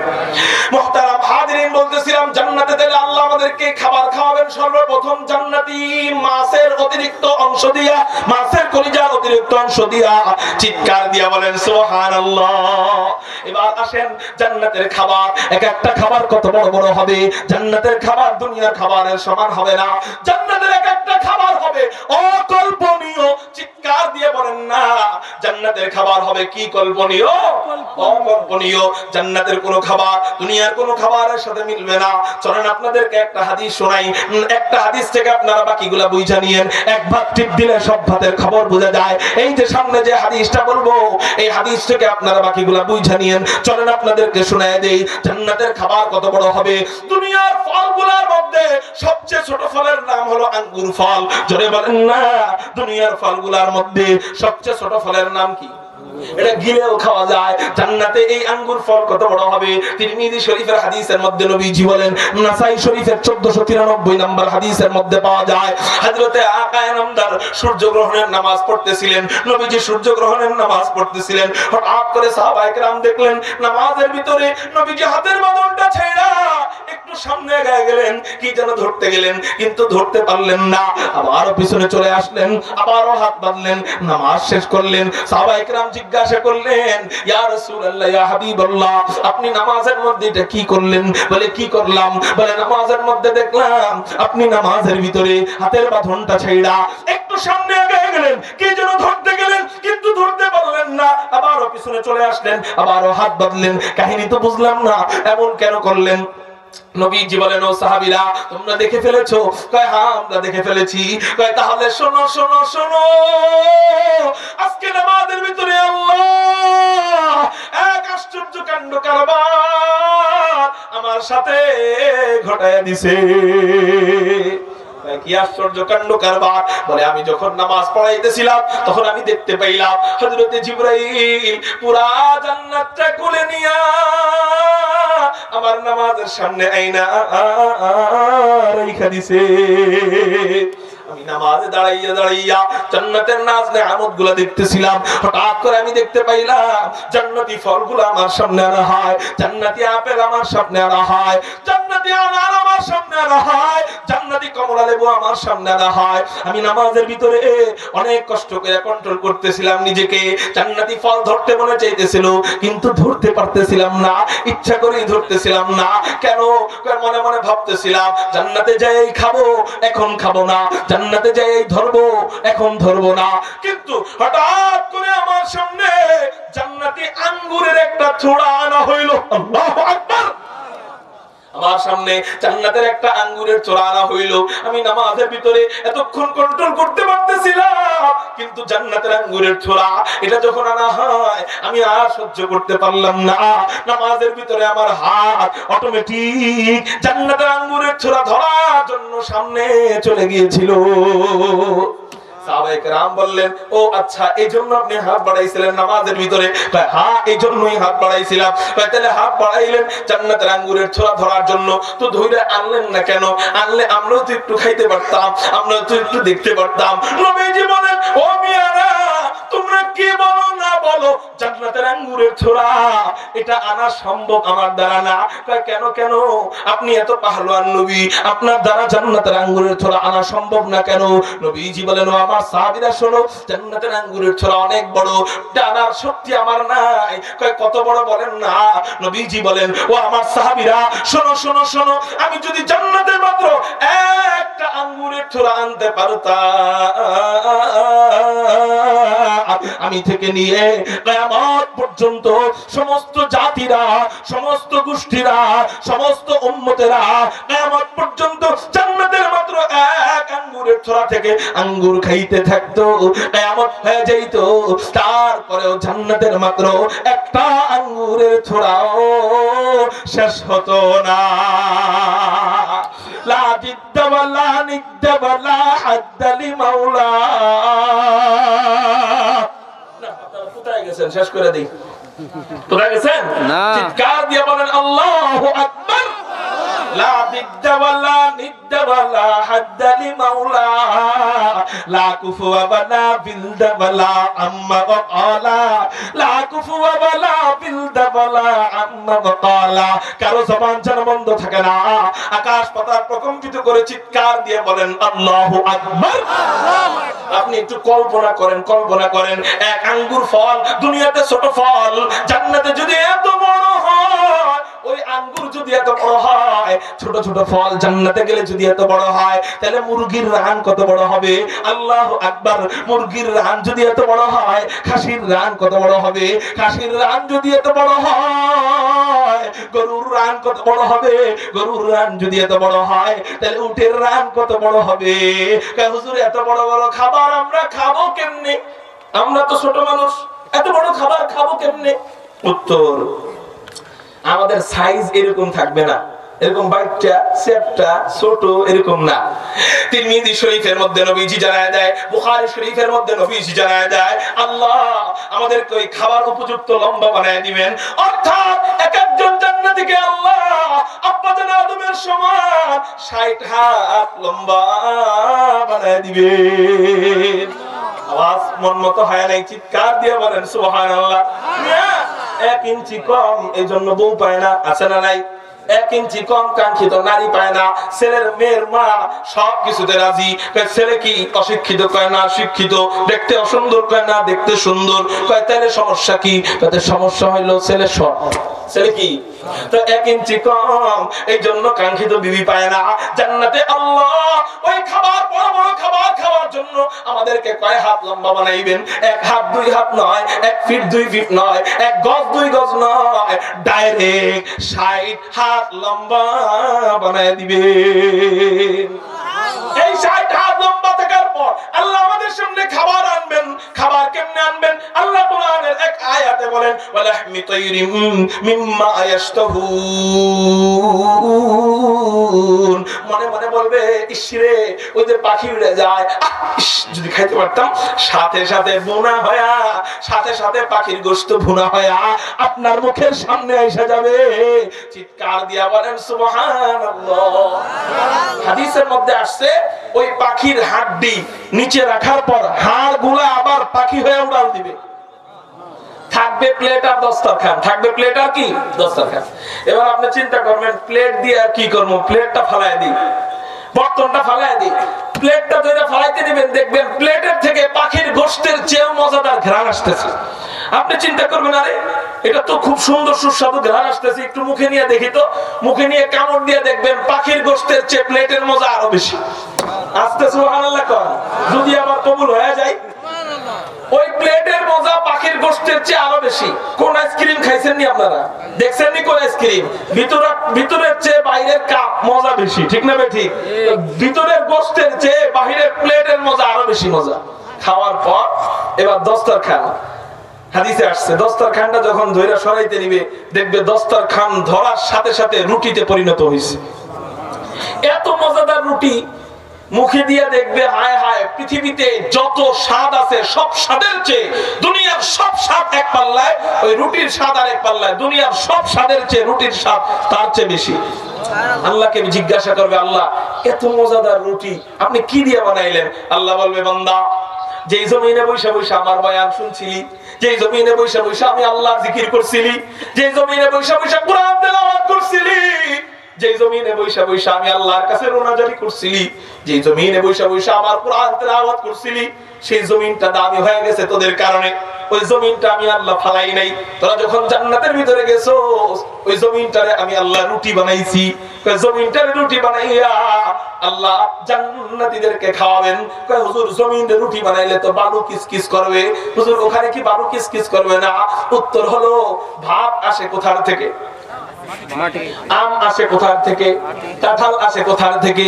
মুহতারাম হাজিরিন, বলতেছিলাম জান্নাতে গেলে আল্লাহ আমাদেরকে খাবার খাওয়াবেন সর্বপ্রথম জান্নাতি মাছের অতিরিক্ত অংশ দিয়া, মাছের কলিজার অতিরিক্ত অংশ দিয়া। চিৎকার দিয়া বলেন সুবহানাল্লাহ। এবার আসেন জান্নাতের খাবার। এক একটা খাবার কত বড় বড় হবে। জান্নাতের খাবার দুনিয়ার খাবারের সমান হবে না। জান্নাতের এক একটা খাবার হবে অকল্পনীয়। চিৎকার দিয়ে বলেন না, জান্নাতের খাবার হবে কি কল্পনীয়? অকল্পনীয়। জান্নাতের কোনো খাবার দুনিয়ার কোনো খাবারের সাথে মিলবে না। চলেন আপনাদেরকে একটা হাদিস শোনাই, একটা হাদিস থেকে আপনারা বাকিগুলা বুঝা নিয়েন। এক ভাত টিপ দিলে সব ভাতের খবর বোঝা যায়। এই যে সামনে যে হাদিসটা বলবো, এই হাদিস থেকে আপনারা বাকিগুলা বুঝা নিয়েন। চলেন আপনাদেরকে শোনায় দেই জান্নাতের খাবার কত বড় হবে। দুনিয়ার ফলগুলোর মধ্যে সবচেয়ে ছোট ফলের নাম হলো আঙ্গুর ফল। জোরে বলেন না, দুনিয়ার ফলগুলোর মধ্যে সবচেয়ে ছোট ফলের নাম কি? এটা গিলেও খাওয়া যায়। জান্নাতে এই আঙ্গুর ফল কত বড় হবে। তিরমিজি শরীফের হাদিসের মধ্যে নবীজি বলেন, নাসাই শরীফের 1493 নম্বর হাদিসের মধ্যে পাওয়া যায়, হযরতে আকা নামদার সূর্যগ্রহণের নামাজ পড়তেছিলেন। নবীজি সূর্যগ্রহণের নামাজ পড়তেছিলেন। হঠাৎ করে সাহাবায়ে কেরাম দেখলেন নামাজের ভিতরে নবীজি হাতের বাঁধনটা ছেড়া একটু সামনে এগিয়ে গেলেন, কি যেন ধরতে গেলেন, কিন্তু ধরতে পারলেন না। আবারও পিছনে চলে আসলেন, আবারও হাত বাঁধলেন, নামাজ শেষ করলেন। সাহাবায়ে কেরাম জিজ্ঞাসা করলেন, ইয়া রাসূলুল্লাহ, ইয়া হাবিবাল্লাহ, আপনি নামাজের মধ্যে এটা কি করলেন? বলে কি করলাম? বলে নামাজের মধ্যে দেখলাম আপনি নামাজের ভিতরে হাতের বাঁধনটা ছেড়া একটু সামনে এগিয়ে গেলেন, কি যেন ধরতে গেলেন, কিন্তু ধরতে পারলেন না। আবারও পিছনে চলে আসলেন, আবারও হাত বাঁধলেন। কাহিনী তো বুঝলাম না, এমন কেন করলেন? নবীজি বলেন, ও সাহাবীরা, তোমরা দেখে ফেলেছো? কয় হ্যাঁ, আমরা দেখে ফেলেছি। কয় তাহলে শোনো শোনো শোনো, আজকে নামাজের ভিতরে আল্লাহ এক আশ্চর্য কাণ্ড কারবার আমার সাথে ঘটায়া দিছে। কি আশ্চর্য কাণ্ড কারবার? বলে আমি যখন নামাজ পড়াইতেছিলাম তখন আমি দেখতে পাইলাম হযরতে জিবরাইল পুরা জান্নাতটা খুলে নিয়া আমার নামাজের সামনে আইনা রাইখা দিছে। আমি নামাজে দাঁড়াইয়া দাঁড়াইয়া জান্নাতের নাজ নেয়ামতগুলো দেখতেছিলাম। হঠাৎ করে আমি দেখতে পাইলাম জান্নাতি ফলগুলো আমার সামনে আনা হয়, জান্নাতি আপেল আমার সামনে আনা হয়, জান্নাতি আনার আমার সামনে আনা হয়, জান্নাতি কমলা লেবু আমার সামনে আনা হয়। আমি নামাজের ভিতরে অনেক কষ্ট করে কন্ট্রোল করতেছিলাম নিজেকে। জান্নাতি ফল ধরতে মনে চাইতেছিল, কিন্তু ধরতে পারতেছিলাম না, ইচ্ছা করেই ধরতেছিলাম না। কেন? মনে মনে ভাবতেছিলাম জান্নাতে যাই খাবো, এখন খাবো না, জান্নাতে যাই ধরবো, এখন ধরবো না। কিন্তু হঠাৎ করে আমার সামনে জান্নাতি আঙ্গুরের একটা ছোড়া আনা হইল। আল্লাহু আকবার! আমার সামনে জান্নাতের একটা আঙ্গুরের চোরা আনা হইল। আমি নামাজের ভিতরে এতক্ষণ কন্ট্রোল করতে পারতেছিলাম, কিন্তু জান্নাতের আঙ্গুরের ছোরা এটা যখন আনা হয় আমি আর সহ্য করতে পারলাম না। নামাজের ভিতরে আমার হাত অটোমেটিক জান্নাতের আঙ্গুরের ছোরা ধরার জন্য সামনে চলে গিয়েছিল। সাহাবায়ে কেরাম বললেন, ও আচ্ছা, এই জন্য আপনি হাত বাড়াইছিলেন নামাজের ভিতরে? হ্যাঁ, এই জন্যই হাত বাড়াইছিলাম। তাহলে হাত বাড়াইলেন জান্নাতের আঙ্গুরের ছোরা ধরার জন্য, তো ধরে আনলেন না কেন? আনলে আমরাও তো একটু খাইতে পারতাম, আমরাও তো একটু দেখতে পারতাম। নবীজি বলেন, ও মিয়ারা, তোমরা কি বলো না বলো, জান্নাতের আঙ্গুরের ছোরা এটা আনা সম্ভব আমার দ্বারা না। কেন কেন? আপনি এত পাহলোয়ান নবী, আপনার দ্বারা জান্নাতের আঙ্গুরের ছোরা আনা সম্ভব না কেন? নবীজি বলেন, ও আমার সাহাবীরা শোনো, জান্নাতের আঙ্গুরের ছোরা অনেক বড়, টানার শক্তি আমার নাই। কত বড় বলেন না? নবীজি বলেন, ও আমার সাহাবীরা শোনো শোনো শোনো, আমি যদি জান্নাতের মাত্র একটা আঙ্গুরের ছোরা আনতে পারতাম, আমি থেকে নিয়ে কিয়ামত পর্যন্ত সমস্ত জাতিরা, সমস্ত গোষ্ঠীরা, সমস্ত উম্মতেরা কিয়ামত পর্যন্ত জান্নাতের মাত্র এক আঙ্গুরের ছোরা থেকে আঙ্গুর খাইতে থাকতো, কিয়ামত হয়ে যাইতো, তারপরেও জান্নাতের মাত্র একটা আঙ্গুরের ছোরাও শেষ হতো না। লা জিদ্দ ওয়ালা নিদ্দ ওয়ালা হাদ্দ লিমাওলা। শেষ করে দিই, তোরা গেছেন? চিৎকার দিয়ে বলেন আল্লাহু আকবার। লা দিদ্দা ওয়ালা নিদ্দা ওয়ালা হাদ্দা লিমাওলা, লা কুফুয়া ওয়ালা বিলদা ওয়ালা আম্মা ওয়াকালা, লা কুফুয়া ওয়ালা বিলদা ওয়ালা আম্মা ওয়াকালা। কারো জবান যেন বন্ধ থাকে না। আকাশ পাতাল প্রকম্পিত করে চিৎকার দিয়ে বলেন আল্লাহু আকবার। আপনি একটু কল্পনা করেন, কল্পনা করেন, এক আঙ্গুর ফল দুনিয়াতে ছোট ফল, জান্নাতে যদি এত বড় হয়, ওই আঙ্গুর যদি এত বড় হয়, ছোট ছোট ফল জান্নাতে গেলে যদি এত বড় হয়, তাহলে মুরগির রান কত বড় হবে? আল্লাহু আকবার। মুরগির রান যদি এত বড় হয়, খাসির রান কত বড় হবে? খাসির রান যদি এত বড় হয়, গরুর রান কত বড় হবে? গরুর রান যদি এত বড় হয়, তাহলে উটের রান কত বড় হবে? হুজুর এত বড় বড় খাবার আমরা খাবো কেমনে? আমরা তো ছোট মানুষ, এত বড় খাবার খাবো কেমনে? উত্তর, আমাদের সাইজ এরকম থাকবে না, এরকম বাচ্চা সেপটা ছোট এরকম না। তিরমিজি শরীফের মধ্যে নবীজি জানায় দেয়, বুখারী শরীফের মধ্যে নবীজি জানায় দেয়, আল্লাহ আমাদেরকে ওই খাবার উপযুক্ত লম্বা বানায় দিবেন। অর্থাৎ এক একজন জান্নাতীকে আল্লাহ আব্বা জান আদমের সমান 60 হাত লম্বা বানায় দিবেন। আওয়াজ মন মতো হয় নাই, চিৎকার দিয়ে বলেন সুবহানাল্লাহ। 1 ইঞ্চি কম, এই জন্য বউ পায় না, আছে না নাই? 1 ইঞ্চি কম কাঙ্ক্ষিত নারী পায় না। ছেলের মেয়ের মা সব কিছুতে রাজি। ছেলে কি অশিক্ষিত? কয় না শিক্ষিত। দেখতে অসুন্দর? কয় না দেখতে সুন্দর। কয় তাহলে সমস্যা কি? কয় সমস্যা হইলো ছেলে শর্ট। ছেলে কি? তো 1 ইঞ্চি কম, এই জন্য কাঙ্ক্ষিত বিবি পায় না। জান্নাতে আল্লাহ ওই খাবার, বড় বড় খাবার খাওয়ার জন্য আমাদেরকে কয় হাত লম্বা বানাইবেন? 1 হাত 2 হাত নয়, 1 ফিট 2 ফিট নয়, 1 গজ 2 গজ নয়, ডাইরেক্ট 60 হাত লম্বা বানায় দিবেন। এই 60 হাত লম্বা থাকার পর আল্লাহ আমাদের সামনে খাবার আনবেন। খাবার কেমনে আনবেন? আল্লাহ কোরআনের এক আয়াতে বলেন, ওয়ালাহমি তাইরিম মিম্মা ইয়াশতাহুন। মনে মনে বলবে, ইসরে ওই যে পাখি উড়ে যায়, যদি খাইতে পারতাম। সাথে সাথে বোনা হয়া, সাথে সাথে পাখির গোশত ভুনা হয়া আপনার মুখের সামনে এসে যাবে। চিৎকার দিয়া বলেন সুবহানাল্লাহ। হাদিসের মধ্যে আসছে, ওই পাখির হাড্ডি নিচে রাখার পর হাড় গুলা আবার পাখি হয়ে উড়াল দিবে। থাকবে প্লেট আর দস্তরখান, থাকবে প্লেট আর কি দস্তরখান। এবার আপনি চিন্তা করবেন, প্লেট দিয়ে আর কি করবো? প্লেটটা ফালাই দিই, বর্তনটা ফালাই দিই। প্লেটটা ধরে ফালাইতে দিবেন, দেখবেন প্লেটের থেকে পাখির গোশতের চেয়েও মজাদার ঘ্রাণ আসতেছে। আপনি চিন্তা করবেন, আরে এটা তো খুব সুন্দর সুস্বাদু ঘ্রাণ আসতেছে, একটু মুখে নিয়ে দেখি তো। মুখে নিয়ে কামড় দিয়ে দেখবেন পাখির গোশতের চেয়ে প্লেটের মজা আরো বেশি। আস্তে সুবহানাল্লাহ কর, যদি আবার কবুল হয়ে যায়। ওই প্লেটের মজা পাখির গোশতের চেয়ে আরো বেশি। কোন আইসক্রিম খাইছেন নি আপনারা? দেখছেন নি কোন আইসক্রিম? ভিতরের চেয়ে বাইরের কাপ মজা বেশি, ঠিক না বে ঠিক? ভিতরের গোশতের চেয়ে বাহিরের প্লেটের মজা আরো বেশি মজা। খাওয়ার পর এবার দস্তরখান। হাদিসে আসছে, দস্তরখানটা যখন ধইরা সরাইতে নিবে, দেখবে দস্তরখান ধরার সাথে সাথে রুটিতে পরিণত হয়েছে। এত মজাদার রুটি, মুখে দিয়ে দেখবে হায় হায়, পৃথিবীতে যত স্বাদ আছে সব স্বাদের চেয়ে দুনিয়ার সব স্বাদ এক পাল্লায়, ওই রুটির স্বাদ আর এক পাল্লায়। দুনিয়ার সব স্বাদের চেয়ে রুটির স্বাদ তার চেয়ে বেশি। আল্লাহকে জিজ্ঞাসা করবে, আল্লাহ এত মজাদার রুটি আপনি কি দিয়ে বানাইলেন? আল্লাহ বলবে, বান্দা যেই জমিনে বৈশা বৈশা আমার বয়ান শুনছিলি, যেই জমিনে বৈশা বৈশা আমি আল্লাহর জিকির করছিলি, যেই জমিনে বৈশা বৈশা কোরআন তেলাওয়াত করছিলি, যেই জমিনে বৈশা বৈশা আমি আল্লাহর কাছে রোনাজারি করছিলি, যেই জমিনে বৈশা বৈশা আমার কোরআন তেলাওয়াত করছিলি, সেই জমিনটা দামি হয়ে গেছে তোদের কারণে। ওই জমিনটা আমি আল্লাহ ফালাই নাই। তোরা যখন জান্নাতের ভিতরে গেছো, ওই জমিনটারে আমি আল্লাহ রুটি বানাইছি। ওই জমিনটারে রুটি বানাইয়া আল্লাহ জান্নাতীদেরকে খাওয়াবেন। কয় হুজুর, জমিনে রুটি বানাইলে তো বালু কিসকিস করবে। হুজুর, ওখানে কি বালু কিসকিস করবে না? উত্তর হলো, ভাত আসে কোথার থেকে? আম আসে কোথার থেকে? কাঁঠাল আসে কোথার থেকে?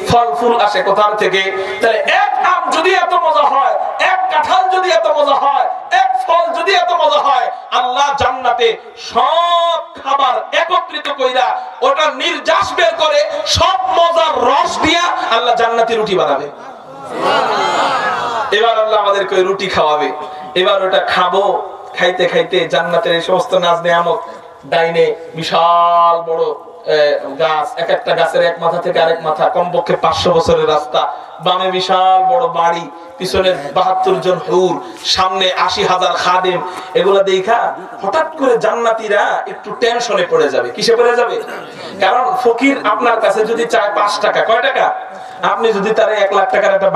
ফল ফুল আসে কোথার থেকে? তাহলে এক আম যদি এত মজা হয়, এক কাঁঠাল যদি এত মজা হয়, এক ফল যদি এত মজা হয়, আল্লাহ জান্নাতে সব খাবার একত্রিত কইরা ওটা নির্যাস বের করে সব মজার রস দিয়া আল্লাহ জান্নাতি রুটি বানাবে। এবার আল্লাহ আমাদেরকে রুটি খাওয়াবে। এবার ওটা খাবো। খাইতে খাইতে জান্নাতের এই সমস্ত নাজ নেয়ামত, ডাইনে বিশাল বড় গাছ, এক একটা গাছের এক মাথা থেকে আরেক মাথা কমপক্ষে 500 বছরের রাস্তা, বামে বিশাল বড় বাড়ি, পিছনে 72 জন হুর, সামনে 80,000 খাদেম। এগুলা দেখা হঠাৎ করে জান্নাতীরা একটু টেনশনে পড়ে যাবে। কিসে পড়ে যাবে? কারণ ফকির আপনার কাছে যদি চায় 5 টাকা, কয় টাকা? আপনি যদি তারে 1 লাখ টাকার একটা